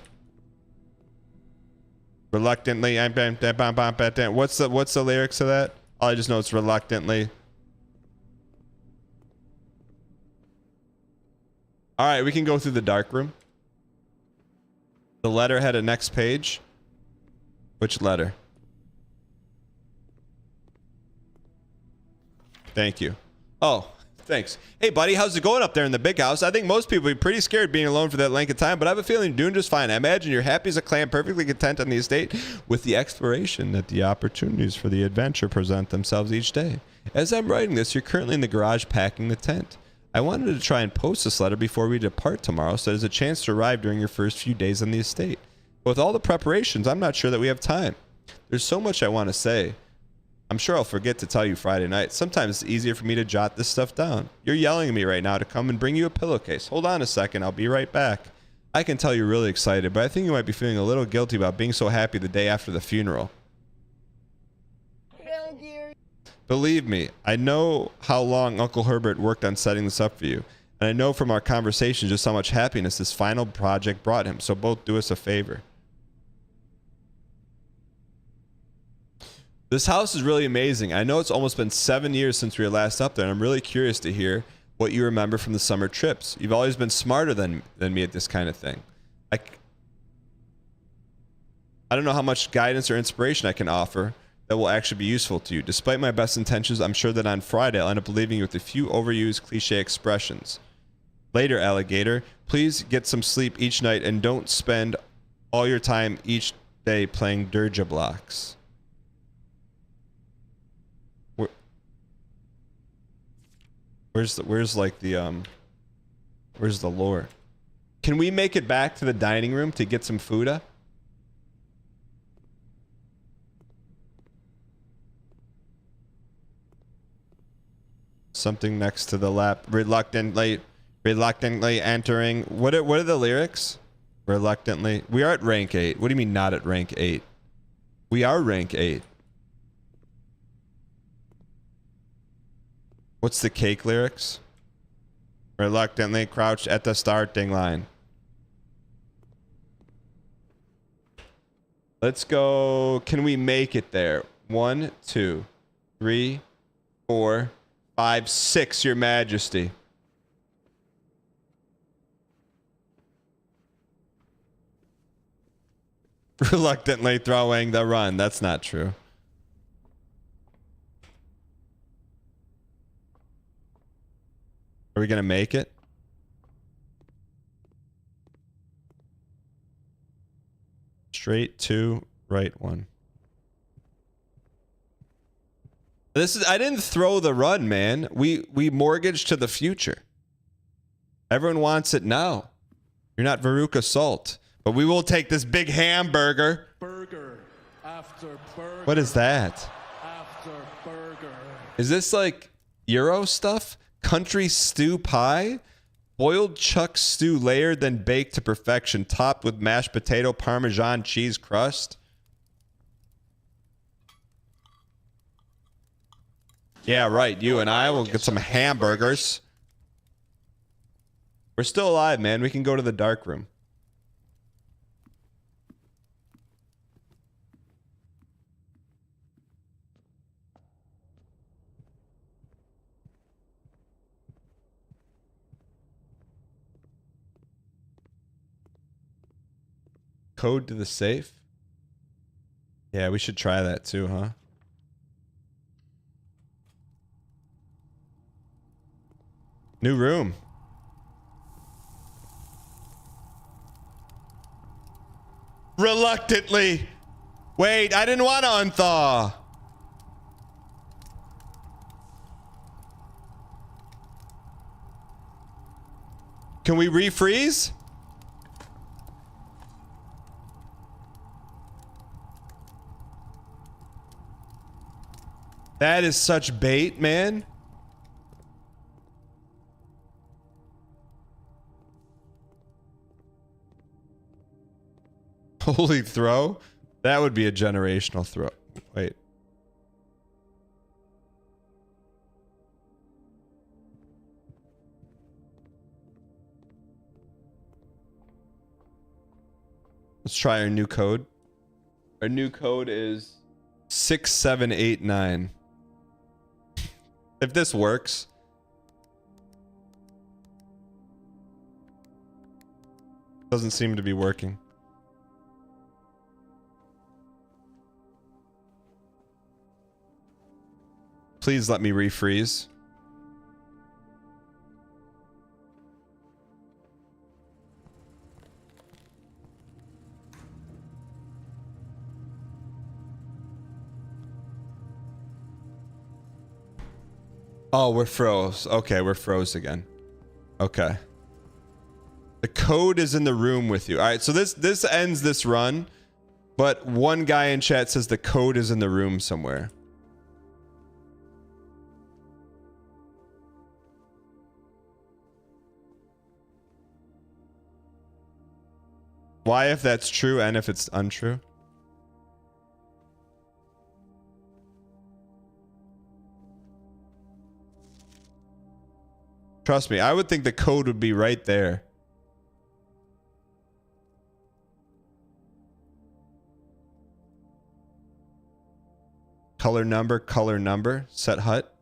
Reluctantly. What's the lyrics of that? All I just know it's reluctantly. All right, we can go through the dark room. The letter had a next page. Which letter? Thank you. Oh, thanks. Hey, buddy, how's it going up there in the big house? I think most people would be pretty scared being alone for that length of time, but I have a feeling you're doing just fine. I imagine you're happy as a clam, perfectly content on the estate with the exploration that the opportunities for the adventure present themselves each day. As I'm writing this, you're currently in the garage packing the tent. I wanted to try and post this letter before we depart tomorrow so there's a chance to arrive during your first few days on the estate. But with all the preparations, I'm not sure that we have time. There's so much I want to say. I'm sure I'll forget to tell you Friday night. Sometimes it's easier for me to jot this stuff down. You're yelling at me right now to come and bring you a pillowcase. Hold on a second. I'll be right back. I can tell you're really excited, but I think you might be feeling a little guilty about being so happy the day after the funeral. Believe me, I know how long Uncle Herbert worked on setting this up for you, and I know from our conversations just how much happiness this final project brought him, so both do us a favor. This house is really amazing. I know it's almost been 7 years since we were last up there, and I'm really curious to hear what you remember from the summer trips. You've always been smarter than me at this kind of thing. I don't know how much guidance or inspiration I can offer that will actually be useful to you. Despite my best intentions, I'm sure that on Friday I'll end up leaving you with a few overused cliche expressions. Later, alligator, please get some sleep each night and don't spend all your time each day playing Dirge blocks. Where's the lore? Can we make it back to the dining room to get some food? Something next to the lap. Reluctantly entering. What are the lyrics? Reluctantly. We are at rank 8. What do you mean not at rank 8? We are rank 8. What's the cake lyrics? Reluctantly crouched at the starting line. Let's go. Can we make it there? 1, 2, 3, 4, 5, 6, Your Majesty. Reluctantly throwing the run. That's not true. Are we gonna make it? Straight 2, right 1. I didn't throw the run, man. We mortgaged to the future. Everyone wants it now. You're not Veruca Salt, but we will take this big hamburger. Burger after burger. What is that? After burger. Is this like Euro stuff? Country stew pie? Boiled chuck stew layered then baked to perfection, topped with mashed potato Parmesan cheese crust? Yeah, right. You and I will get some hamburgers. We're still alive, man. We can go to the dark room. Code to the safe? Yeah, we should try that too, huh? New room. Reluctantly. Wait, I didn't want to unthaw. Can we refreeze? That is such bait, man. Holy throw? That would be a generational throw. Wait. Let's try our new code. Our new code is 6789. If this works. Doesn't seem to be working. Please let me refreeze. Oh, we're froze. Okay, we're froze again. Okay. The code is in the room with you. All right, so this ends this run, but one guy in chat says the code is in the room somewhere. Why if that's true and if it's untrue? Trust me, I would think the code would be right there. Color number, set hut.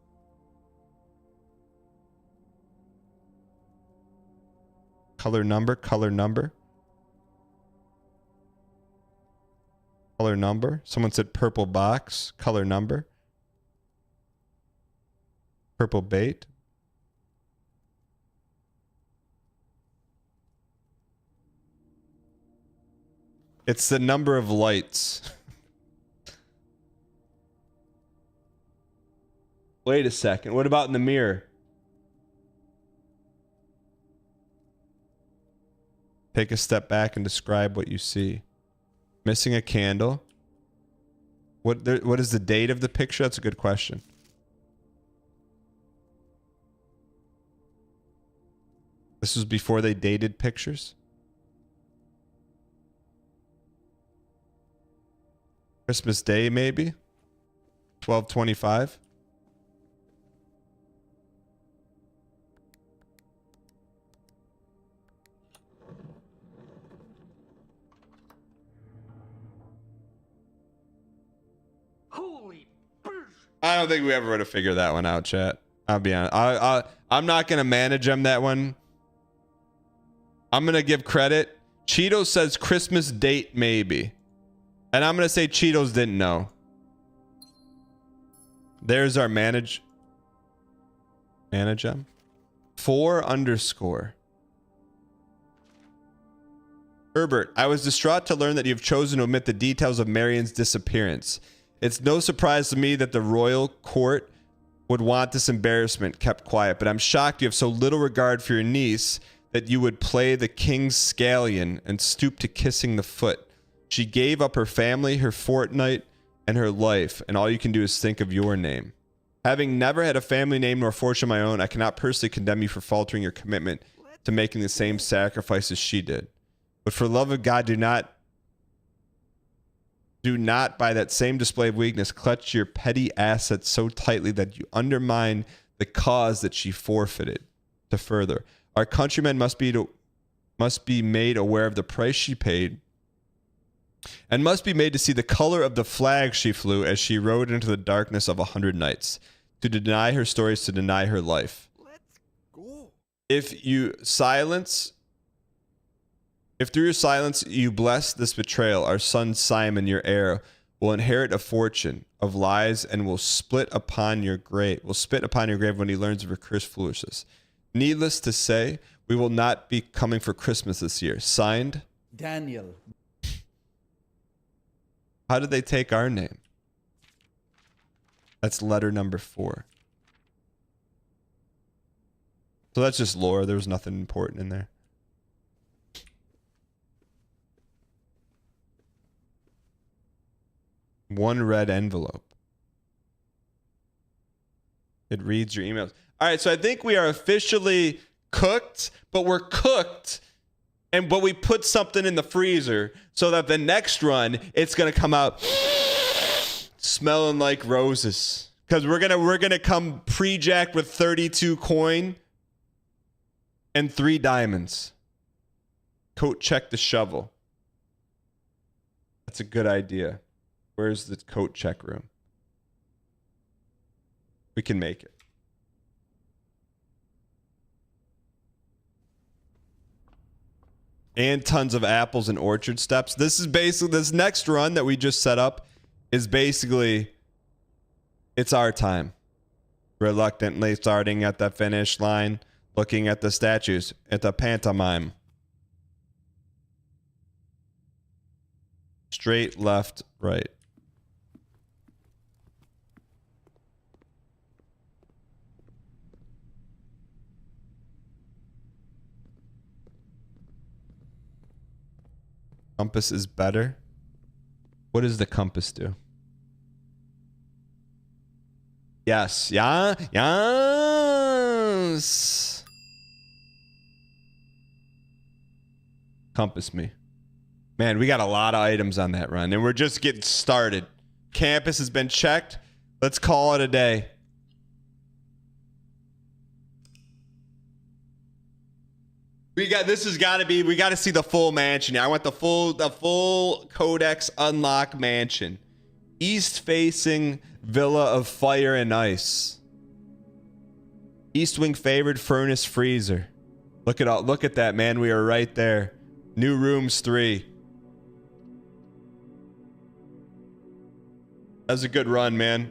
Color number. Color number. Someone said purple box, color number. Purple bait. It's the number of lights. Wait a second. What about in the mirror? Take a step back and describe what you see. Missing a candle. What is the date of the picture? That's a good question. This was before they dated pictures. Christmas Day, maybe? 12/25. Holy I don't think we ever would have figured that one out, chat. I'll be honest. I'm not going to manage them that one. I'm going to give credit. Cheeto says Christmas date, maybe. And I'm going to say Cheetos didn't know. There's our manage them. 4_. Herbert, I was distraught to learn that you've chosen to omit the details of Marion's disappearance. It's no surprise to me that the royal court would want this embarrassment kept quiet, but I'm shocked you have so little regard for your niece that you would play the king's scallion and stoop to kissing the foot. She gave up her family, her fortnight, and her life, and all you can do is think of your name. Having never had a family name nor fortune of my own, I cannot personally condemn you for faltering your commitment to making the same sacrifices she did. But for love of God, do not by that same display of weakness clutch your petty assets so tightly that you undermine the cause that she forfeited to further. Our countrymen must be made aware of the price she paid and must be made to see the color of the flag she flew as she rode into the darkness of 100 nights. To deny her story is to deny her life. Let's go. If through your silence you bless this betrayal, our son Simon, your heir, will inherit a fortune of lies and will spit upon your grave when he learns of your cursed foolishness. Needless to say, we will not be coming for Christmas this year. Signed, Daniel. How did they take our name? That's letter number 4. So that's just lore. There was nothing important in there. One red envelope. It reads your emails. All right, so I think we are officially cooked, but we're cooked, but we put something in the freezer so that the next run it's gonna come out smelling like roses. Because we're gonna come pre-jacked with 32 coin and 3 diamonds. Coat check the shovel. That's a good idea. Where's the coat check room? We can make it. And tons of apples and orchard steps. This next run that we just set up is basically, it's our time. Reluctantly starting at the finish line, looking at the statues, at the pantomime. Straight, left, right. Compass is better. What does the compass do? Yes. Yeah. Yes. Compass me. Man, we got a lot of items on that run, and we're just getting started. Campus has been checked. Let's call it a day. We got this has got to be. We got to see the full mansion. I want the full Codex unlock mansion, east facing villa of fire and ice. East wing favored furnace freezer. Look at that, man. We are right there. New rooms 3. That was a good run, man.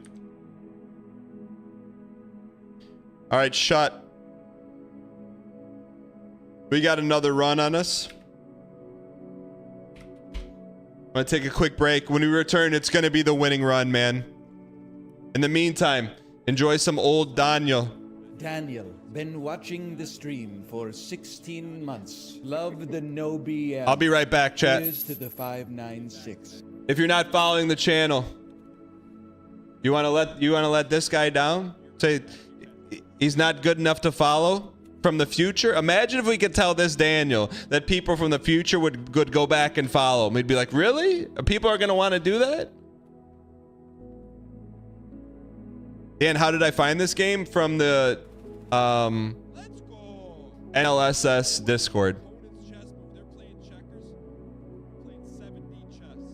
All right, shut. We got another run on us. I'm gonna take a quick break. When we return, it's gonna be the winning run, man. In the meantime, enjoy some old Daniel. Daniel, been watching the stream for 16 months. Love the no BM. I'll be right back, chat. Here's to the 596. If you're not following the channel, you wanna let this guy down? Say he's not good enough to follow? From the future? Imagine if we could tell this Daniel that people from the future would go back and follow him. We'd be like, really? People are going to want to do that? Dan, how did I find this game? From the NLSS Discord.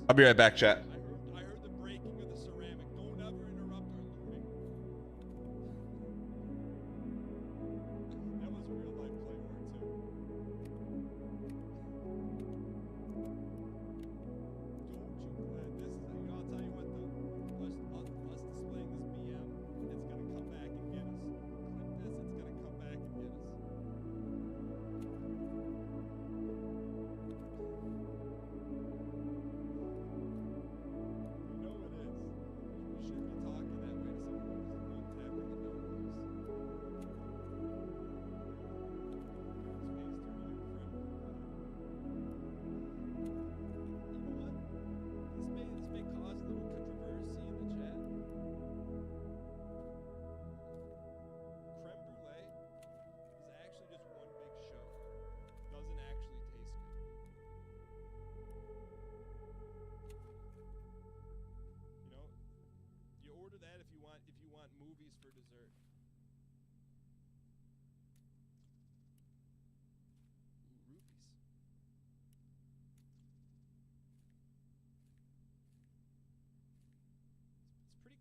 I'll be right back, chat.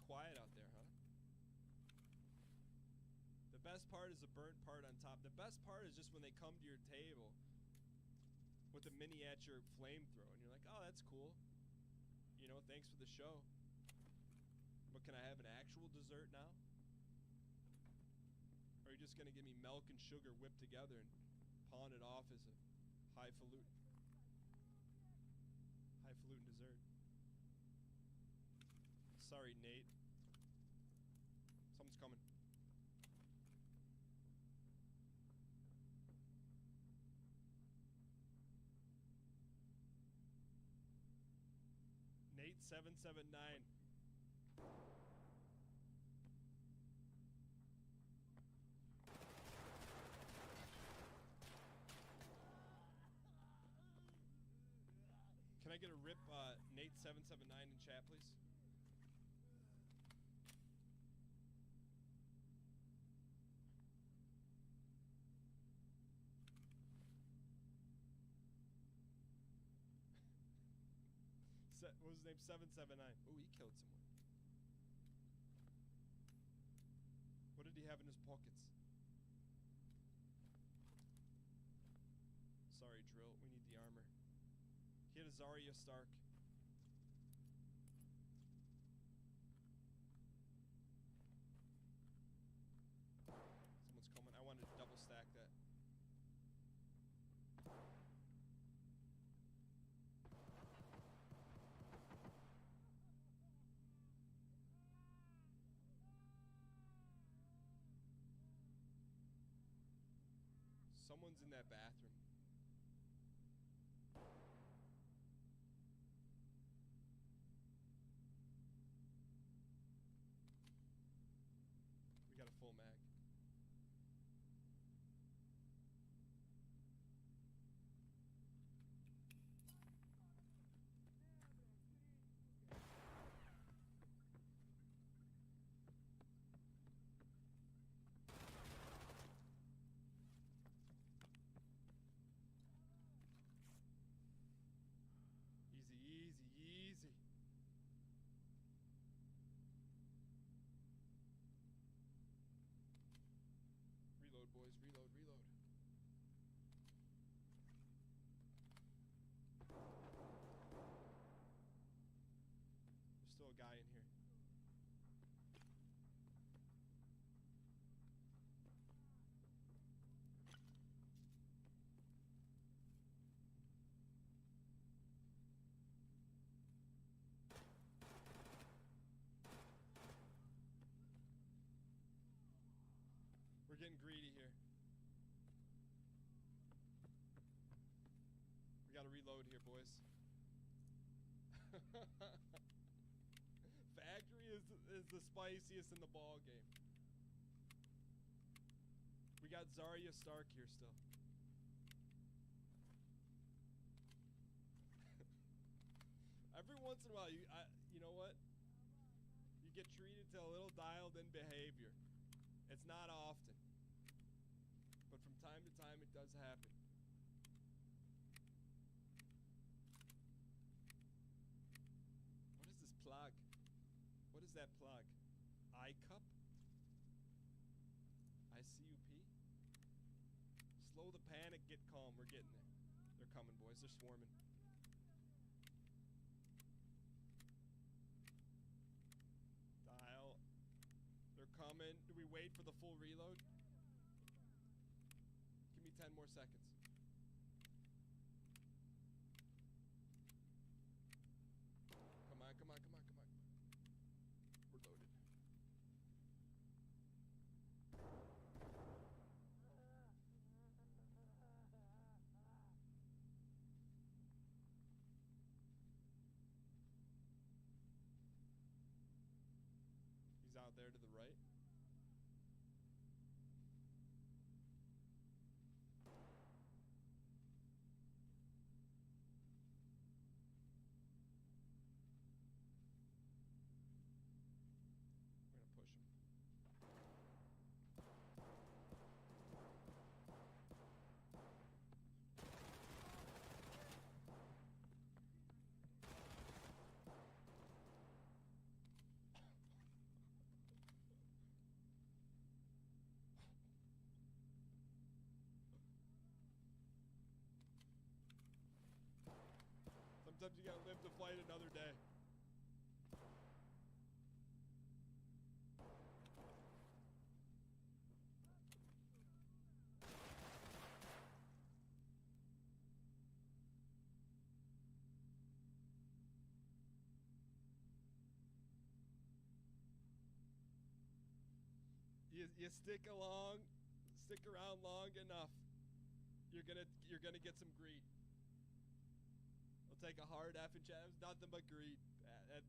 Quiet out there, huh? The best part is the burnt part on top. The best part is just when they come to your table with a miniature flamethrower and you're like, oh, that's cool. You know, thanks for the show. But can I have an actual dessert now? Or are you just going to give me milk and sugar whipped together and pawn it off as a highfalutin dessert? Sorry, Nate. Someone's coming. Nate 779. Can I get a rip Nate 779 in chat, please? What was his name? 779. Oh, he killed someone. What did he have in his pockets? Sorry, Drill. We need the armor. He had a Zarya Stark. Someone's coming. I wanted to double stack that. Someone's in that bathroom. mag. Easy, easy, easy. Reload, boys. Reload, reload. There's still a guy in here. We're getting greedy here. We gotta reload here, boys. Factory is the spiciest in the ball game. We got Zarya Stark here still. Every once in a while, you know what? You get treated to a little dialed-in behavior. It's not often, but from time to time it does happen. What is this plug? What is that plug? I-cup? ICUP? Slow the panic, get calm. We're getting there. They're coming, boys. They're swarming. Dial. They're coming. Do we wait for the full reload? Give me 10 more seconds. Come on, come on, come on, come on. We're loaded. He's out there to the right. We're gonna push him. Sometimes you gotta live to fight another day. You stick around long enough, you're gonna get some greed. We'll take a hard F and chat. It was nothing but greed.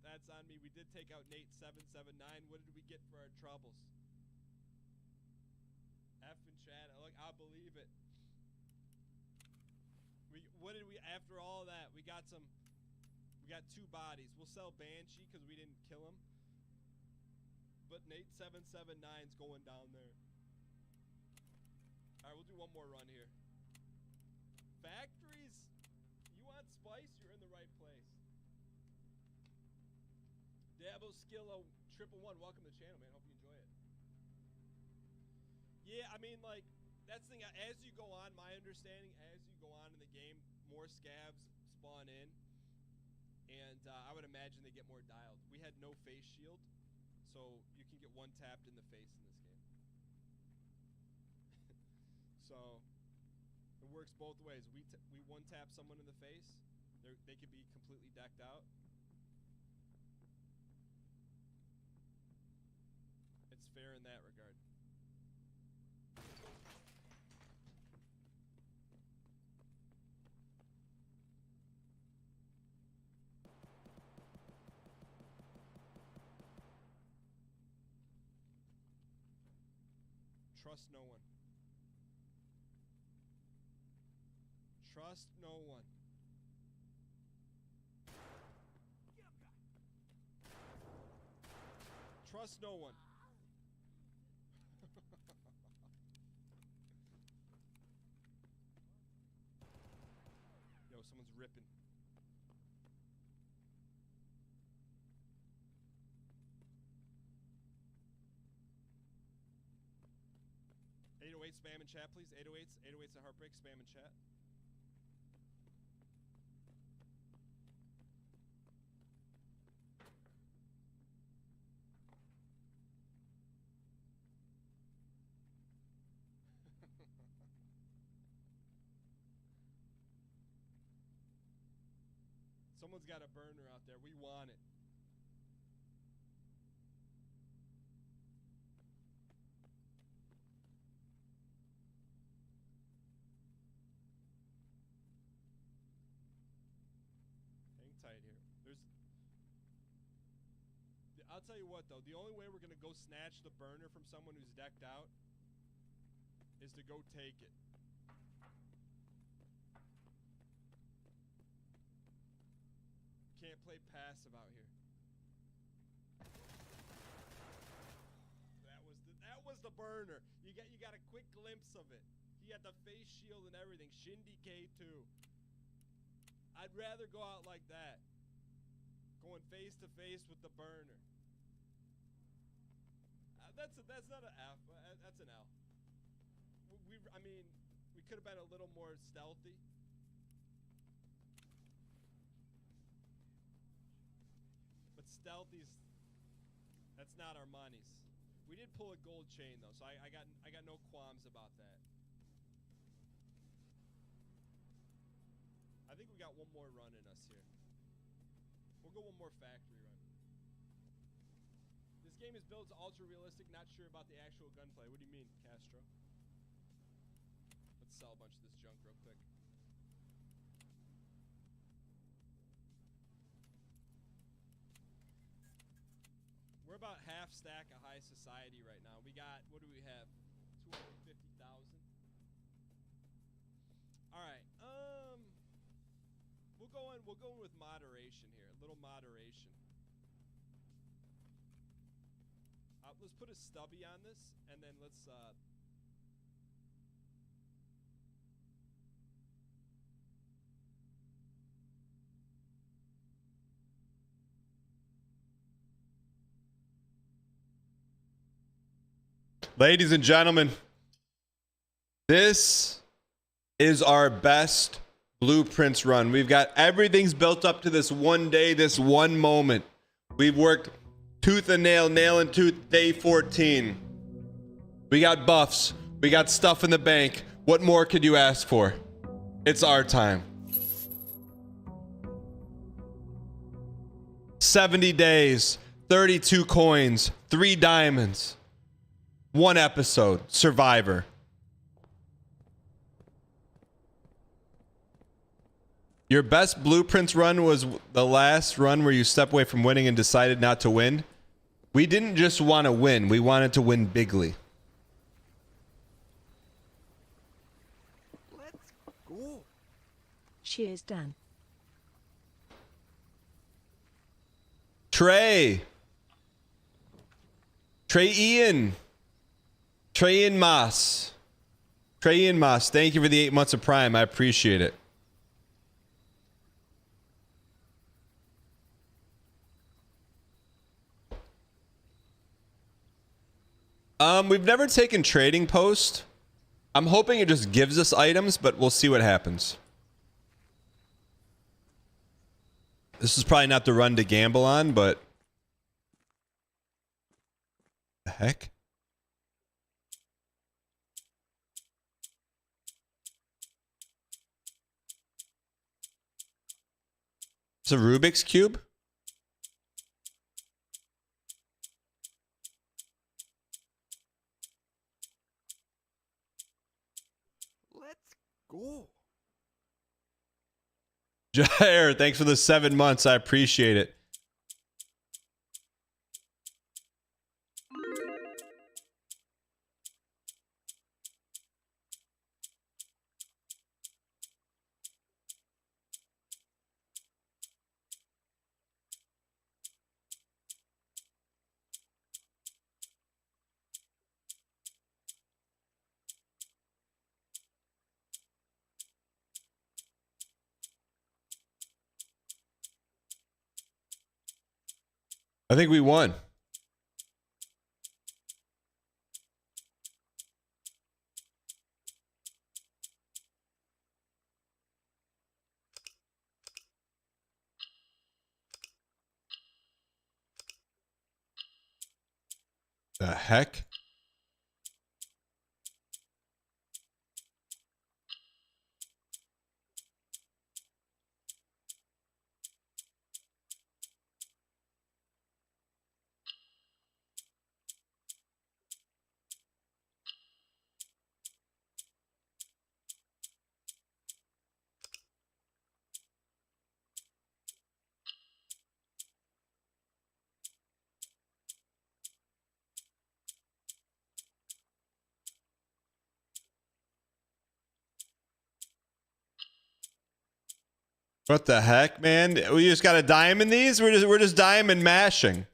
That's on me. We did take out Nate 779. What did we get for our troubles? F and chat. Look, I believe it. What did we? After all that, we got 2 bodies. We'll sell Banshee because we didn't kill him. But Nate 779's going down there. All right, we'll do one more run here. Factories. You want spice? You're in the right place. Dabo Skillo 111, welcome to the channel, man. Hope you enjoy it. Yeah, I mean, like, that's the thing. As you go on, my understanding, as you go on in the game, more scavs spawn in. And I would imagine they get more dialed. We had no face shield, so you can get one tapped in the face in this game. So it works both ways. We one tap someone in the face, they could be completely decked out. It's fair in that regard. Trust no one. Trust no one. Trust no one. Yo, someone's ripping. Spam in chat, please. 808s a heartbreak. Spam in chat. Someone's got a burner out there. We want it. Tight here. I'll tell you what though, the only way we're gonna go snatch the burner from someone who's decked out is to go take it. Can't play passive out here. That was the burner. You got a quick glimpse of it. He had the face shield and everything. Shindy K2. I'd rather go out like that. Going face to face with the burner. That's not an F. That's an L. I mean, we could have been a little more stealthy. But stealthy's, that's not our monies. We did pull a gold chain though, so I got no qualms about that. I think we got one more run in us here. We'll go one more factory run. This game is built ultra realistic, not sure about the actual gunplay. What do you mean, Castro? Let's sell a bunch of this junk real quick. We're about half stack of high society right now. We got, what do we have? 250,000. All right. We'll go in with moderation here. A little moderation. Let's put a stubby on this, and then let's ladies and gentlemen, this is our best Bluest Prince run. We've got everything's built up to this one day, this one moment. We've worked tooth and nail, nail and tooth, day 14. We got buffs. We got stuff in the bank. What more could you ask for? It's our time. 70 days, 32 coins, 3 diamonds, 1 episode, Survivor. Your best Bluest Prince run was the last run where you stepped away from winning and decided not to win. We didn't just want to win. We wanted to win bigly. Let's go. Cheers, Dan. Trey Ian Moss. Thank you for the 8 months of Prime. I appreciate it. We've never taken trading post. I'm hoping it just gives us items, but we'll see what happens. This is probably not the run to gamble on, but the heck? It's a Rubik's Cube? Go. Jair, thanks for the 7 months. I appreciate it. I think we won. The heck? What the heck, man? We just got a diamond these? We're just diamond mashing.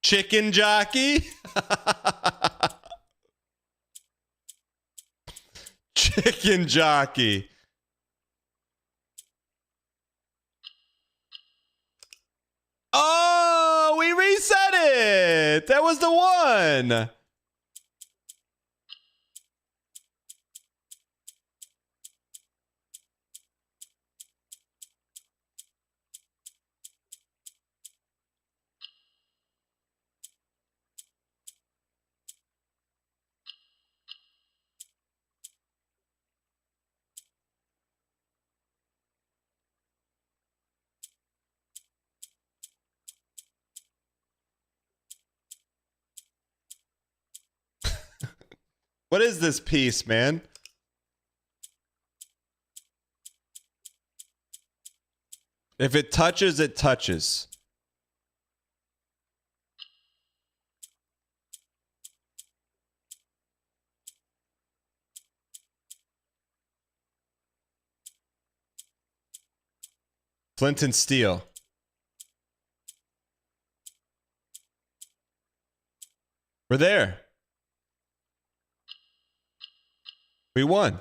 Chicken jockey? Chicken jockey. Oh, we reset it. That was the one. What is this piece, man? If it touches, it touches. Flint and steel. We're there. We won.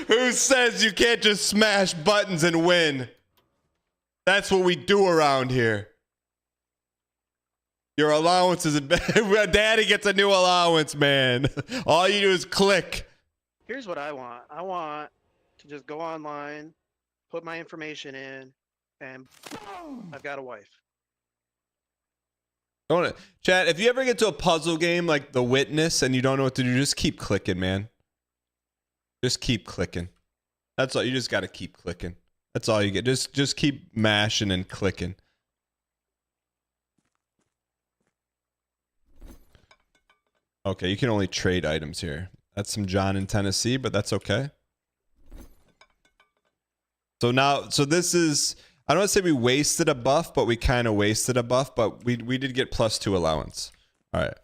Who says you can't just smash buttons and win? That's what we do around here. Your allowance is Daddy gets a new allowance, man. All you do is click. Here's what I want. I want to just go online, put my information in, and boom, I've got a wife. Chat, if you ever get to a puzzle game like The Witness and you don't know what to do, just keep clicking, man. Just keep clicking. That's all. You just got to keep clicking. That's all you get. Just keep mashing and clicking. Okay, you can only trade items here. That's some John in Tennessee, but that's okay. So this is, I don't want to say we wasted a buff, but we kind of wasted a buff, but we did get +2 allowance. All right.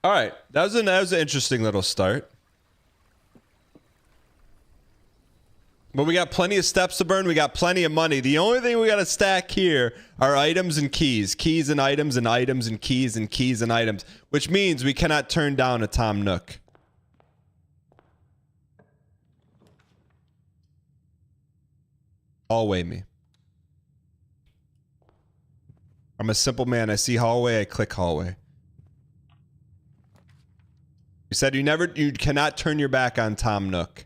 All right. That was an interesting little start. But we got plenty of steps to burn. We got plenty of money. The only thing we got to stack here are items and keys. Keys and items and items and keys and keys and items. Which means we cannot turn down a Tom Nook. Hallway me. I'm a simple man. I see hallway. I click hallway. You said you cannot turn your back on Tom Nook.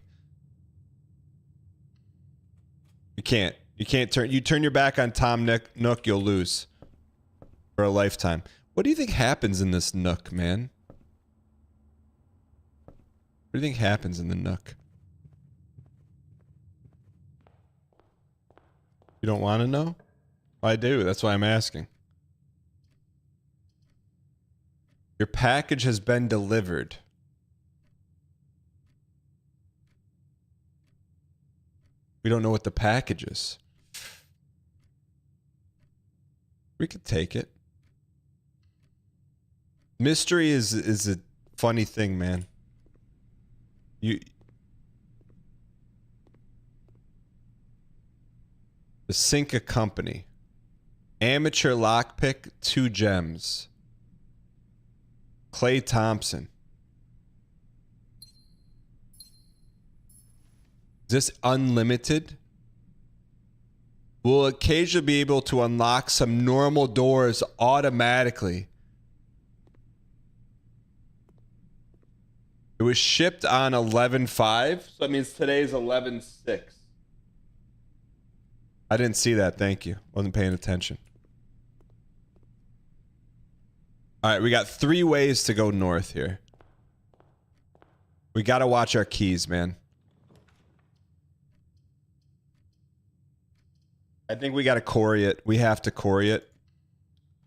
You can't turn your back on Tom Nook, you'll lose. For a lifetime. What do you think happens in this Nook, man? What do you think happens in the Nook? You don't want to know? I do, that's why I'm asking. Your package has been delivered. We don't know what the package is. We could take it. Mystery is a funny thing, man. The Synca Company. Amateur lockpick, 2 gems. Clay Thompson. Is this unlimited? We'll occasionally be able to unlock some normal doors automatically. It was shipped on 11/5, so that means today's 11/6. I didn't see that, thank you. Wasn't paying attention. All right, we got 3 ways to go north here. We got to watch our keys, man. I think we got to quarry it. We have to quarry it.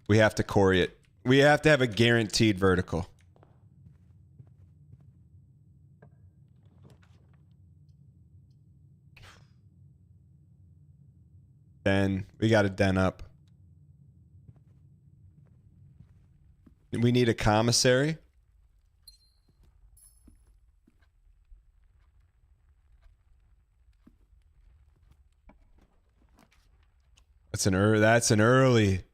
We have to quarry it. We have to have a guaranteed vertical. Den. We got a den up. We need a commissary. That's an early.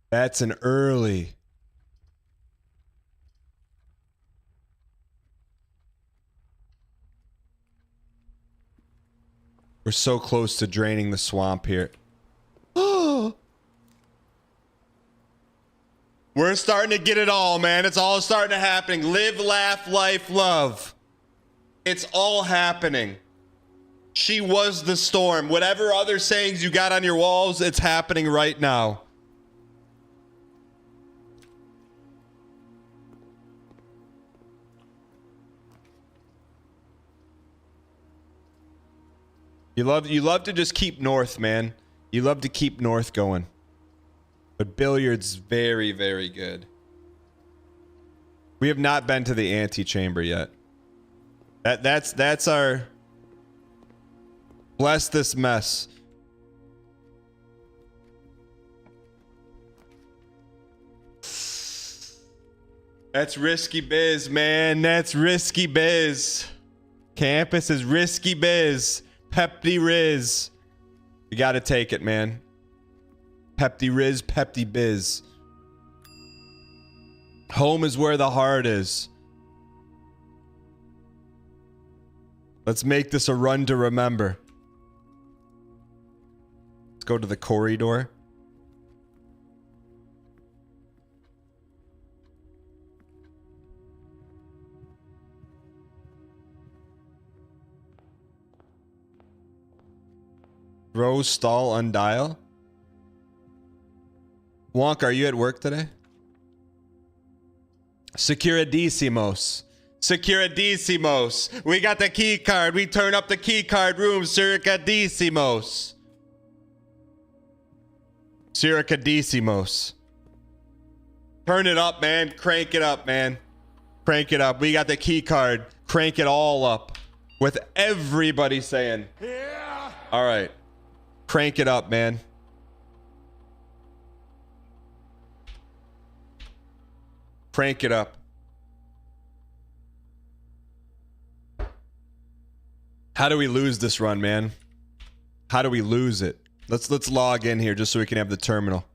That's an early. We're so close to draining the swamp here. We're starting to get it all, man. It's all starting to happen. Live, laugh, life, love. It's all happening. She was the storm. Whatever other sayings you got on your walls, it's happening right now. You love to just keep north, man. You love to keep north going. But billiards very, very good. We have not been to the antechamber yet. That's our bless this mess. That's risky biz, man. That's risky biz. Campus is risky biz. Pepti Riz. You gotta take it, man. Pepti Riz, Pepti Biz. Home is where the heart is. Let's make this a run to remember. Let's go to the corridor. Rose stall undial. Wonk, are you at work today? Securidísimos. Securidísimos. We got the key card. We turn up the key card room. Securidísimos. Securidísimos. Turn it up, man. Crank it up, man. Crank it up. We got the key card. Crank it all up. With everybody saying, yeah. All right. Crank it up, man. Crank it up. How do we lose this run, man? How do we lose it? Let's log in here just so we can have the terminal.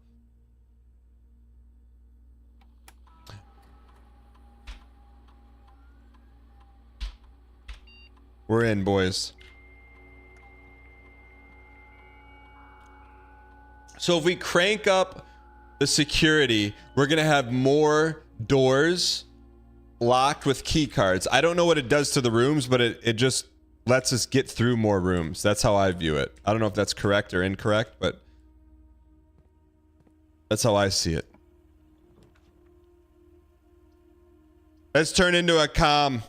We're in, boys. So if we crank up the security, we're going to have more doors locked with key cards. I don't know what it does to the rooms, but it just lets us get through more rooms. That's how I view it. I don't know if that's correct or incorrect, but that's how I see it. Let's turn into a comm.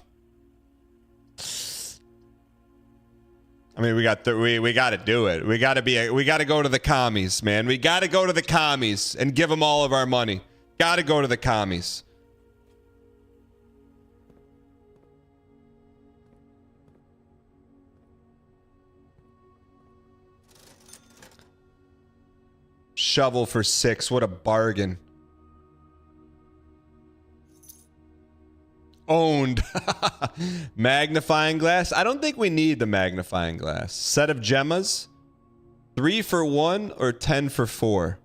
I mean, we got to do it. We got to go to the commies, man. We got to go to the commies and give them all of our money. Got to go to the commies. shovel for 6. What a bargain. Owned. Magnifying glass. I don't think we need the magnifying glass. Set of gemmas. 3 for 1 or 10 for 4.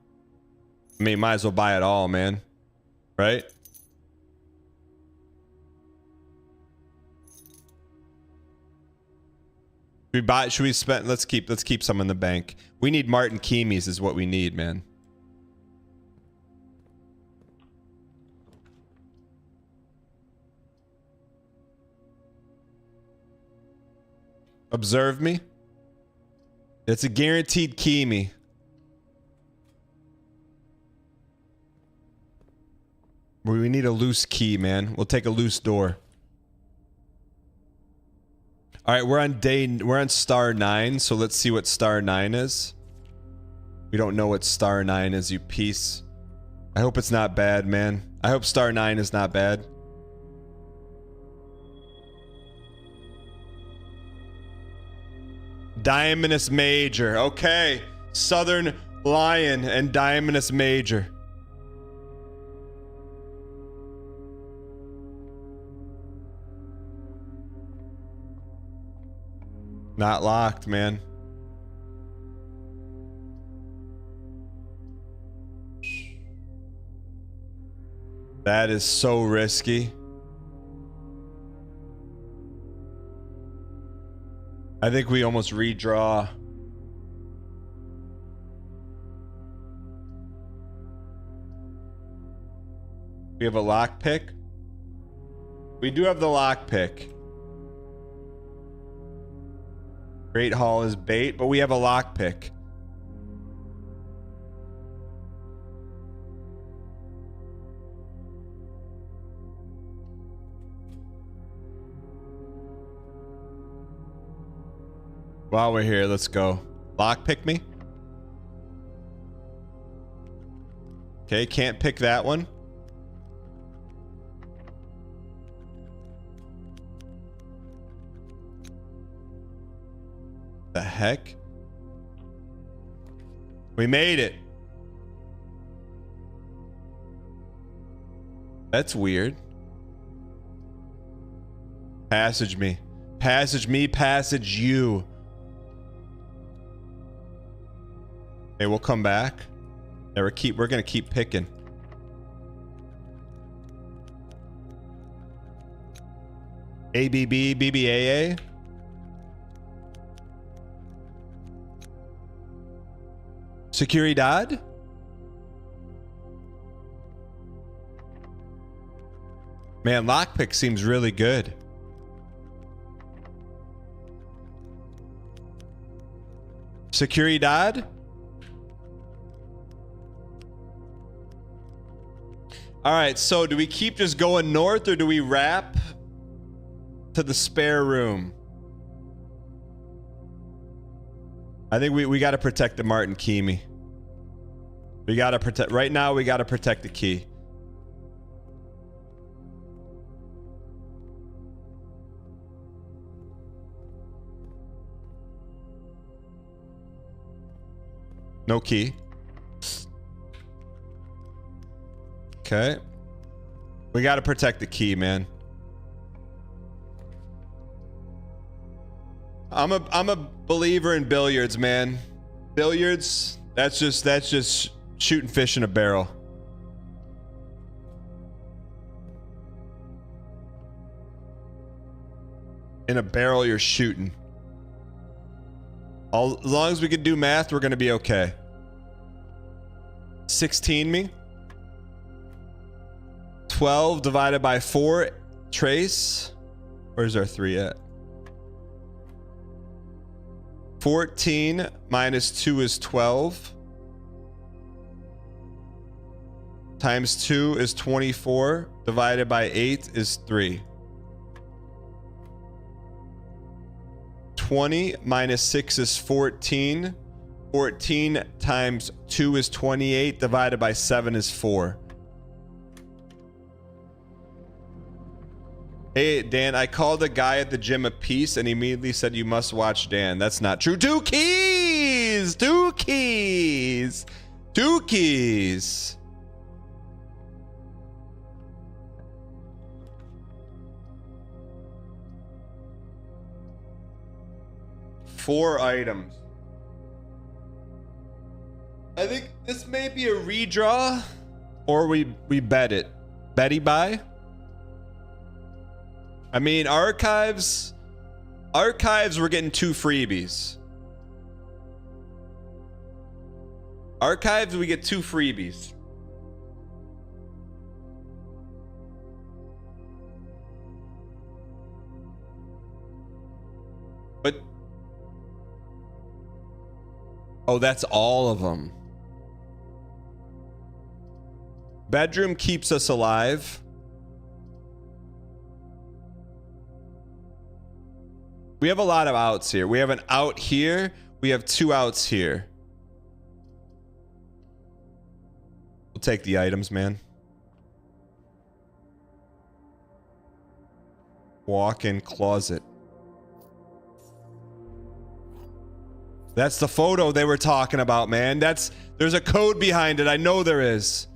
I mean, might as well buy it all, man. Right? Should we spend? Let's keep some in the bank. We need Martin Keamies is what we need, man. Observe me. It's a guaranteed Keamy. We need a loose key, man. We'll take a loose door. All right, we're on star 9, so let's see what star 9 is. We don't know what star 9 is, you piece. I hope it's not bad, man. I hope star 9 is not bad. Diamonus Major. Okay. Southern Lion and Diamonus Major. Not locked, man. That is so risky. I think we almost redraw. We have a lockpick. We do have the lockpick. Great Hall is bait, but we have a lockpick. While we're here, let's go. Lockpick me. Okay, can't pick that one. The heck? We made it. That's weird. Passage me. Passage me, passage you. Okay, we'll come back. Yeah, we're gonna keep picking. ABB, BBAA. Seguridad? Man, lockpick seems really good. Seguridad? All right, so do we keep just going north or do we wrap to the spare room? I think we got to protect the Martin Keamy. We got to protect... Right now, we got to protect the key. No key. Okay. We got to protect the key, man. I'm a believer in billiards, man. Billiards, that's just shooting fish in a barrel. In a barrel you're shooting. As long as we can do math, we're gonna be okay. 16 me. 12 divided by 4. Trace. Where's our 3 at? 14 minus 2 is 12. Times 2 is 24. Divided by 8 is 3. 20 minus 6 is 14. 14 times 2 is 28. Divided by 7 is 4. Hey, Dan, I called a guy at the gym a piece and he immediately said, you must watch Dan. That's not true. 2 keys! 2 keys! 2 keys. Four items. I think this may be a redraw, or we bet it. Betty buy. I mean, archives. Archives, we're getting 2 freebies. Archives, we get 2 freebies. But oh, that's all of them. Bedroom keeps us alive. We have a lot of outs here. We have an out here. We have 2 outs here. We'll take the items, man. Walk-in closet. That's the photo they were talking about, man. There's a code behind it. I know there is.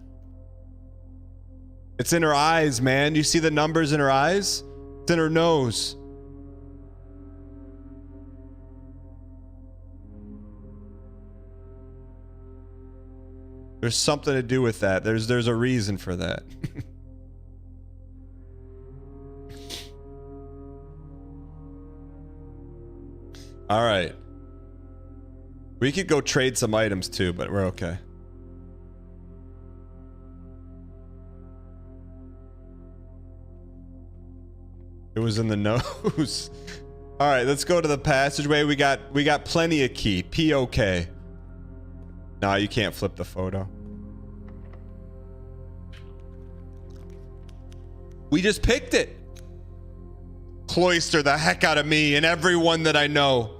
It's in her eyes, man. You see the numbers in her eyes? It's in her nose. There's something to do with that. There's a reason for that. All right. We could go trade some items too, but we're okay. It was in the nose. All right, let's go to the passageway. We got plenty of key. P-OK. No, you can't flip the photo. We just picked it. Cloister the heck out of me and everyone that I know.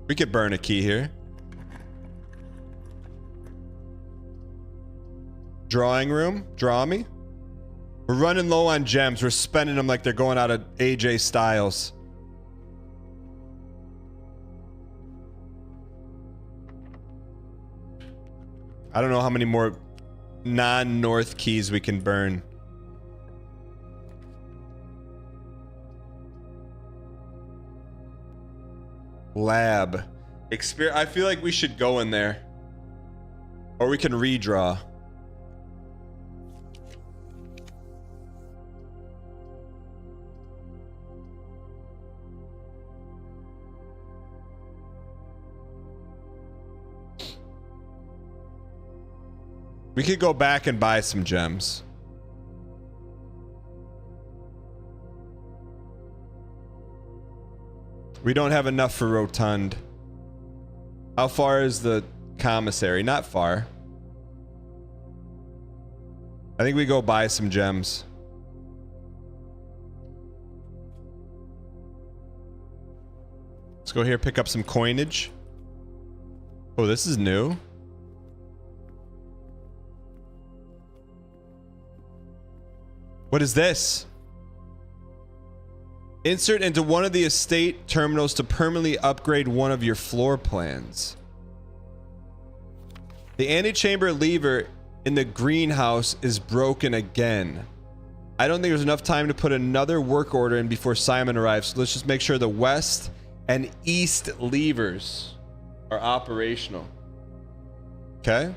We could burn a key here. Drawing room, draw me. We're running low on gems. We're spending them like they're going out of AJ Styles. I don't know how many more non-north keys we can burn. Lab. I feel like we should go in there. Or we can redraw. We could go back and buy some gems. We don't have enough for Rotund. How far is the commissary? Not far. I think we go buy some gems. Let's go here, pick up some coinage. Oh, this is new. What is this? Insert into one of the estate terminals to permanently upgrade one of your floor plans. The antechamber lever in the greenhouse is broken again. I don't think there's enough time to put another work order in before Simon arrives, so let's just make sure the west and east levers are operational. Okay?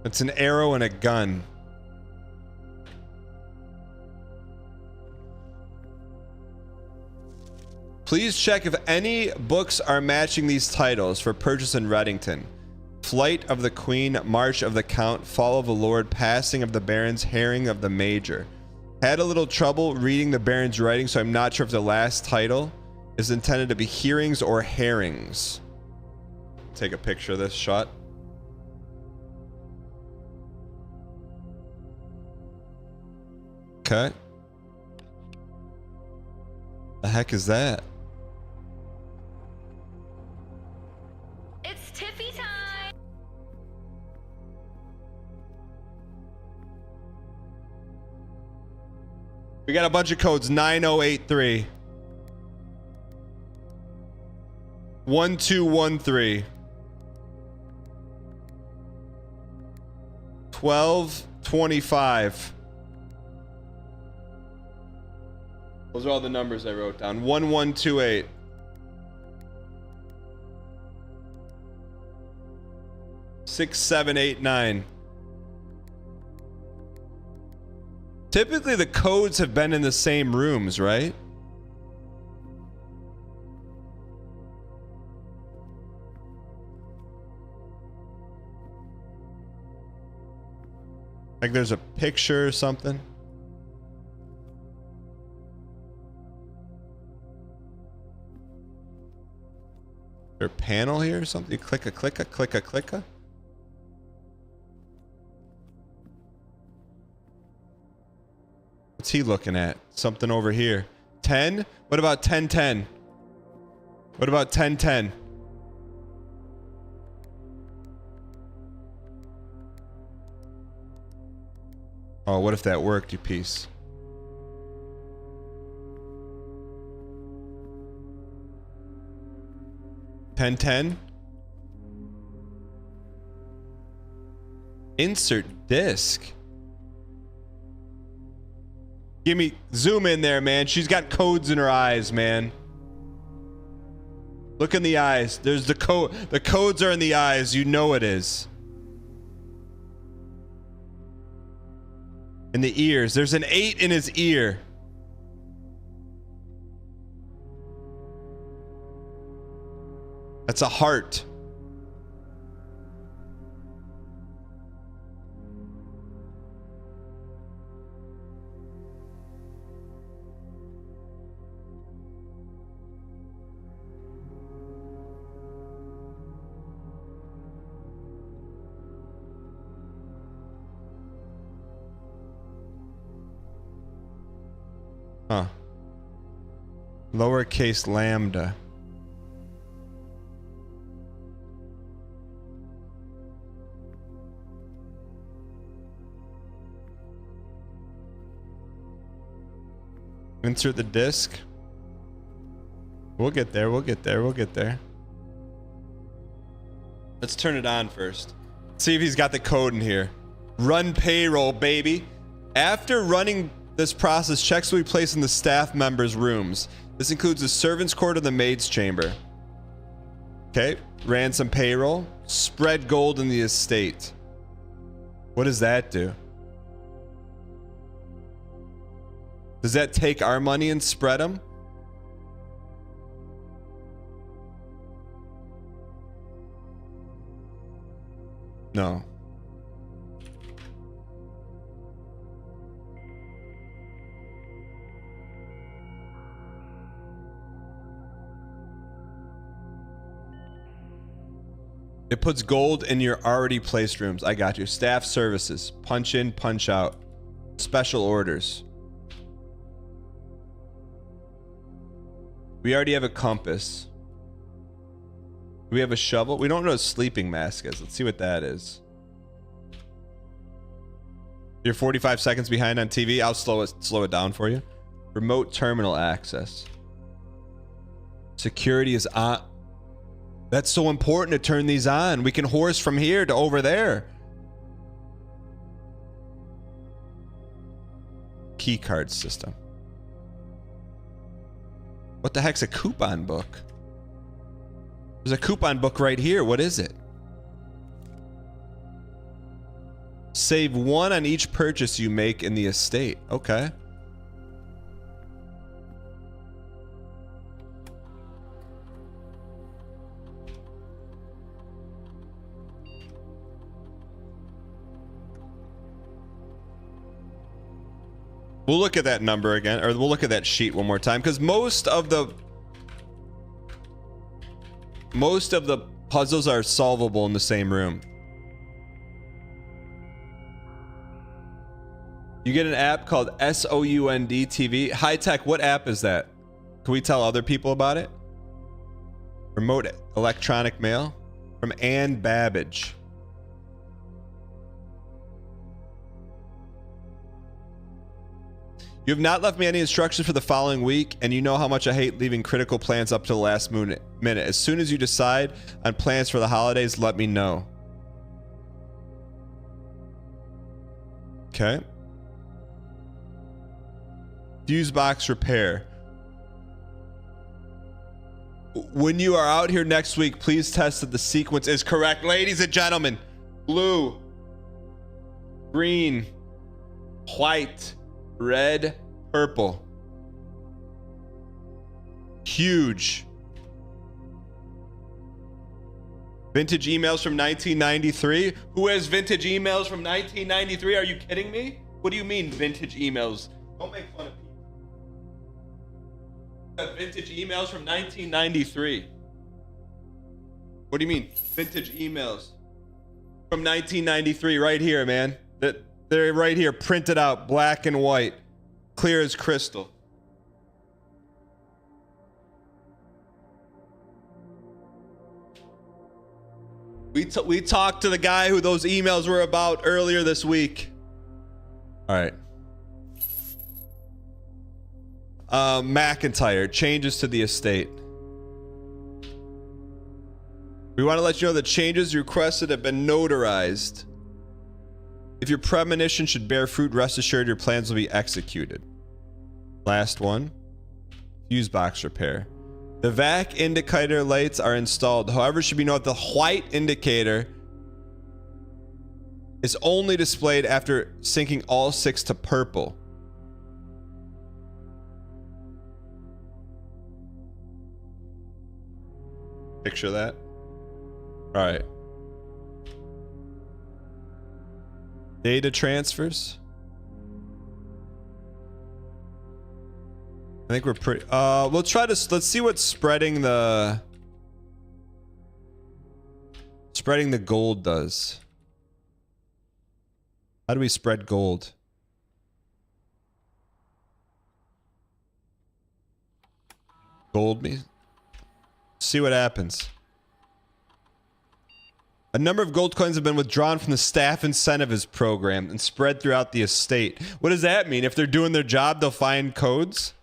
It's an arrow and a gun. Please check if any books are matching these titles for purchase in Reddington. Flight of the Queen, March of the Count, Fall of the Lord, Passing of the Barons, Herring of the Major. Had a little trouble reading the Baron's writing, so I'm not sure if the last title is intended to be hearings or herrings. Take a picture of this shot. Okay. The heck is that? It's Tiffy time. We got a bunch of codes. 9083. 1213. 1225. Those are all the numbers I wrote down. 1128. 6789. Typically the codes have been in the same rooms, right? Like there's a picture or something. There a panel here or something? You click a click a click a click a. What's he looking at? Something over here. 10? What about 1010? What about 1010? Oh, what if that worked, you piece? $10.10? Insert disc. Give me zoom in there, man. She's got codes in her eyes, man. Look in the eyes. There's the code. The codes are in the eyes. You know it is. In the ears. There's an 8 in his ear. That's a heart. Huh. Lowercase lambda. Insert the disc. We'll get there. We'll get there. We'll get there. Let's turn it on first. See if he's got the code in here. Run payroll, baby. After running this process, checks will be placed in the staff members' rooms. This includes the servants' quarter and the maid's chamber. Okay. Ran some payroll. Spread gold in the estate. What does that do? Does that take our money and spread them? No. It puts gold in your already placed rooms. I got you. Staff services. Punch in, punch out. Special orders. We already have a compass. Do we have a shovel? We don't know what a sleeping mask is. Let's see what that is. You're 45 seconds behind on TV. I'll slow it down for you. Remote terminal access. Security is on. That's so important to turn these on. We can horse from here to over there. Key card system. What the heck's a coupon book? There's a coupon book right here. What is it? Save 1 on each purchase you make in the estate. Okay. We'll look at that number again, or we'll look at that sheet one more time, because most of the puzzles are solvable in the same room. You get an app called SOUND TV. High Tech, what app is that? Can we tell other people about it? Remote electronic mail from Ann Babbage. You have not left me any instructions for the following week, and you know how much I hate leaving critical plans up to the last minute. As soon as you decide on plans for the holidays, let me know. Okay. Fuse box repair. When you are out here next week, please test that the sequence is correct. Ladies and gentlemen, blue, green, white, red, purple. Huge. Vintage emails from 1993? Who has vintage emails from 1993? Are you kidding me? What do you mean vintage emails? Don't make fun of people. Vintage emails from 1993. What do you mean? Vintage emails from 1993 right here, man. They're right here, printed out, black and white, clear as crystal. We talked to the guy who those emails were about earlier this week. All right. McIntyre, changes to the estate. We want to let you know that changes requested have been notarized. If your premonition should bear fruit, rest assured your plans will be executed. Last one. Fuse box repair. The vac indicator lights are installed. However, it should be noted the white indicator is only displayed after syncing all 6 to purple. Picture that. All right. Data transfers. I think we're pretty. We'll try to. Let's see what's spreading the gold does. How do we spread gold? Gold me. See what happens. A number of gold coins have been withdrawn from the staff incentives program and spread throughout the estate. What does that mean? If they're doing their job, they'll find codes?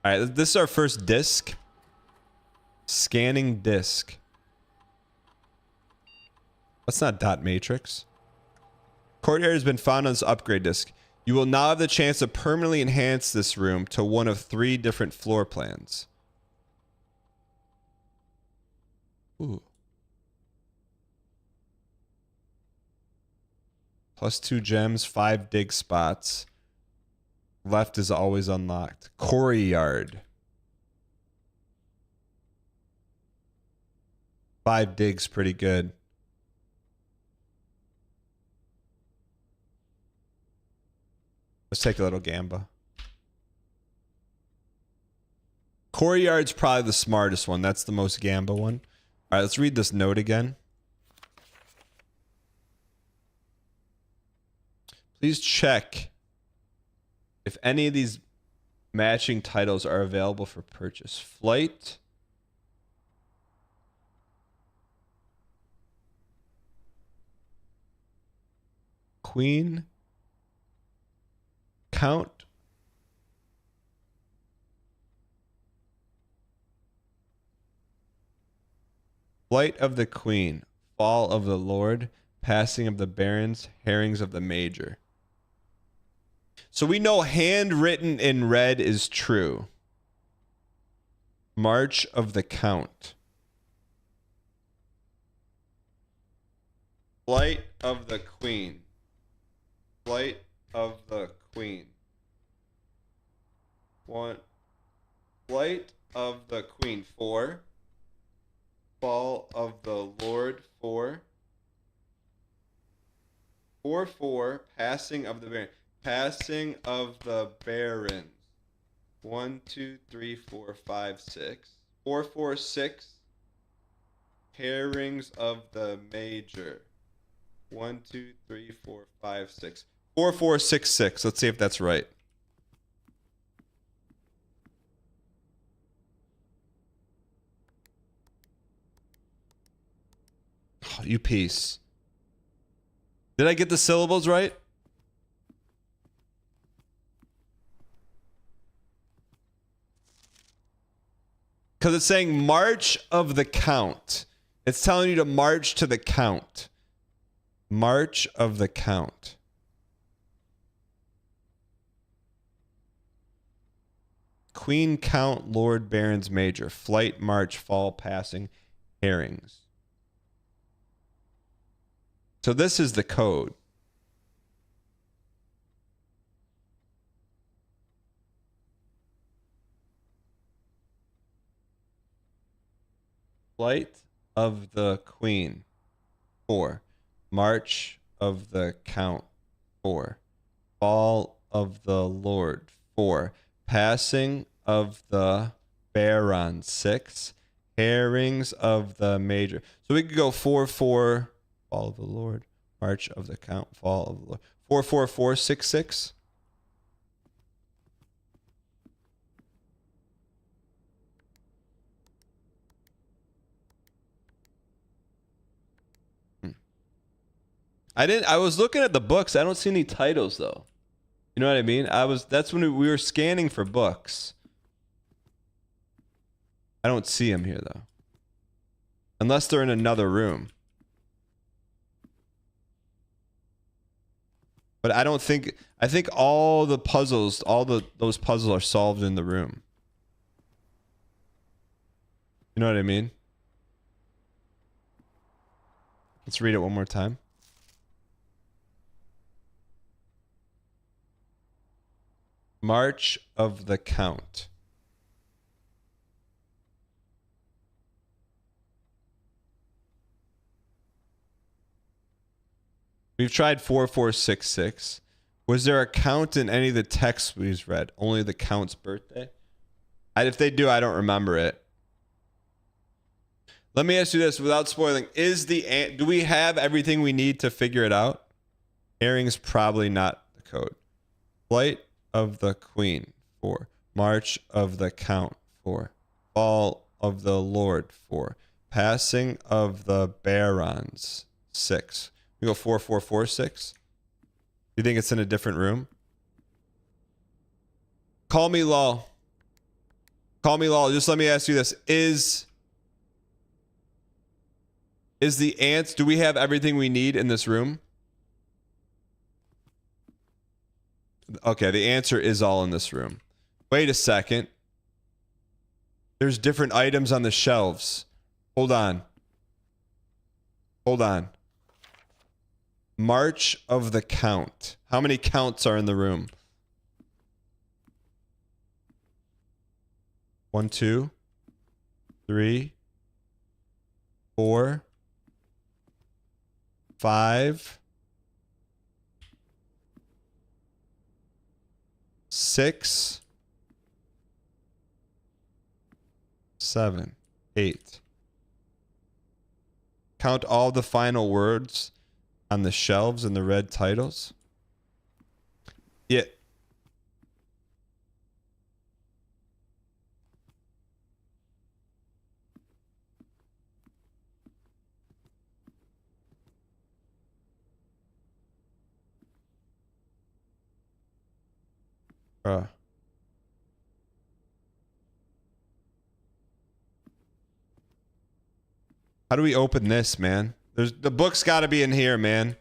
All right, this is our first disc. Scanning disc. That's not dot matrix. Courtyard has been found on this upgrade disc. You will now have the chance to permanently enhance this room to one of 3 different floor plans. Ooh. +2 gems, 5 dig spots. Left is always unlocked. Courtyard. 5 digs, pretty good. Let's take a little gamba. Courtyard's probably the smartest one. That's the most gamba one. All right, let's read this note again. Please check if any of these matching titles are available for purchase. Flight. Queen. Count. Flight of the Queen. Fall of the Lord. Passing of the Barons. Herrings of the Major. So we know handwritten in red is true. March of the Count. Flight of the Queen. Flight of the Queen. One. Flight of the Queen. 4. Fall of the Lord. 4. 4. Passing of the Barons. Passing of the Barons. 1, 2, 3, 4, 5, 6. 4, 6. Herrings of the Major. 1, 2, 3, 4, 5, 6. 4, 6, 6. Let's see if that's right. Oh, you piece. Did I get the syllables right? because it's saying March of the Count. It's telling you to march to the Count. March of the Count. Queen, Count, Lord, Barons, Major. Flight, march, fall, passing, herrings. So this is the code. Flight of the Queen. 4. March of the Count. 4. Fall of the Lord. 4. Passing of the Baron. 6. Herrings of the Major. So we could go 4, 4. Fall of the Lord. March of the Count. Fall of the Lord. 4, 4, 4, 6, 6. I was looking at the books. I don't see any titles though. You know what I mean? That's when we were scanning for books. I don't see them here though. Unless they're in another room. But I think all the puzzles, those puzzles are solved in the room. You know what I mean? Let's read it one more time. March of the Count. We've tried 4466. Was there a count in any of the texts we've read? Only the Count's birthday? If they do, I don't remember it. Let me ask you this without spoiling. Do we have everything we need to figure it out? Herring's probably not the code. Flight of the Queen. 4. March of the Count. 4. Fall of the Lord. 4. Passing of the Barons. 6. We go 4, 4, 4, 6. You think it's in a different room? Call me Law. Call me Law. Just let me ask you this. Is the ants, do we have everything we need in this room? Okay, the answer is all in this room. Wait a second. There's different items on the shelves. Hold on. Hold on. March of the Count. How many counts are in the room? 1, 2, 3, 4, 5, 6, 7, 8. Count all the final words on the shelves and the red titles. Yeah. How do we open this, man? The book's got to be in here, man.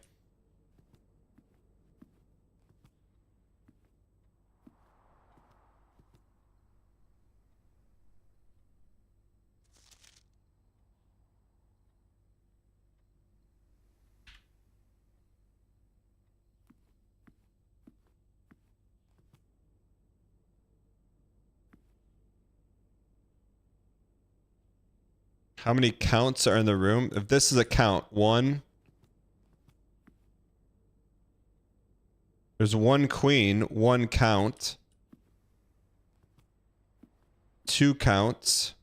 How many counts are in the room? If this is a count, 1. There's 1 queen, 1 count. 2 counts.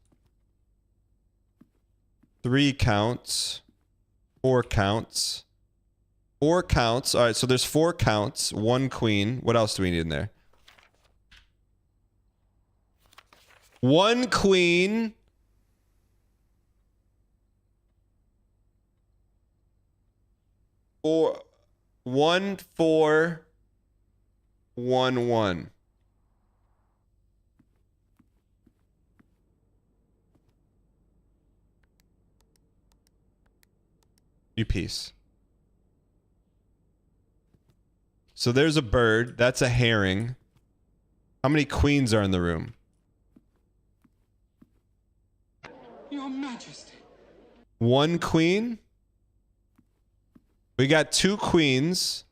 3 counts. 4 counts. 4 counts. All right, so there's 4 counts, 1 queen. What else do we need in there? 1 queen. 1, 4, 1, 1. You peace. So there's a bird. That's a herring. How many queens are in the room? Your Majesty. One queen. We got two queens.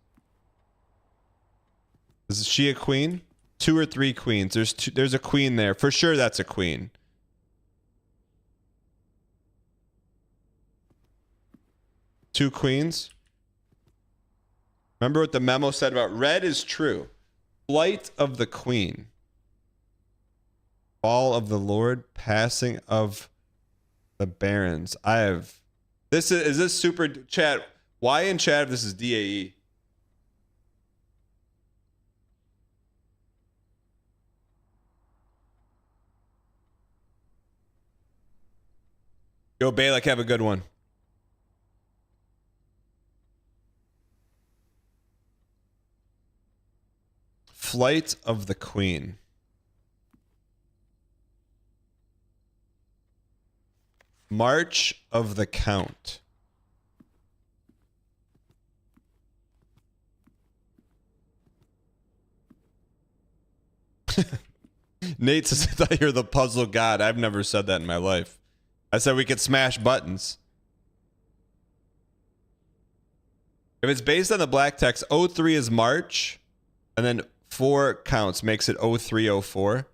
Is she a queen? 2 or 3 queens. There's a queen there. For sure that's a queen. Two queens. Remember what the memo said about red is true. Flight of the queen. Fall of the Lord. Passing of the barons. I have... Is this super... Chat. Why in chat if this is DAE? Yo, Balak, have a good one. Flight of the Queen. March of the Count. Nate says, I thought you're the puzzle god. I've never said that in my life. I said we could smash buttons. If it's based on the black text, 03 is March, and then 4 counts, makes it 0304.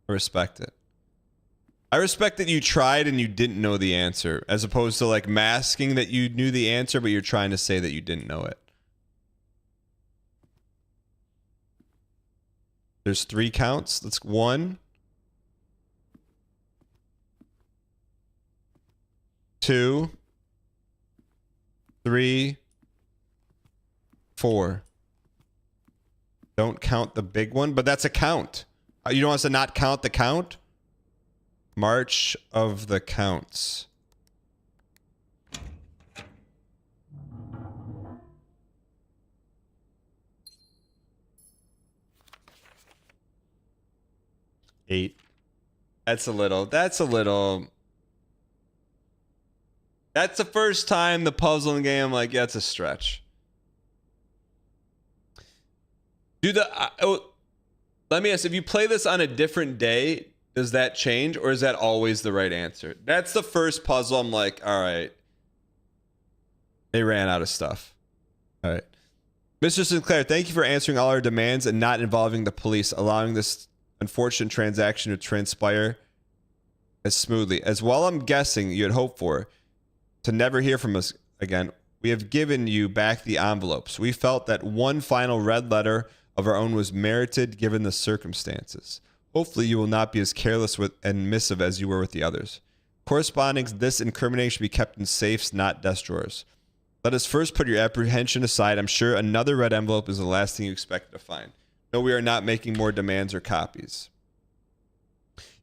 I respect it. I respect that you tried and you didn't know the answer, as opposed to like masking that you knew the answer, but you're trying to say that you didn't know it. There's 3 counts. That's 1, 2, 3, 4. Don't count the big one, but that's a count. You don't want us to not count the count? March of the Counts. Eight. That's a little. That's the first time the puzzle in game. Like, yeah, it's a stretch. Let me ask, if you play this on a different day, does that change, or is that always the right answer? That's the first puzzle. I'm like, all right. They ran out of stuff. All right. Mr. Sinclair, thank you for answering all our demands and not involving the police, allowing this unfortunate transaction to transpire as smoothly. As well, I'm guessing you had hoped for to never hear from us again. We have given you back the envelopes. We felt that one final red letter of our own was merited given the circumstances. Hopefully you will not be as careless and missive as you were with the others. Corresponding to this incrimination should be kept in safes, not desk drawers. Let us first put your apprehension aside. I'm sure another red envelope is the last thing you expect to find. No, we are not making more demands or copies.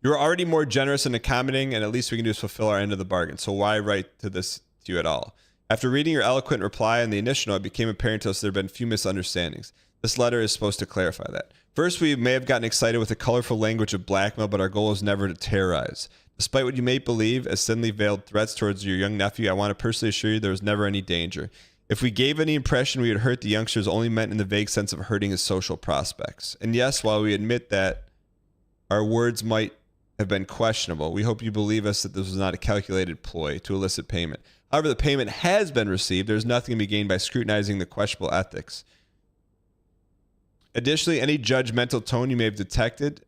You're already more generous and accommodating, and at least we can do is fulfill our end of the bargain. So why write to you at all? After reading your eloquent reply in the initial note, it became apparent to us there have been few misunderstandings. This letter is supposed to clarify that. First, we may have gotten excited with the colorful language of blackmail, but our goal is never to terrorize. Despite what you may believe as thinly veiled threats towards your young nephew, I want to personally assure you there was never any danger. If we gave any impression we would hurt the youngsters, only meant in the vague sense of hurting his social prospects. And yes, while we admit that our words might have been questionable, we hope you believe us that this was not a calculated ploy to elicit payment. However, the payment has been received. There's nothing to be gained by scrutinizing the questionable ethics. Additionally, any judgmental tone you may have detected,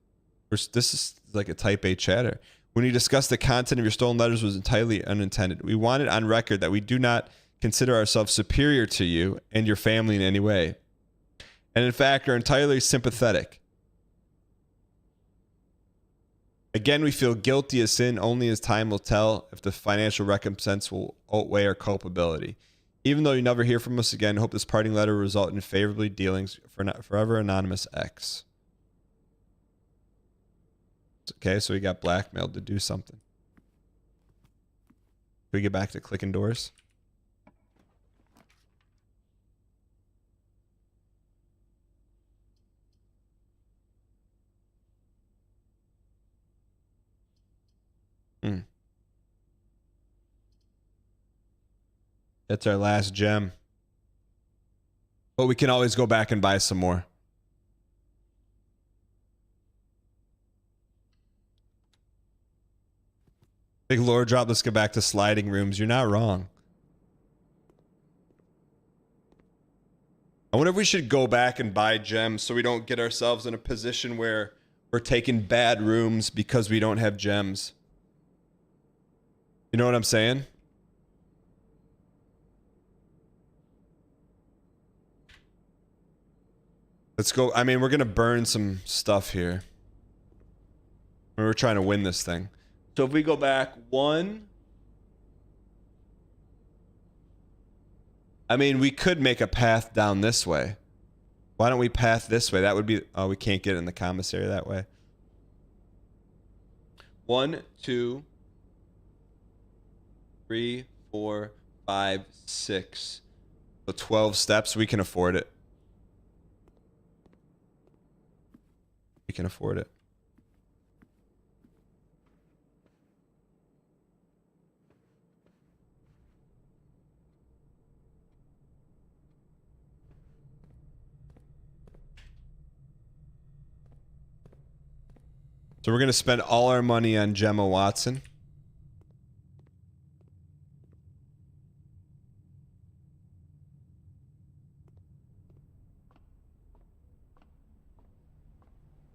this is like a type A chatter, when you discuss the content of your stolen letters was entirely unintended. We want it on record that we do not consider ourselves superior to you and your family in any way, and in fact are entirely sympathetic. Again, we feel guilty of sin only as time will tell if the financial recompense will outweigh our culpability. Even though you never hear from us again, I hope this parting letter will result in favorably dealings for Forever Anonymous X. Okay, so we got blackmailed to do something. Can we get back to clicking doors? That's our last gem. But we can always go back and buy some more. Big lore drop. Let's go back to sliding rooms. You're not wrong. I wonder if we should go back and buy gems so we don't get ourselves in a position where we're taking bad rooms because we don't have gems. You know what I'm saying? Let's go. I mean, we're going to burn some stuff here. We're trying to win this thing. So if we go back one, I mean, we could make a path down this way. Why don't we path this way? That would be, oh, we can't get in the commissary that way. 1, 2, 3, 4, 5, 6. So 12 steps. We can afford it. We can afford it. So we're going to spend all our money on Gemma Watson.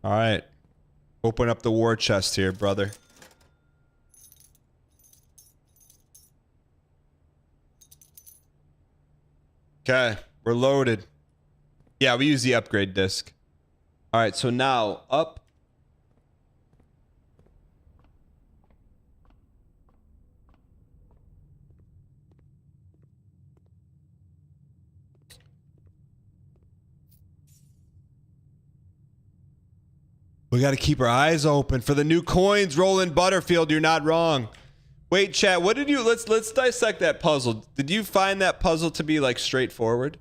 All right. Open up the war chest here, brother. Okay, we're loaded. Yeah, we use the upgrade disc. All right, so now up. We got to keep our eyes open for the new coins. Roland Butterfield, you're not wrong. Wait, chat, what did you... Let's dissect that puzzle. Did you find that puzzle to be, like, straightforward?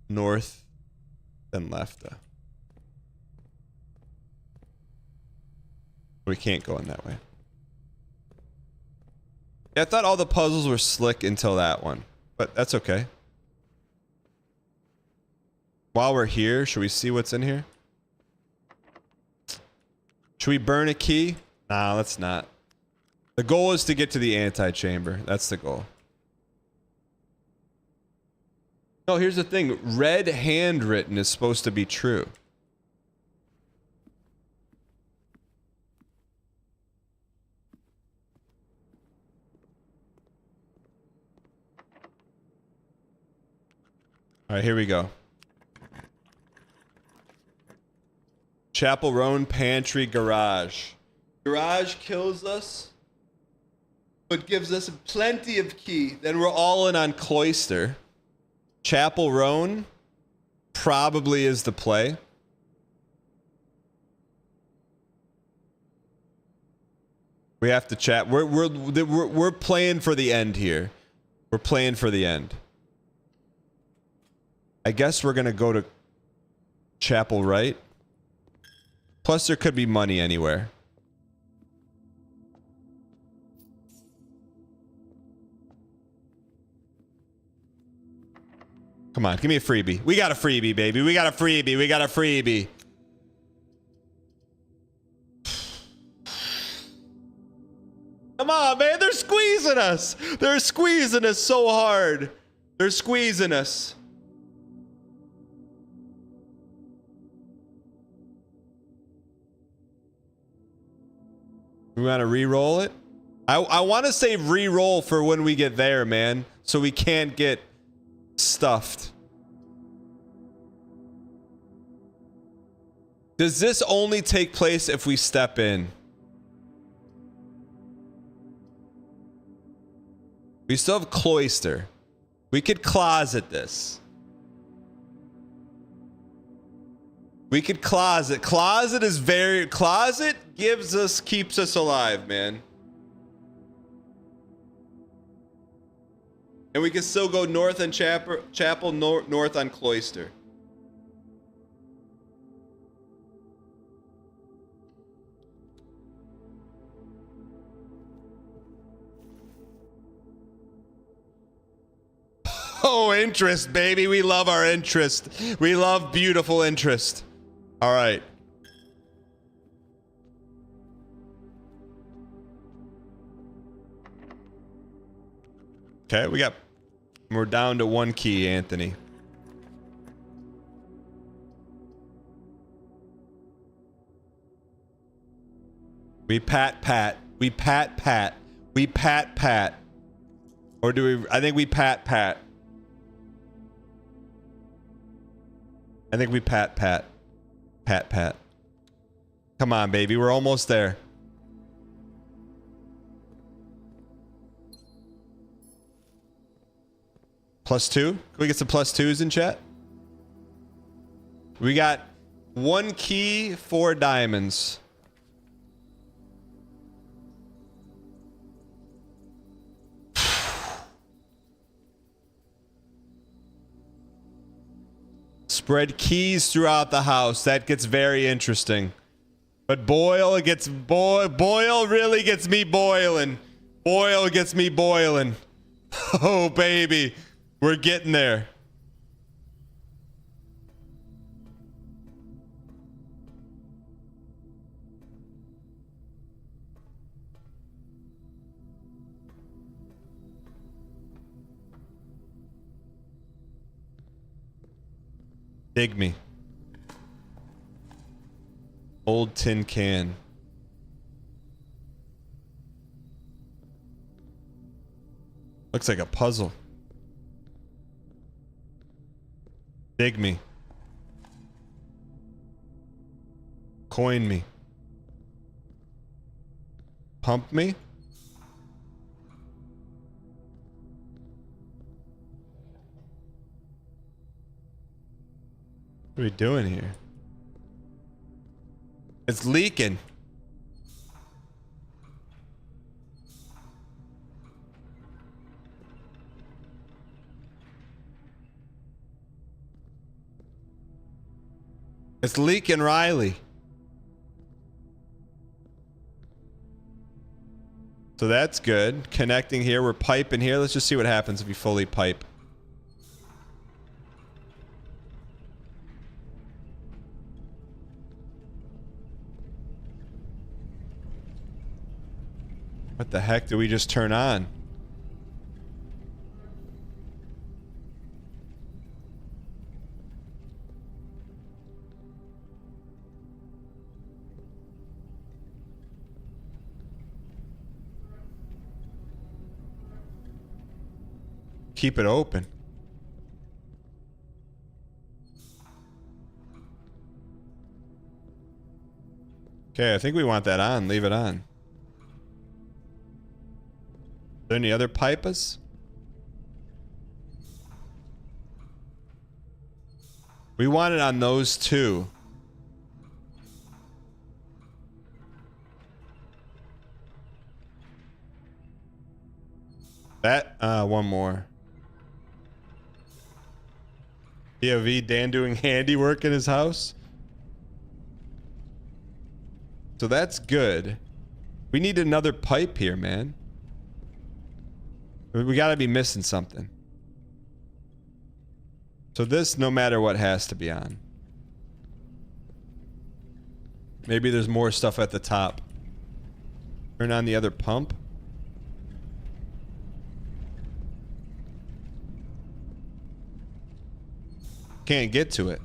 North, then left. We can't go in that way. Yeah, I thought all the puzzles were slick until that one. But that's okay. While we're here, should we see what's in here? Should we burn a key? Nah, let's not. The goal is to get to the antechamber. That's the goal. No, here's the thing. Red handwritten is supposed to be true. All right, here we go. Chapel Roan Pantry Garage. Garage kills us, but gives us plenty of key. Then we're all in on Cloister. Chapel Roan probably is the play. We have to chat. We're playing for the end here. We're playing for the end. I guess we're gonna go to Chapel Right. Plus, there could be money anywhere. Come on, give me a freebie. We got a freebie, baby. We got a freebie. We got a freebie. Come on, man. They're squeezing us. They're squeezing us so hard. They're squeezing us. We want to re-roll it? I want to save re-roll for when we get there, man. So we can't get stuffed. Does this only take place if we step in? We still have Cloister. We could closet this. We could closet. Closet is very... Closet gives us... Keeps us alive, man. And we can still go north on Chapel, north on Cloister. Oh, interest, baby. We love our interest. We love beautiful interest. All right. Okay, we're down to 1 key, Anthony. We pat. We pat. We pat. Or do we? I think we pat. I think we pat. Pat. Come on, baby. We're almost there. +2? Can we get some +2s in chat? We got 1 key, 4 diamonds. Spread keys throughout the house. That gets very interesting. But Boyle really gets me boiling. Boyle gets me boiling. Oh, baby. We're getting there. Dig me. Old tin can. Looks like a puzzle. Dig me. Coin me. Pump me. What are we doing here? It's leaking. It's leaking, Riley. So that's good. Connecting here. We're piping here. Let's just see what happens if you fully pipe. What the heck did we just turn on? Keep it open. Okay, I think we want that on. Leave it on. Are there any other pipes? We want it on those two. That, one more. POV, Dan doing handiwork in his house. So that's good. We need another pipe here, man. We gotta be missing something. So this, no matter what, has to be on. Maybe there's more stuff at the top. Turn on the other pump. Can't get to it.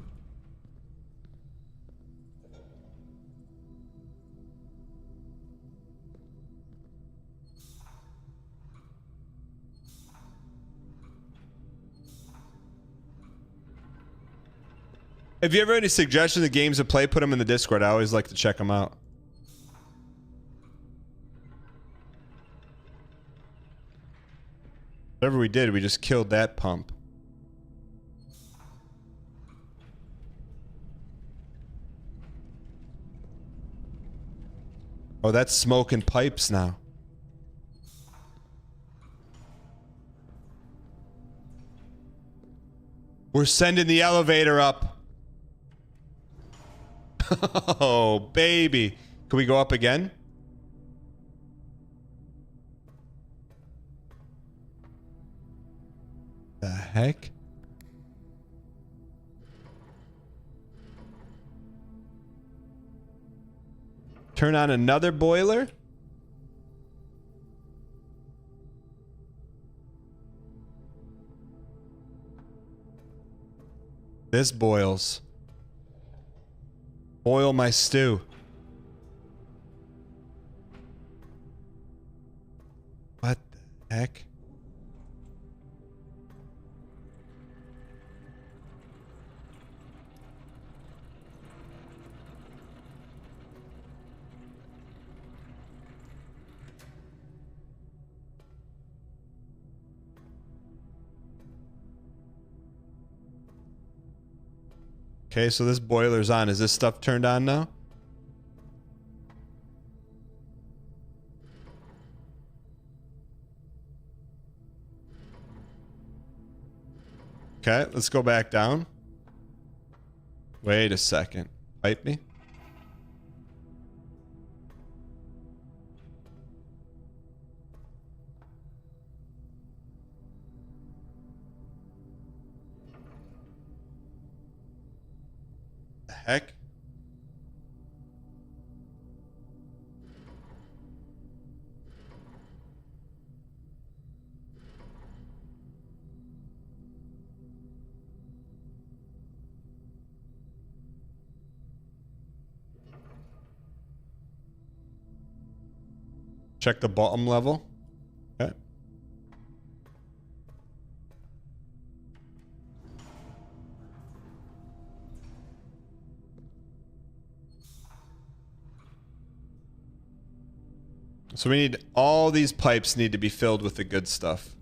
If you ever have any suggestions of games to play, put them in the Discord. I always like to check them out. Whatever we did, we just killed that pump. Oh, that's smoking pipes now. We're sending the elevator up. Oh, baby. Can we go up again? The heck? Turn on another boiler? This boils. Boil my stew. What the heck? Okay, so this boiler's on. Is this stuff turned on now? Okay, let's go back down. Wait a second. Pipe me. The heck? Check the bottom level. Okay. So we need, all these pipes need to be filled with the good stuff.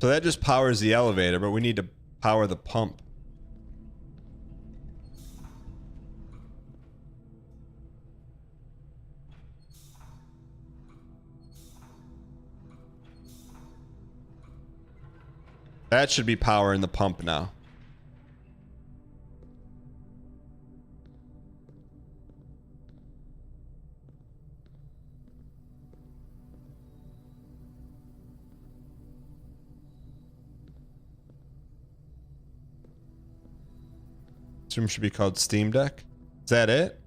So that just powers the elevator, but we need to power the pump. That should be powering the pump now. This room should be called Steam Deck. Is that it?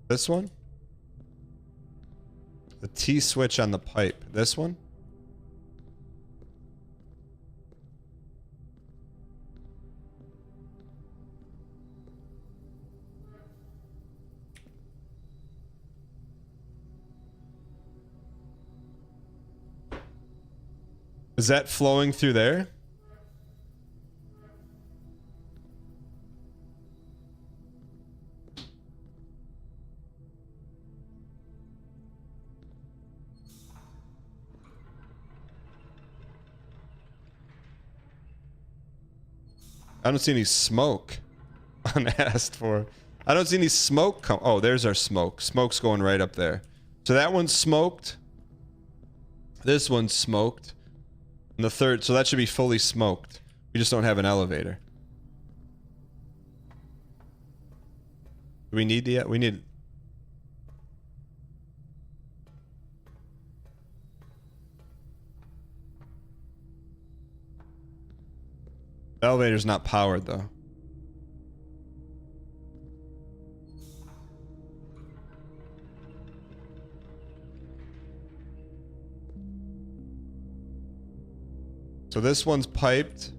This one? The T switch on the pipe. This one? Is that flowing through there? I don't see any smoke. Unasked for. I don't see any smoke come. Oh, there's our smoke. Smoke's going right up there. So that one's smoked. This one's smoked. And the third, so that should be fully smoked. We just don't have an elevator. Do we need the, we need... The elevator's not powered though. So this one's piped.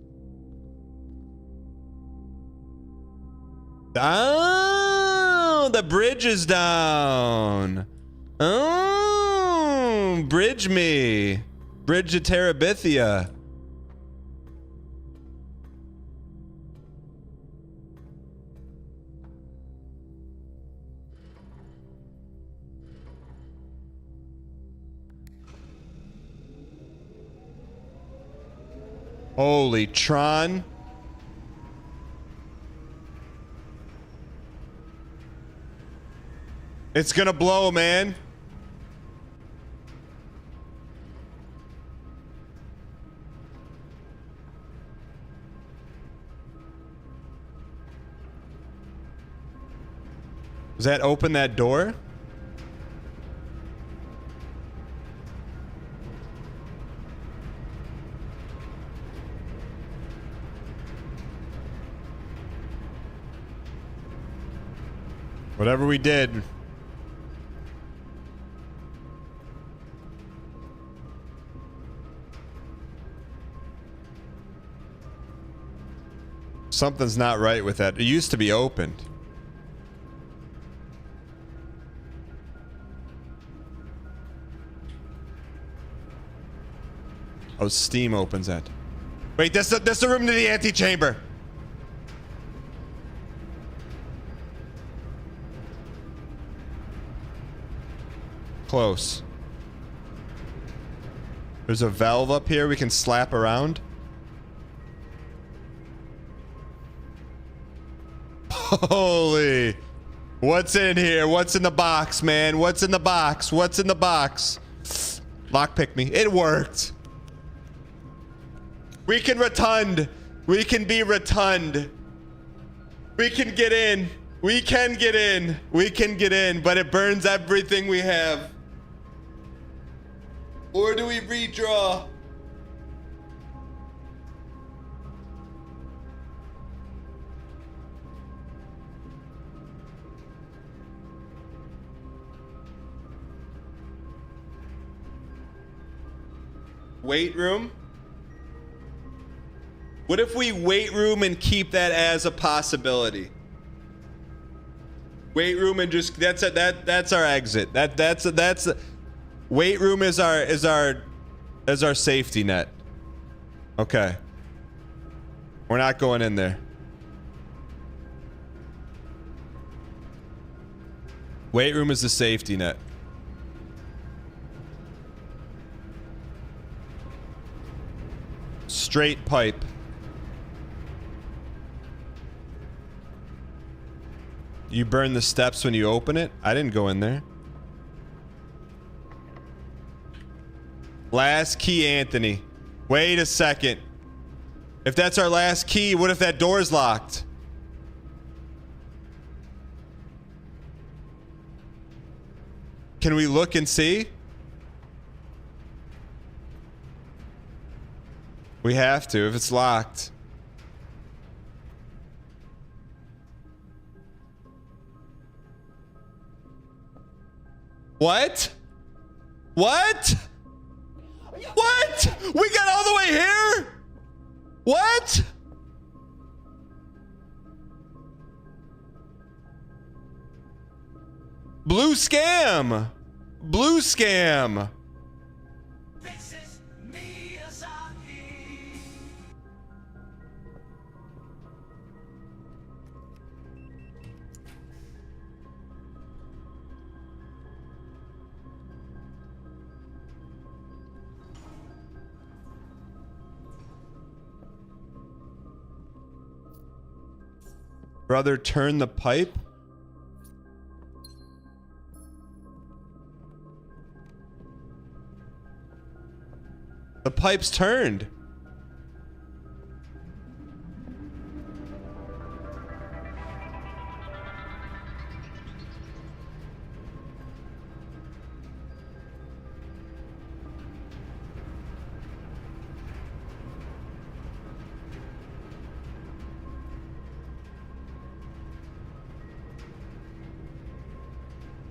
Oh, the bridge is down. Oh, bridge me. Bridge to Terabithia. Holy Tron. It's gonna blow, man. Does that open that door? Whatever we did. Something's not right with that. It used to be opened. Oh, steam opens that. Wait, that's the room to the antechamber. Close. There's a valve up here we can slap around. Holy. What's in here? What's in the box, man? What's in the box? What's in the box? Lockpick me. It worked. We can rotund. We can be rotund. We can get in. We can get in. We can get in, but it burns everything we have. Or do we redraw? Weight room? What if we weight room and keep that as a possibility? Weight room and just that's our exit. That's weight room is our safety net. Okay. We're not going in there. Weight room is the safety net. Straight pipe. You burn the steps when you open it? I didn't go in there. Last key, Anthony. Wait a second. If that's our last key, what if that door's locked? Can we look and see? We have to if it's locked. What? What? What? We got all the way here? What? Blue scam. Blue scam. Brother, turn the pipe. The pipe's turned.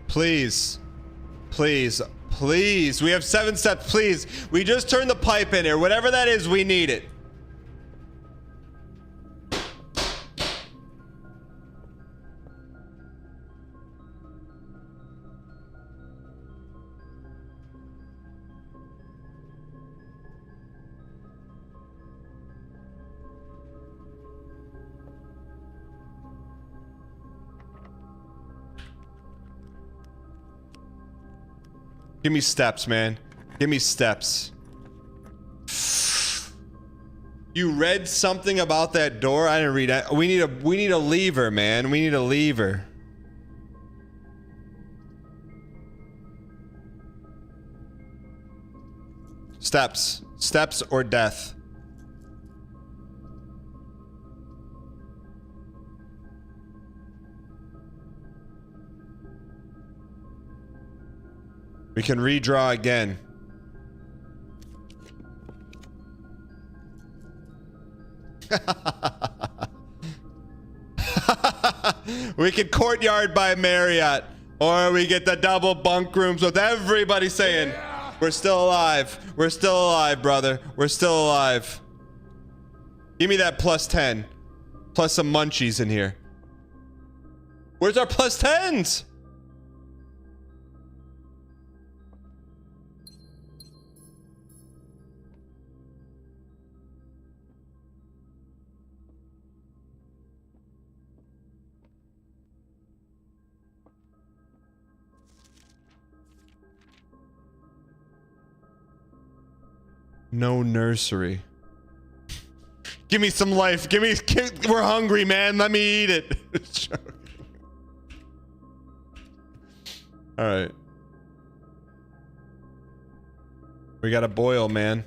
Please, please, please. We have 7 steps. Please. We just turned the pipe in here. Whatever that is, we need it. Give me steps, man. Give me steps. You read something about that door? I didn't read it. We need a lever, man. We need a lever. Steps. Steps or death. We can redraw again. We can courtyard by Marriott, or we get the double bunk rooms with everybody saying, we're still alive. We're still alive, brother. We're still alive. Give me that plus 10. Plus some munchies in here. Where's our plus 10s? No nursery. Give me some life. We're hungry, man. Let me eat it. All right. We got to boil, man.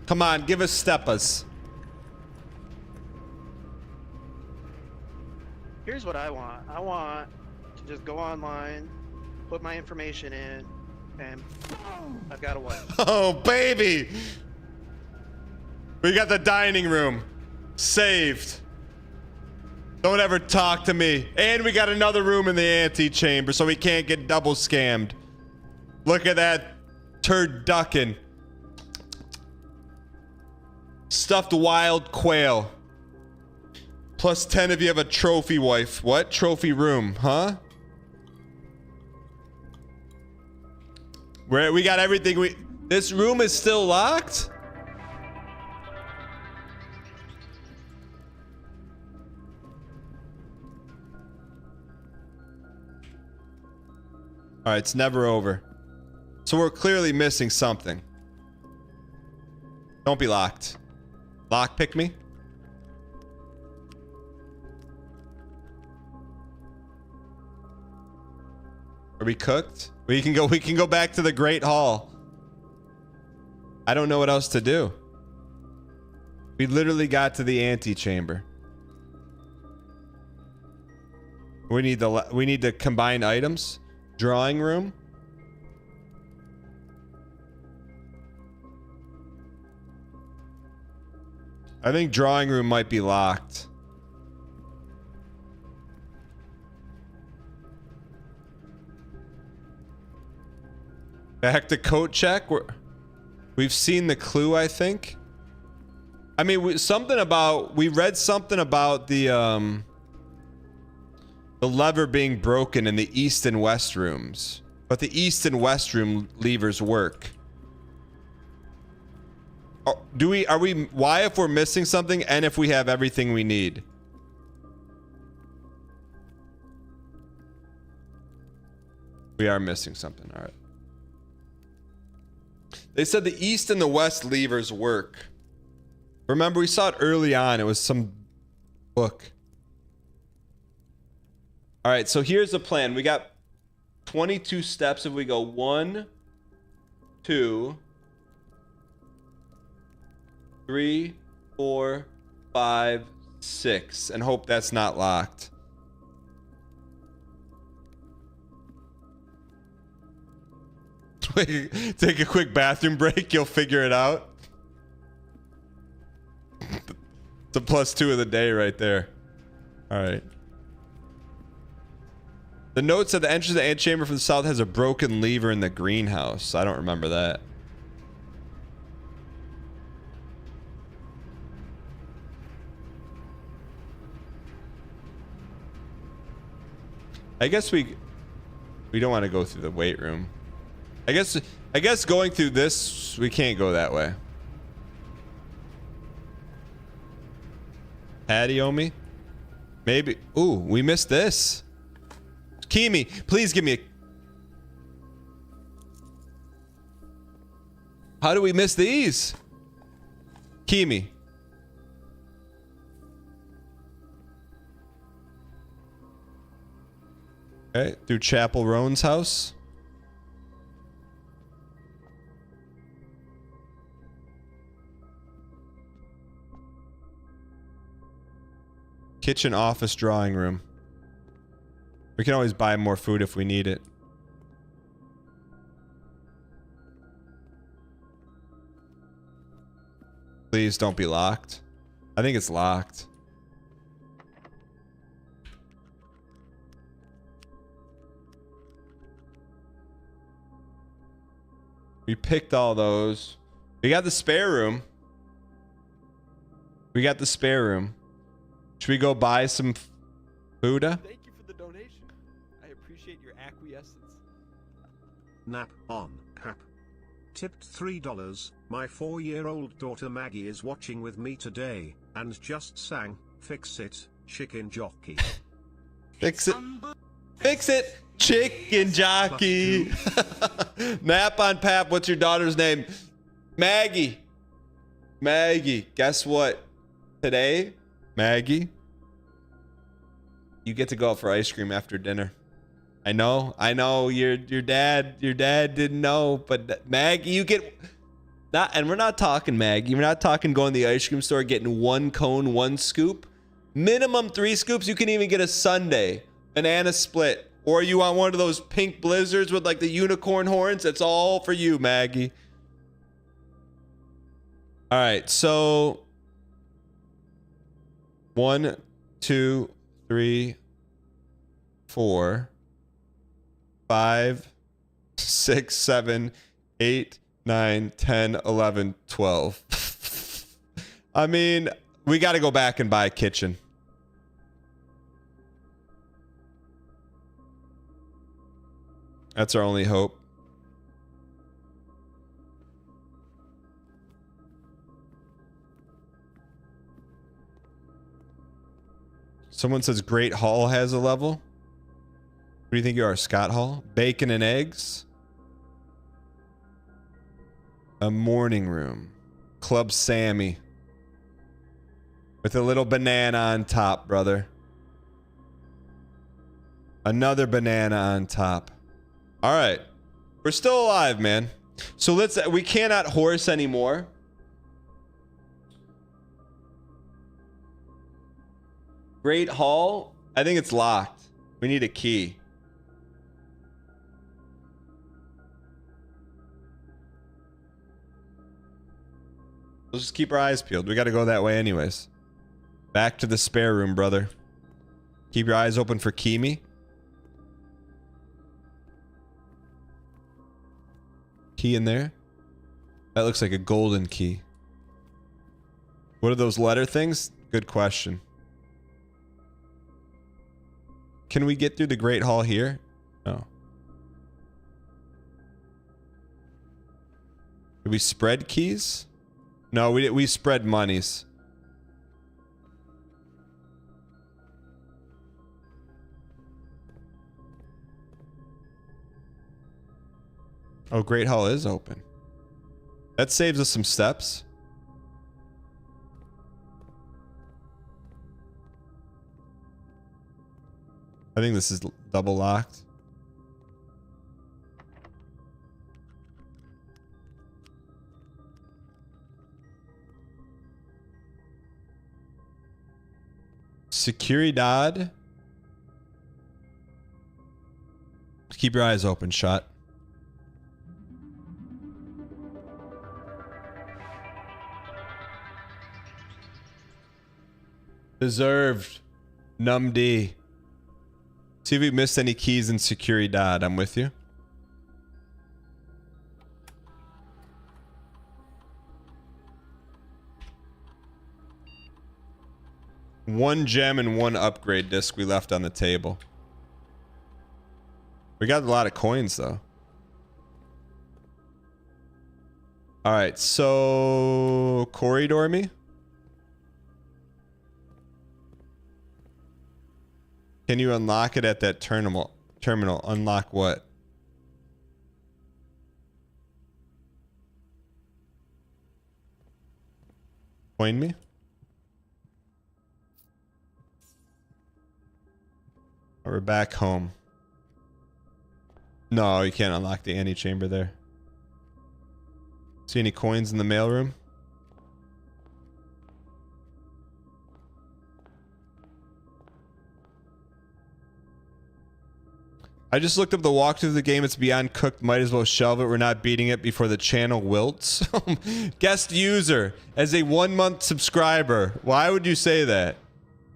Come on, give us steppers. Here's what I want. I want to just go online, put my information in, and I've got a wife. Oh, baby. We got the dining room saved. Don't ever talk to me. And we got another room in the antechamber so we can't get double scammed. Look at that turducken. Stuffed wild quail. Plus 10 if you have a trophy wife. What? Trophy room, huh? We got everything. This room is still locked? All right, it's never over. So we're clearly missing something. Don't be locked. Lock pick me. Are we cooked? We can go back to the Great Hall. I don't know what else to do. We literally got to the antechamber. We need to combine items. Drawing room. I think drawing room might be locked. Back to coat check. We've seen the clue, I think. I mean, we read something about the lever being broken in the east and west rooms, but the east and west room levers work. Why if we're missing something and if we have everything we need? We are missing something. All right. They said the east and the west levers work. Remember, we saw it early on. It was some book. All right, so here's the plan. We got 22 steps. If we go 1, 2, 3, 4, 5, 6, and hope that's not locked. Take a quick bathroom break. You'll figure it out. It's a +2 of the day right there. All right. The note said the entrance to the antechamber from the south has a broken lever in the greenhouse. I don't remember that. I guess we don't want to go through the weight room. I guess going through this, we can't go that way. Patio me? Maybe. Ooh, we missed this. Kimi, please give me a... How do we miss these? Key me. Okay, through Chapel Roan's house. Kitchen, office, drawing room. We can always buy more food if we need it. Please don't be locked. I think it's locked. We picked all those. We got the spare room. We got the spare room. Should we go buy some food? Thank you for the donation. I appreciate your acquiescence. Nap on app. Tipped $3. My 4-year-old daughter Maggie is watching with me today and just sang "Fix It, Chicken Jockey." Fix it. Fix it, chicken jockey. Nap on Pap. What's your daughter's name? Maggie. Maggie. Guess what? Today, Maggie, you get to go out for ice cream after dinner. I know. Your dad didn't know, but Maggie, you get not. And we're not talking Maggie. We're not talking going to the ice cream store getting 1 cone, 1 scoop. Minimum 3 scoops. You can even get a sundae, banana split, or you want one of those pink blizzards with like the unicorn horns. It's all for you, Maggie. All right, so 1, 2, 3, 4, 5, 6, 7, 8, 9, 10, 11, 12. I mean, we got to go back and buy a kitchen. That's our only hope. Someone says Great Hall has a level. What do you think you are, Scott Hall? Bacon and eggs. A morning room. Club Sammy. With a little banana on top, brother. Another banana on top. All right. We're still alive, man. So we cannot horse anymore. Great Hall. I think it's locked. We need a key. Let's just keep our eyes peeled. We got to go that way anyways. Back to the spare room, brother. Keep your eyes open for Kimi. Key in there. That looks like a golden key. What are those letter things? Good question. Can we get through the Great Hall here? No. Did we spread keys? No, we spread monies. Oh, Great Hall is open. That saves us some steps. I think this is double locked. Securidad. Keep your eyes open, shot. Deserved. Num D. See if we missed any keys in Securidad. I'm with you. One gem and 1 upgrade disc we left on the table. We got a lot of coins though. All right, so corridor me. Can you unlock it at that terminal? Unlock what? Coin me. We're back home. No, you can't unlock the antechamber there. See any coins in the mailroom? I just looked up the walkthrough of the game. It's beyond cooked. Might as well shelve it. We're not beating it before the channel wilts. Guest user. As a 1-month subscriber. Why would you say that?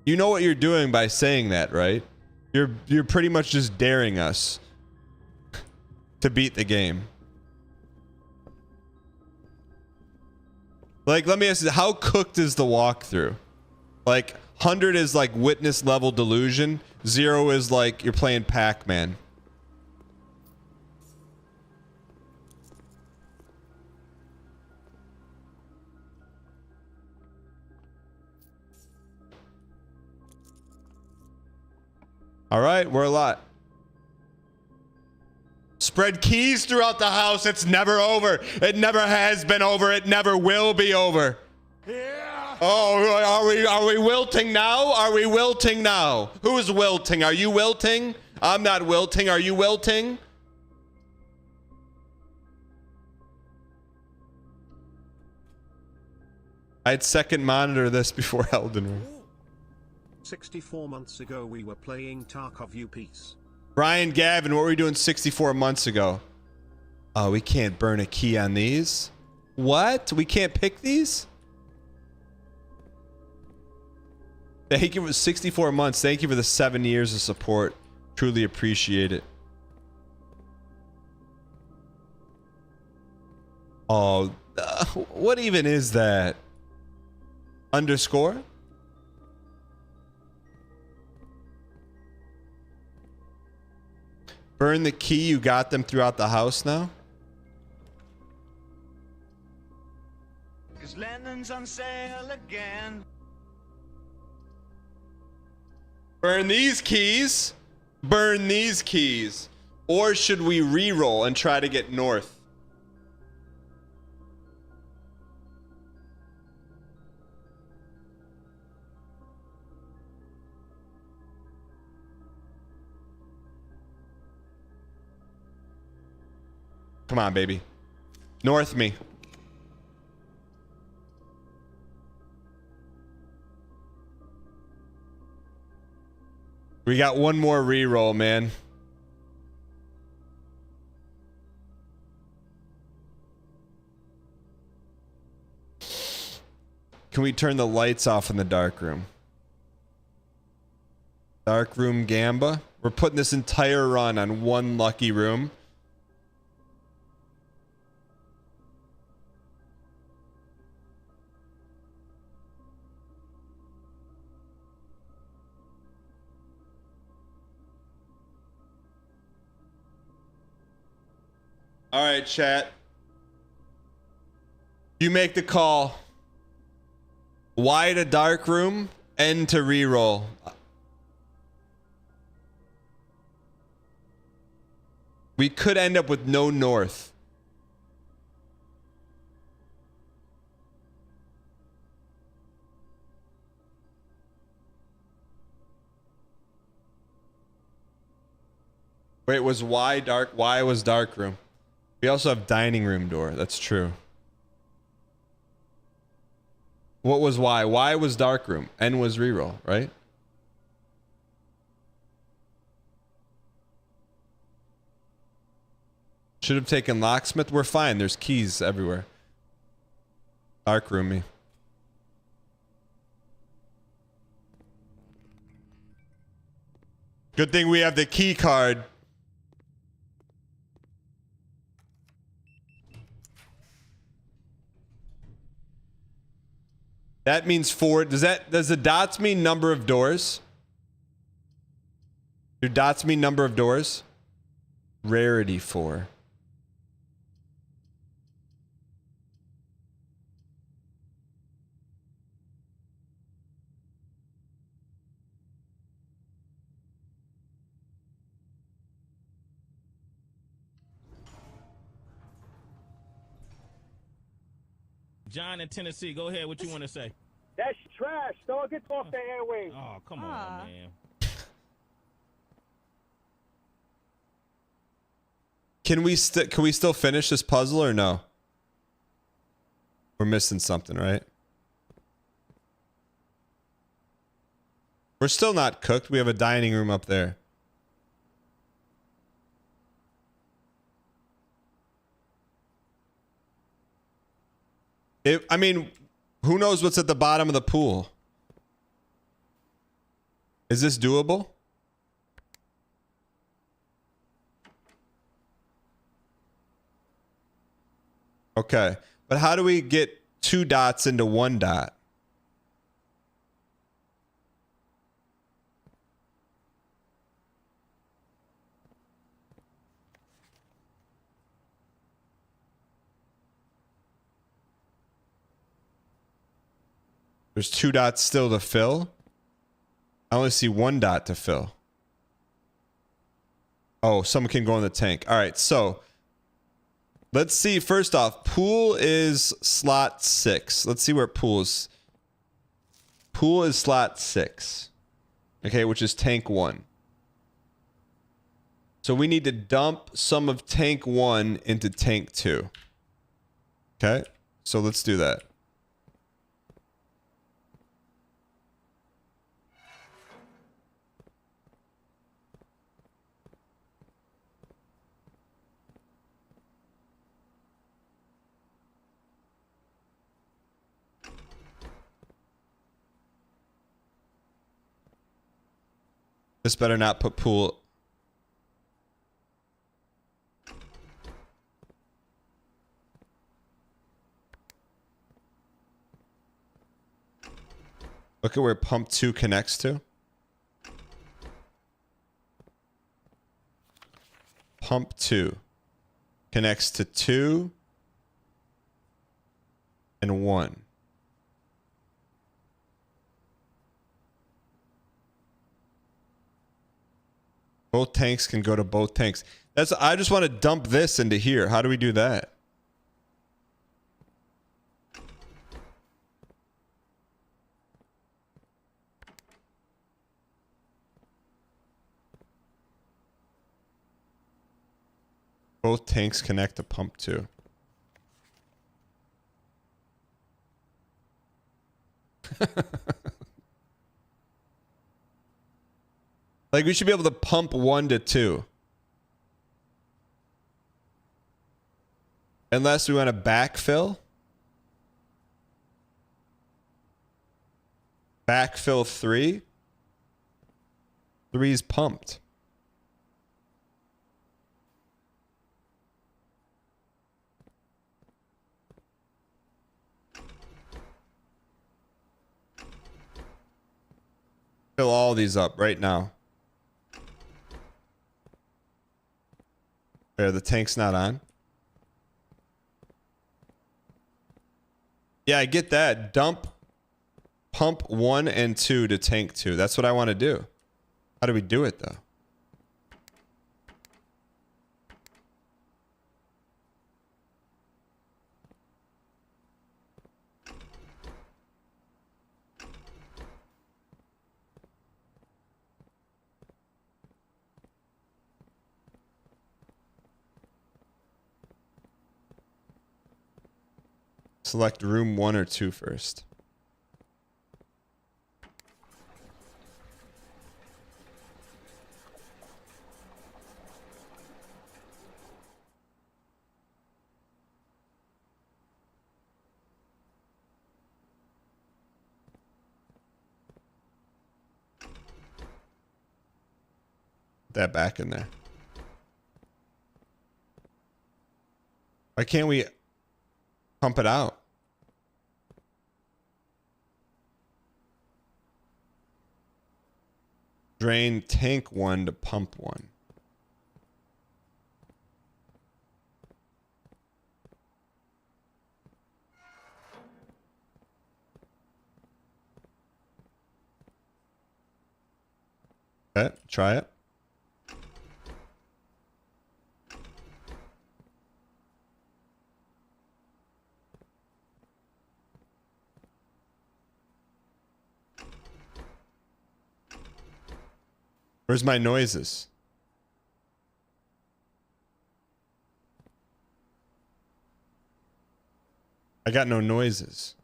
You know what you're doing by saying that, right? You're pretty much just daring us to beat the game. Like, let me ask you, how cooked is the walkthrough? Like, 100 is like witness level delusion. 0 is like you're playing Pac-Man. All right, we're a lot. Spread keys throughout the house. It's never over. It never has been over. It never will be over. Yeah. Oh, are we wilting now? Are we wilting now? Who's wilting? Are you wilting? I'm not wilting. Are you wilting? I'd second monitor this before Elden Ring. 64 months ago we were playing Tarkov U-Peace. Brian Gavin, what were we doing 64 months ago? Oh, we can't burn a key on these? What? We can't pick these? Thank you for 64 months. Thank you for the 7 years of support. Truly appreciate it. Oh, what even is that? Underscore? Burn the key. You got them throughout the house now? Cause Lennon's on sale again. Burn these keys. Burn these keys. Or should we re-roll and try to get north? Come on, baby. North me. We got one more re-roll, man. Can we turn the lights off in the dark room? Dark room Gamba. We're putting this entire run on one lucky room. All right, chat. You make the call. Y to dark room, N to reroll. We could end up with no north. Wait, was Y dark? Y was dark room. We also have dining room door. That's true. What was Y? Y was dark room. N was reroll, right? Should have taken locksmith. We're fine. There's keys everywhere. Dark room me. Good thing we have the key card. That means 4. Does the dots mean number of doors? Do dots mean number of doors? Rarity 4. John in Tennessee, go ahead. What you want to say? That's trash. Don't get off the airwaves. Oh, come on, man. Can we still finish this puzzle or no? We're missing something, right? We're still not cooked. We have a dining room up there. I mean, who knows what's at the bottom of the pool? Is this doable? Okay. But how do we get 2 dots into 1 dot? There's 2 dots still to fill. I only see 1 dot to fill. Oh, someone can go in the tank. All right, so let's see. First off, pool is slot 6. Let's see where pool is. Pool is slot 6. Okay, which is tank 1. So we need to dump some of tank 1 into tank 2. Okay, so let's do that. This better not put pool. Look at where pump 2 connects to. Pump 2 connects to 2 and 1. Both tanks can go to both tanks. I just want to dump this into here. How do we do that? Both tanks connect to pump 2. Like, we should be able to pump 1 to 2. Unless we want to backfill. Backfill 3. 3's pumped. Fill all these up right now. There, the tank's not on. Yeah, I get that. Dump pump 1 and 2 to tank 2. That's what I want to do. How do we do it, though? Select room 1 or 2 first. Put that back in there. Why can't we pump it out? Drain tank 1 to pump 1. Okay, try it. Where's my noises? I got no noises.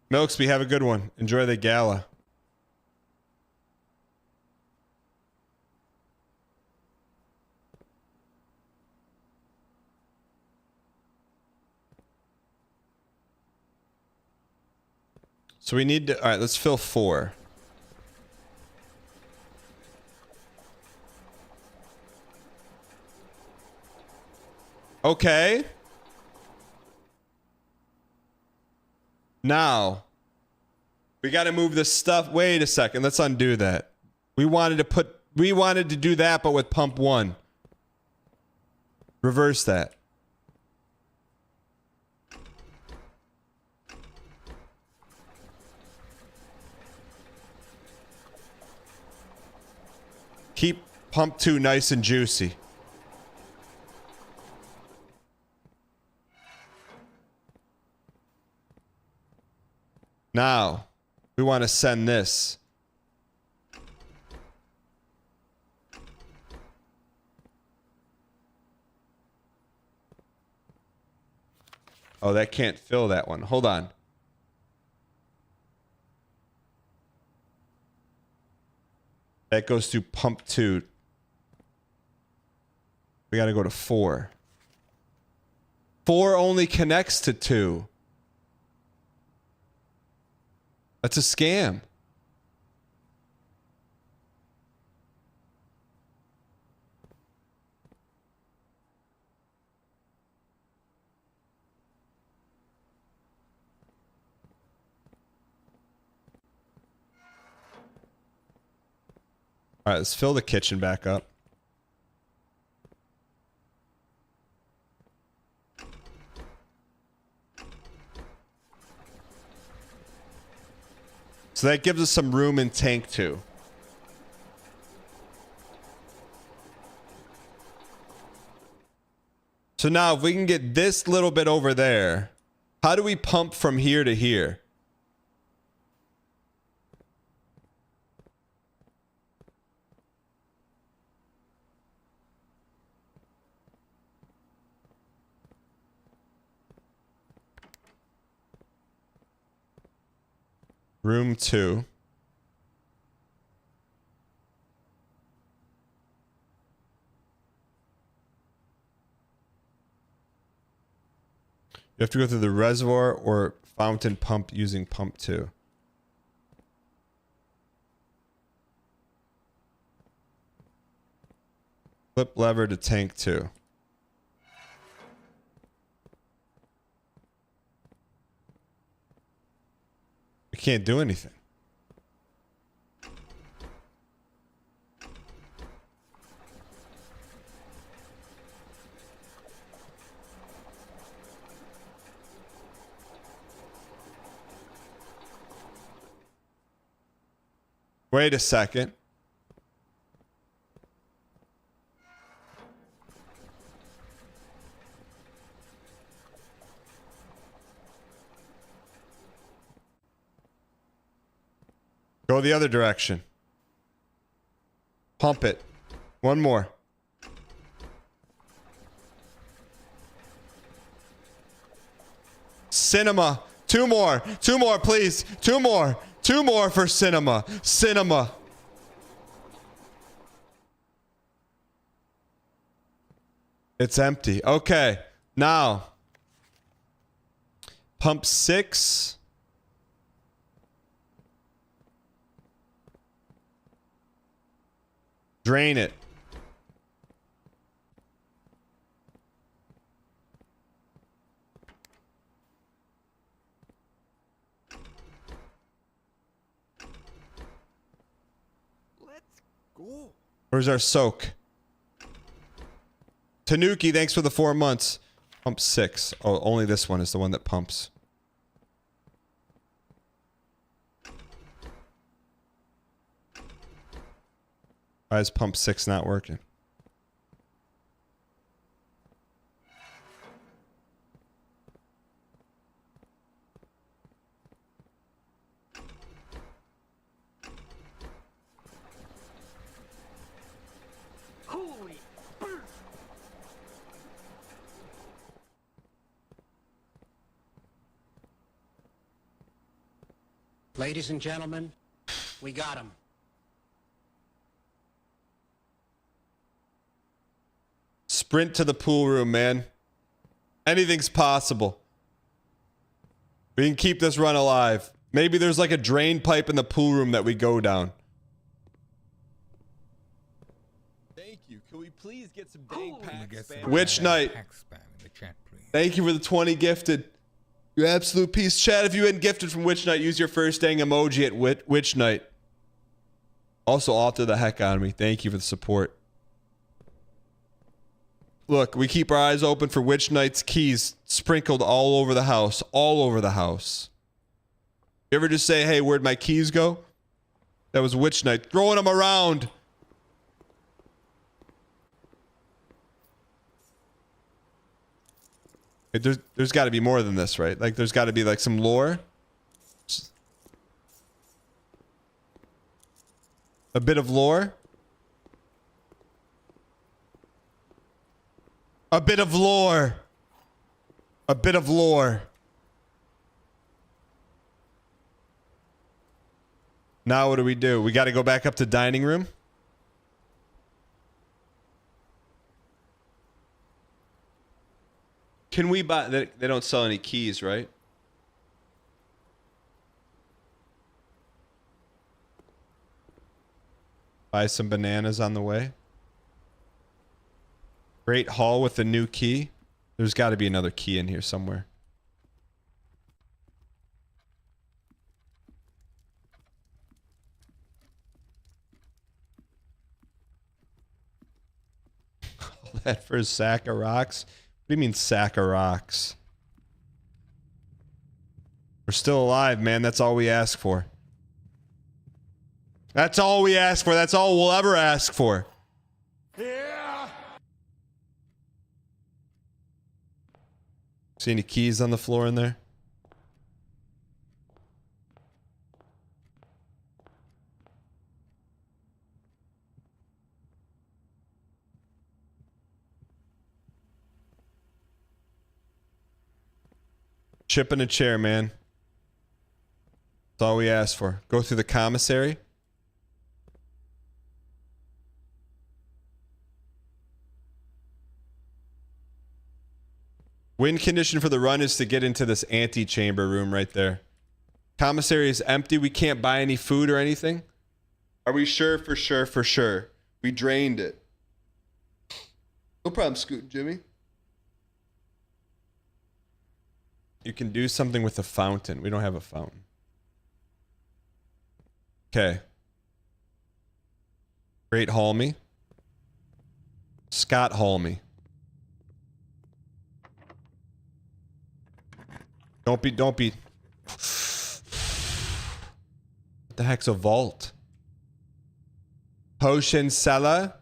Milksby, have a good one. Enjoy the gala. So we need to... All right, let's fill 4. Okay. Now, we got to move this stuff. Wait a second. Let's undo that. We wanted to do that, but with pump 1. Reverse that. Keep pump 2 nice and juicy. Now, we want to send this. Oh, that can't fill that one. Hold on. That goes to pump 2. We got to go to 4. 4 only connects to 2. That's a scam. All right, let's fill the kitchen back up. So that gives us some room in tank 2. So now if we can get this little bit over there, how do we pump from here to here? Room 2. You have to go through the reservoir or fountain pump using pump 2. Flip lever to tank 2. We can't do anything. Wait a second. Go the other direction. Pump it. One more. Cinema. 2 more. 2 more, please. 2 more. 2 more for cinema. Cinema. It's empty. Okay. Now. Pump 6. Drain it. Let's go. Where's our soak? Tanuki, thanks for the 4 months. Pump 6. Oh, only this one is the one that pumps. Why is pump 6 not working? Ladies and gentlemen, we got him. Sprint to the pool room, man. Anything's possible. We can keep this run alive. Maybe there's like a drain pipe in the pool room that we go down. Thank you. Can we please get some dang pack spam? Witch Knight. Thank you for the 20 gifted. You absolute piece. Chat, if you hadn't gifted from Witch Knight, use your first dang emoji at Witch Knight. Also, author the heck out of me. Thank you for the support. Look, we keep our eyes open for Witch Knight's keys sprinkled all over the house. All over the house. You ever just say, hey, where'd my keys go? That was Witch Knight. Throwing them around. There's got to be more than this, right? Like, there's got to be, like, some lore. A bit of lore. A bit of lore. A bit of lore. Now what do? We got to go back up to dining room. Can we buy... They don't sell any keys, right? Buy some bananas on the way. Great hall with a new key. There's got to be another key in here somewhere. All that for a sack of rocks? What do you mean sack of rocks? We're still alive, man. That's all we ask for. That's all we ask for. That's all we'll ever ask for. Yeah. See any keys on the floor in there? Chip in a chair, man. That's all we ask for. Go through the commissary. Win condition for the run is to get into this antechamber room right there. Commissary is empty. We can't buy any food or anything. Are we sure? For sure. We drained it. No problem, Scoot Jimmy. You can do something with a fountain. We don't have a fountain. Okay. Great Halmy. Scott Halmy. Don't be. What the heck's a vault? Potion cellar.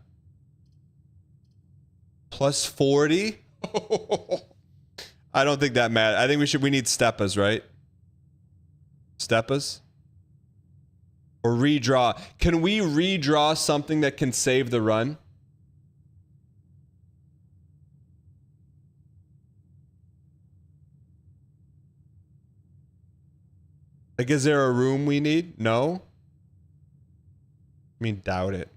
Plus 40. I don't think that matters. I think we need steppas, right? Steppas? Or redraw. Can we redraw something that can save the run? Like, is there a room we need? No? I mean, doubt it.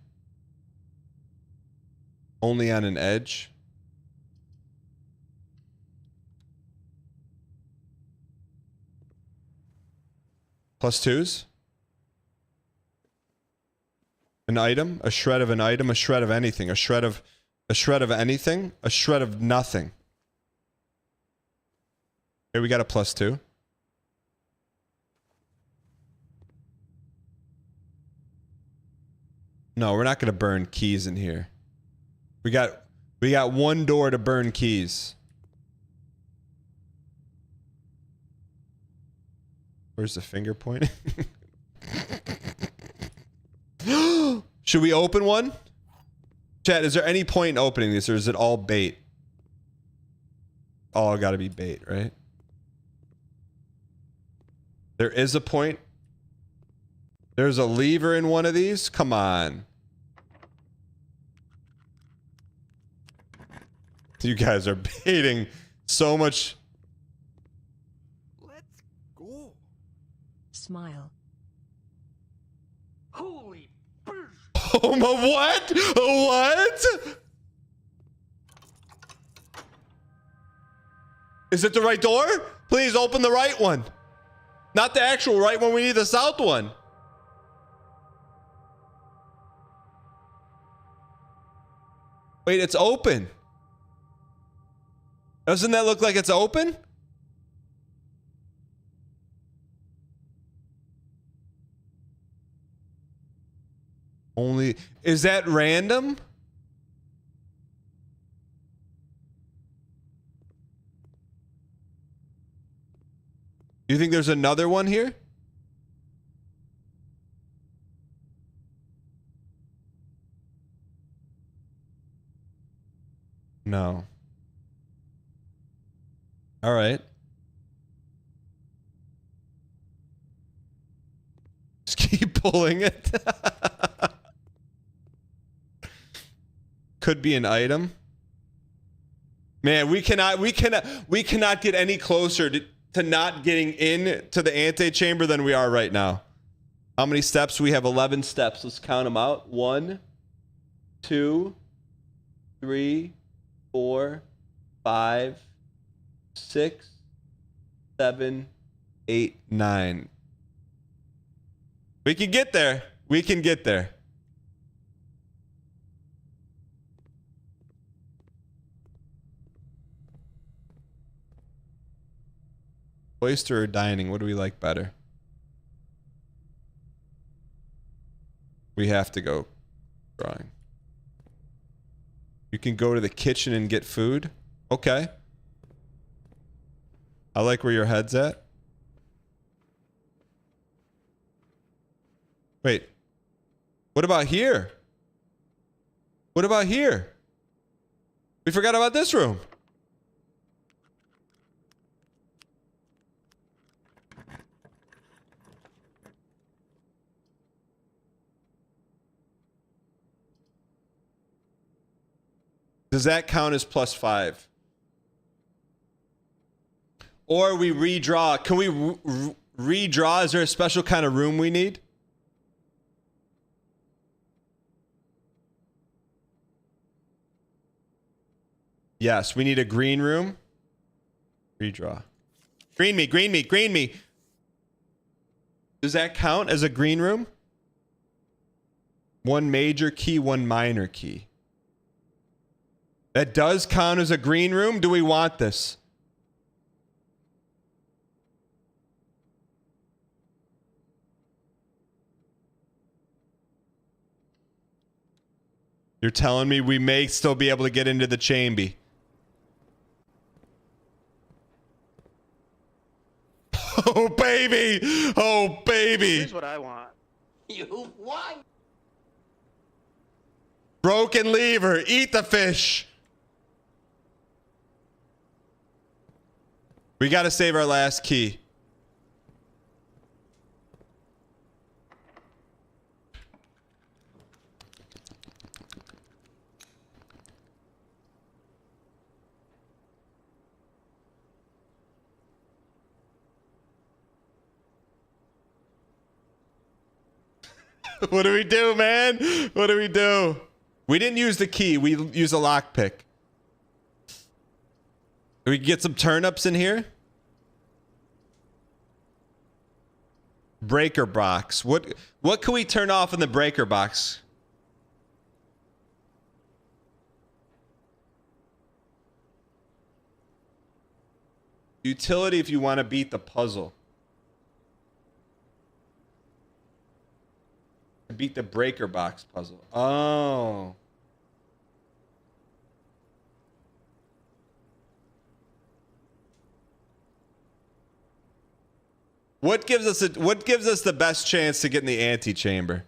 Only on an edge? Plus twos? An item? A shred of an item? A shred of anything? A shred of anything? A shred of nothing? Here we got a plus two. No, we're not going to burn keys in here. We got one door to burn keys. Where's the finger pointing? Should we open one? Chat, is there any point in opening this, or is it all bait? All got to be bait, right? There is a point. There's a lever in one of these? Come on. You guys are baiting so much. Let's go. Smile. Holy Oh my, what? What? Is it the right door? Please open the right one. Not the actual right one, we need the south one. Wait, it's open. Doesn't that look like it's open? Only, is that random? Do you think there's another one here? No. All right. Just keep pulling it. Could be an item. Man, we cannot get any closer to not getting in to the antechamber than we are right now. How many steps? We have 11 steps. Let's count them out. 1, 2, 3, 4, 5, 6, 7, 8, 9. We can get there. We can get there. Oyster or dining? What do we like better? We have to go drawing. You can go to the kitchen and get food. Okay. I like where your head's at. Wait. What about here? What about here? We forgot about this room. Does that count as +5? Or we redraw. Can we redraw? Is there a special kind of room we need? Yes, we need a green room. Redraw. Green me, green me, green me. Does that count as a green room? 1 major key, 1 minor key. That does count as a green room. Do we want this? You're telling me we may still be able to get into the chamber. Oh, baby. Oh, baby. Here's what I want. You what? Broken lever. Eat the fish. We got to save our last key. What do we do, man? What do we do? We didn't use the key. We used a lockpick. We can get some turnips in here. Breaker box. What can we turn off in the breaker box? Utility if you want to beat the puzzle. Beat the breaker box puzzle. Oh. What gives us the best chance to get in the antechamber?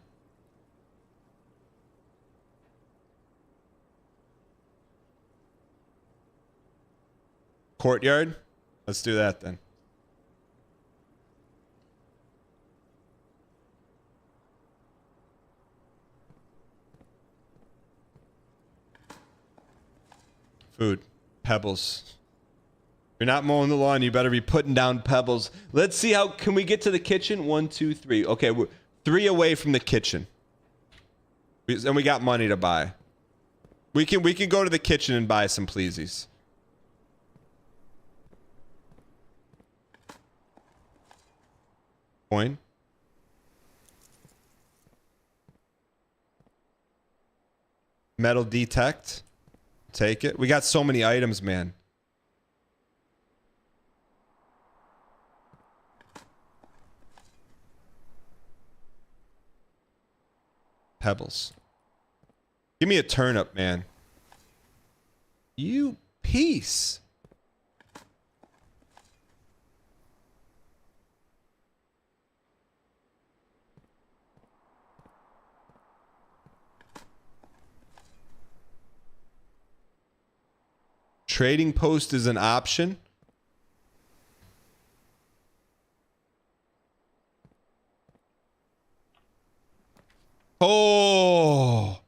Courtyard? Let's do that then. Food. Pebbles. You're not mowing the lawn. You better be putting down pebbles. Let's see how can we get to the kitchen. 1, 2, 3. Okay, 3 away from the kitchen. And we got money to buy. We can go to the kitchen and buy some pleasies. Coin. Metal detect. Take it. We got so many items, man. Pebbles. Give me a turnip, man. You piece. Trading post is an option. Oh.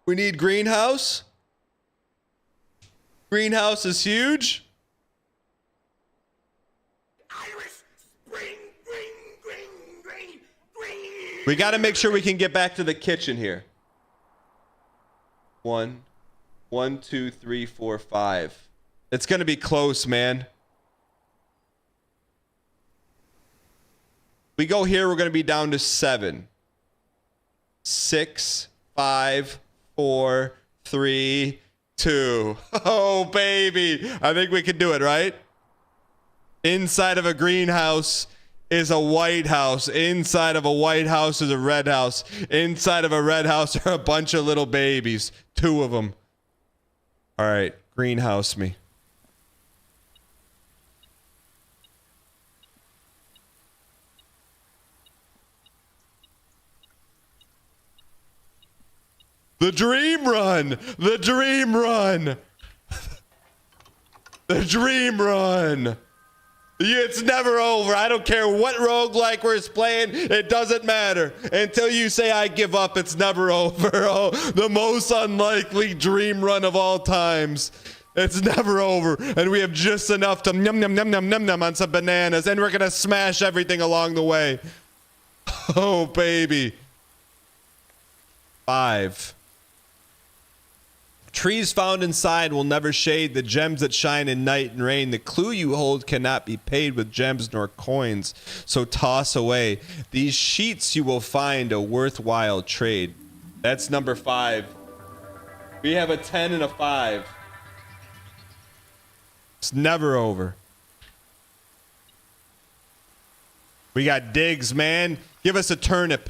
We need greenhouse. Greenhouse is huge. We got to make sure we can get back to the kitchen here. 1, 2, 3, 4, 5. It's going to be close, man. We go here, we're going to be down to 7. 6, 5, 4, 3, 2. Oh, baby. I think we can do it, right? Inside of a greenhouse is a white house. Inside of a white house is a red house. Inside of a red house are a bunch of little babies. 2 of them. All right, greenhouse me. The dream run. The dream run. The dream run. It's never over. I don't care what roguelike we're playing. It doesn't matter. Until you say I give up, it's never over. Oh, the most unlikely dream run of all times. It's never over. And we have just enough to num num num num num num on some bananas. And we're going to smash everything along the way. Oh, baby. 5. Trees found inside will never shade the gems that shine in night and rain. The clue you hold cannot be paid with gems nor coins, so toss away. These sheets you will find a worthwhile trade. That's number 5. We have a 10 and a 5. It's never over. We got digs, man. Give us a turnip.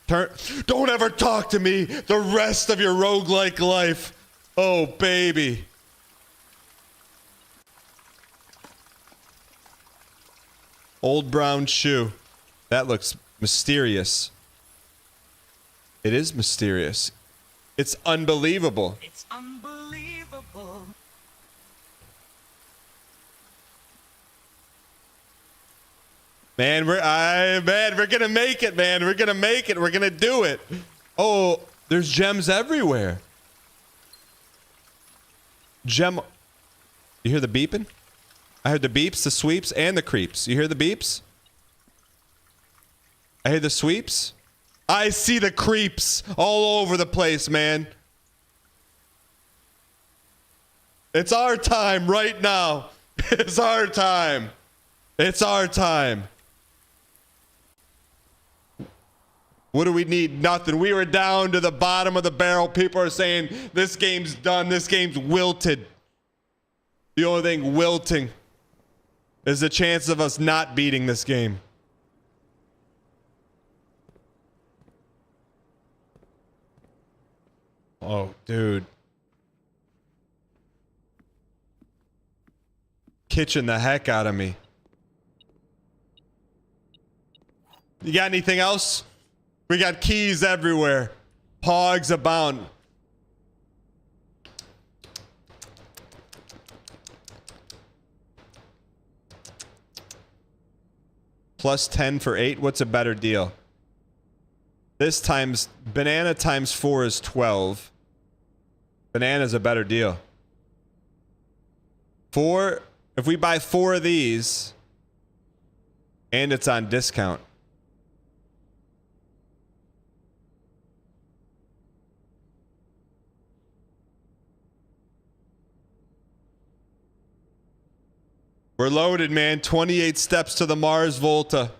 Don't ever talk to me the rest of your roguelike life. Oh, baby. Old brown shoe. That looks mysterious. It is mysterious. It's unbelievable. It's unbelievable. Man, we're gonna make it, man. We're gonna make it. We're gonna do it. Oh, there's gems everywhere. Gem. You hear the beeping? I heard the beeps, the sweeps, and the creeps. You hear the beeps? I hear the sweeps. I see the creeps all over the place, man. It's our time right now. It's our time. It's our time. What do we need? Nothing. We were down to the bottom of the barrel. People are saying this game's done. This game's wilted. The only thing wilting is the chance of us not beating this game. Oh, dude. Kitchen the heck out of me. You got anything else? We got keys everywhere. Hogs abound. Plus 10 for 8. What's a better deal? This times banana times 4 is 12. Banana's a better deal. If we buy 4 of these, and it's on discount. We're loaded, man. 28 steps to the Mars Volta.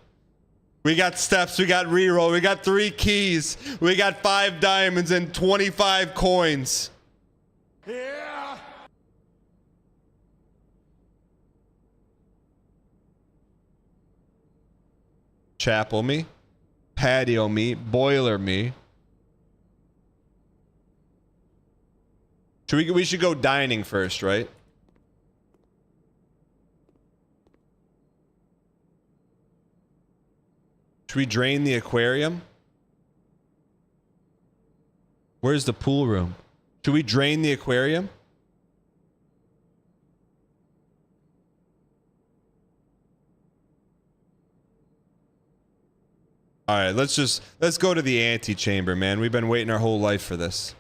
We got steps, we got reroll, we got 3 keys, we got 5 diamonds and 25 coins. Yeah. Chapel me, patio me, boiler me. We should go dining first, right? Should we drain the aquarium? Where's the pool room? Should we drain the aquarium? All right, let's go to the antechamber, man. We've been waiting our whole life for this.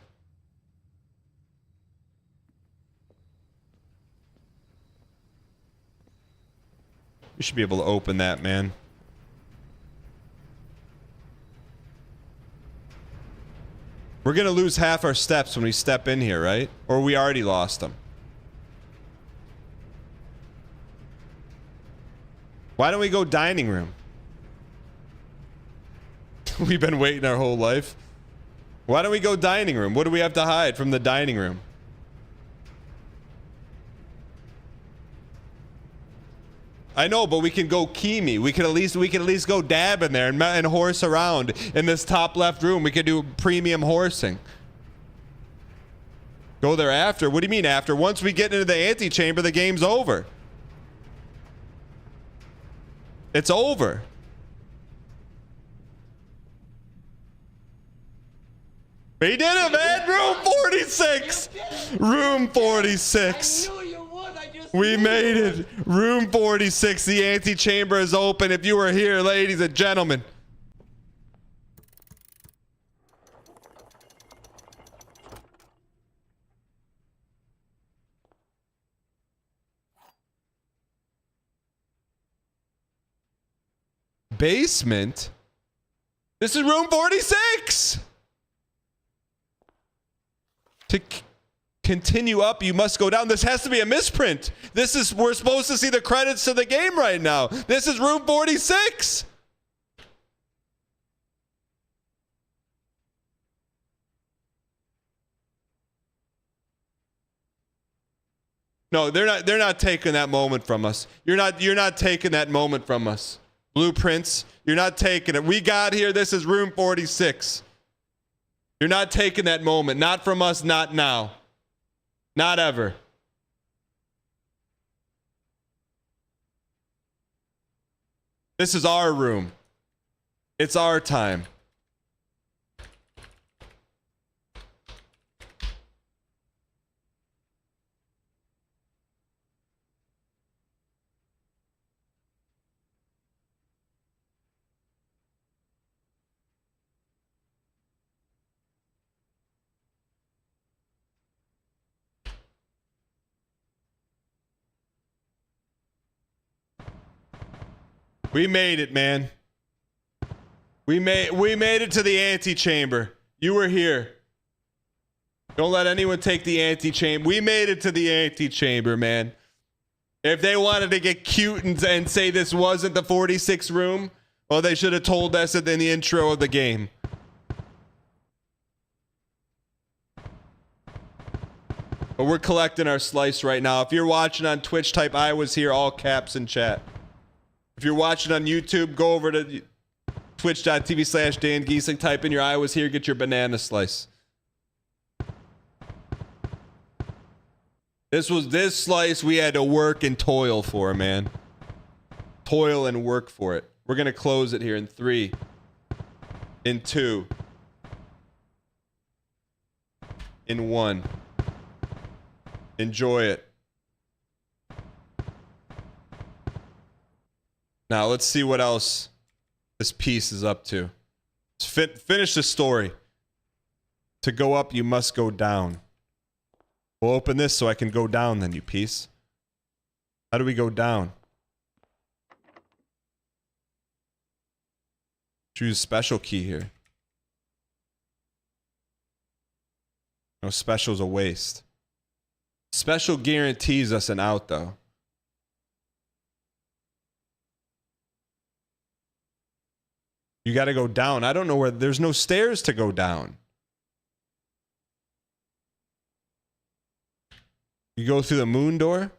We should be able to open that, man. We're gonna lose half our steps when we step in here, right? Or we already lost them. Why don't we go dining room? We've been waiting our whole life. Why don't we go dining room? What do we have to hide from the dining room? I know, but we can go Kimi. We can at least go dab in there and horse around in this top left room. We could do premium horsing. Go there after. What do you mean after? Once we get into the antechamber, the game's over. It's over. We did it, man! Room 46! Room 46. We made it. Room 46. The antechamber is open. If you were here, ladies and gentlemen. Basement? This is room 46! To continue up, you must go down. This has to be a misprint. We're supposed to see the credits to the game right now. This is room 46. No, they're not taking that moment from us. You're not taking that moment from us. Bluest Prince, you're not taking it. We got here. This is room 46. You're not taking that moment. Not from us, not now. Not ever. This is our room. It's our time. We made it, man. We made it to the antechamber. You were here. Don't let anyone take the antechamber. We made it to the antechamber, man. If they wanted to get cute and say this wasn't the 46th room, well, they should have told us it in the intro of the game. But we're collecting our slice right now. If you're watching on Twitch, type I was here, all caps in chat. If you're watching on YouTube, go over to twitch.tv/Dan Giesing, type in your I was here, get your banana slice. This slice we had to work and toil for, man. Toil and work for it. We're going to close it here in 3, in 2, in 1. Enjoy it. Now, let's see what else this piece is up to. Let's finish the story. To go up, you must go down. We'll open this so I can go down then, you piece. How do we go down? Choose special key here. No, special's a waste. Special guarantees us an out, though. You got to go down. I don't know where. There's no stairs to go down. You go through the moon door?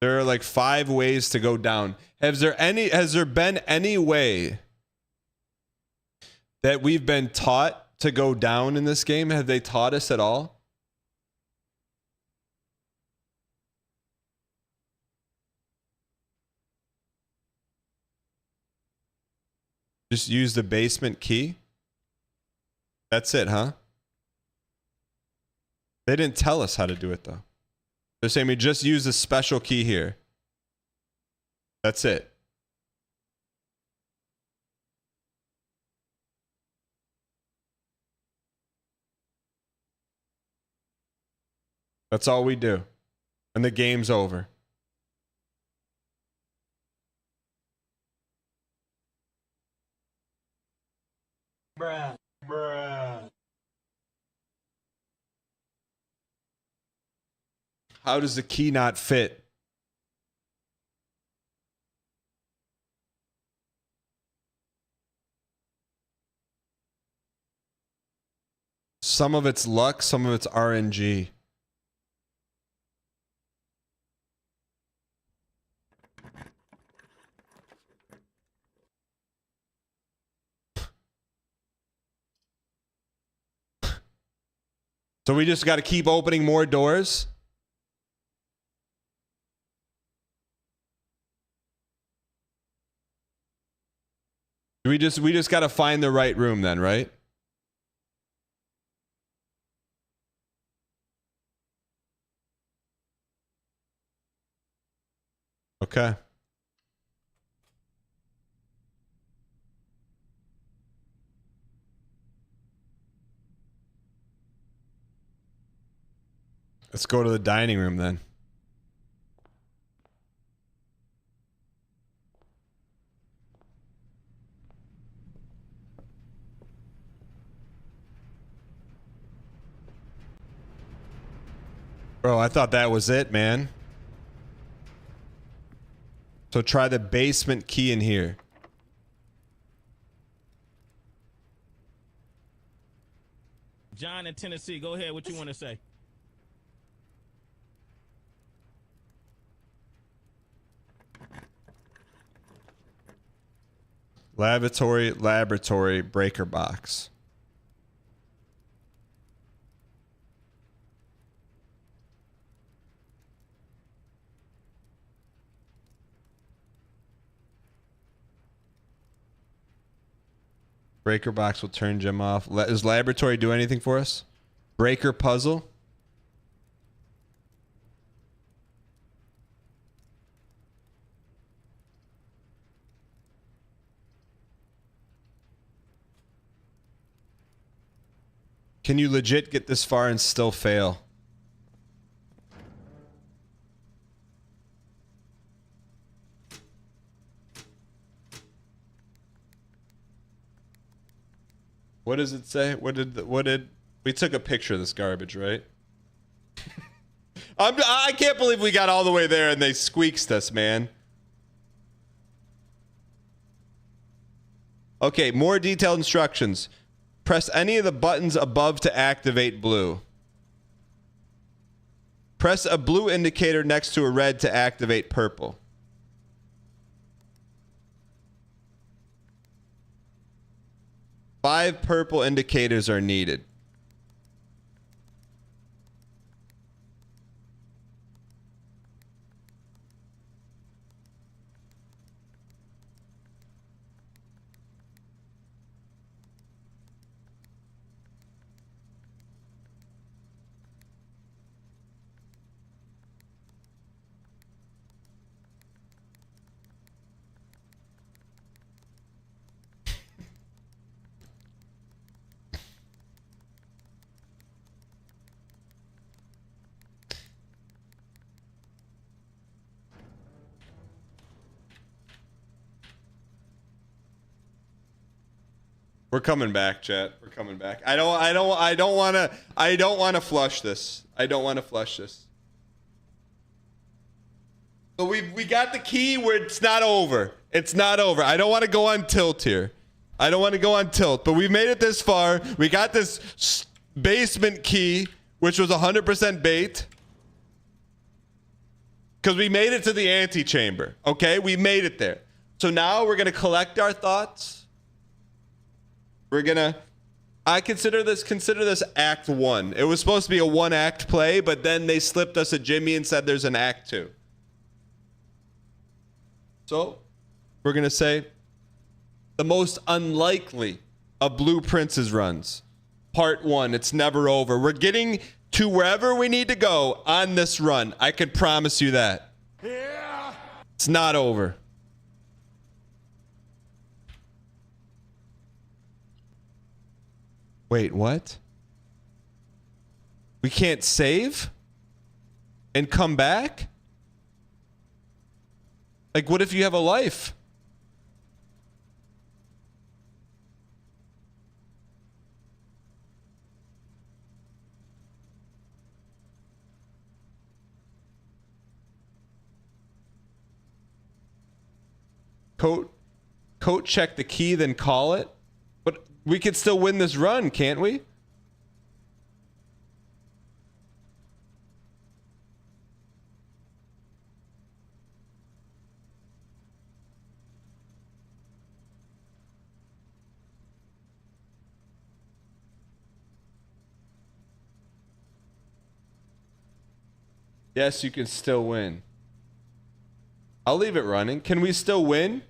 There are like 5 ways to go down. Has there been any way that we've been taught to go down in this game? Have they taught us at all? Just use the basement key? That's it, huh? They didn't tell us how to do it, though. They're saying we just use the special key here. That's it. That's all we do. And the game's over. Bruh. Bruh. How does the key not fit? Some of it's luck, some of it's RNG. So we just got to keep opening more doors? We just got to find the right room then, right? Okay. Let's go to the dining room then. Bro, I thought that was it, man. So try the basement key in here. John in Tennessee, go ahead. What you want to say? Laboratory, breaker box. Breaker box will turn Jim off. Does laboratory do anything for us? Breaker puzzle. Can you legit get this far and still fail? What does it say? What did we took a picture of this garbage, right? I can't believe we got all the way there and they squeaked us, man. Okay, more detailed instructions. Press any of the buttons above to activate blue. Press a blue indicator next to a red to activate purple. Five purple indicators are needed. We're coming back, chat. We're coming back. I don't want to flush this. I don't want to flush this. So we got the key where it's not over. It's not over. I don't want to go on tilt here. I don't want to go on tilt, but we've made it this far. We got this basement key, which was 100% bait. Because we made it to the antechamber. Okay? We made it there. So now we're going to collect our thoughts. We're going to... I consider this act 1. It was supposed to be a 1-act play, but then they slipped us a Jimmy and said there's an act 2. So, we're going to say the most unlikely of Blue Prince's runs. Part 1. It's never over. We're getting to wherever we need to go on this run. I can promise you that. Yeah. It's not over. Wait, what? We can't save and come back? Like, what if you have a life? Coat check the key, then call it. But we could still win this run, can't we? Yes, you can still win. I'll leave it running. Can we still win?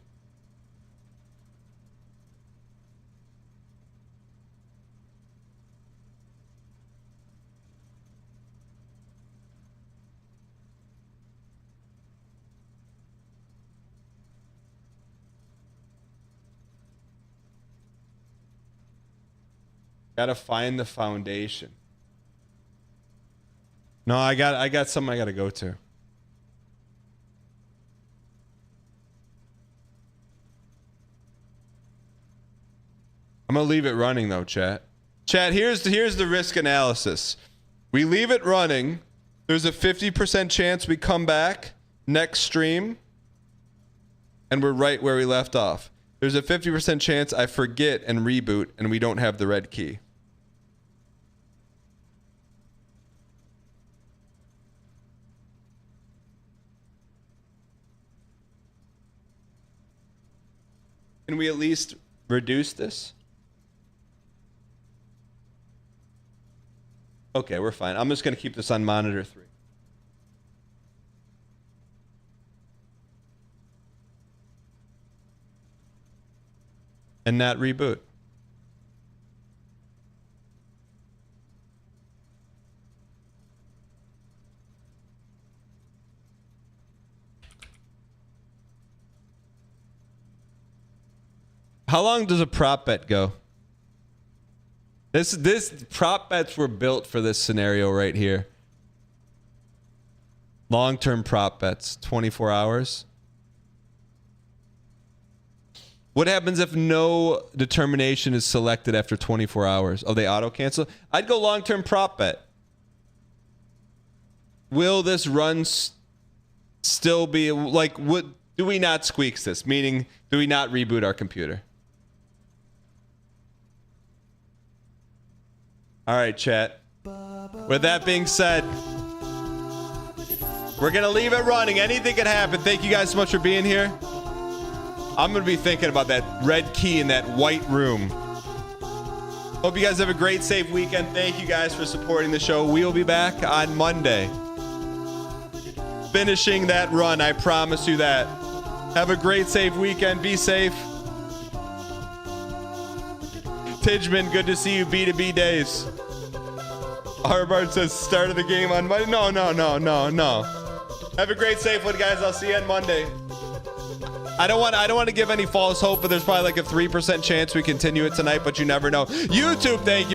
Gotta find the foundation. No, I got something I gotta go to. I'm gonna leave it running though, chat. Chat, here's the risk analysis. We leave it running. There's a 50% chance we come back next stream and we're right where we left off. There's a 50% chance I forget and reboot and we don't have the red key. Can we at least reduce this? Okay, we're fine. I'm just going to keep this on monitor 3. And not reboot. How long does a prop bet go? This prop bets were built for this scenario right here. Long-term prop bets, 24 hours. What happens if no determination is selected after 24 hours? Oh, they auto cancel? I'd go long-term prop bet. Will this run still be like, do we not squeaks this? Meaning, do we not reboot our computer? All right, chat. With that being said, we're going to leave it running. Anything can happen. Thank you guys so much for being here. I'm going to be thinking about that red key in that white room. Hope you guys have a great, safe weekend. Thank you guys for supporting the show. We will be back on Monday. Finishing that run. I promise you that. Have a great, safe weekend. Be safe. Tidgeman, good to see you. B2B days. Harbard says start of the game on Monday. No. Have a great, safe one, guys. I'll see you on Monday. I don't want to give any false hope, but there's probably like a 3% chance we continue it tonight, but you never know. YouTube, thank you.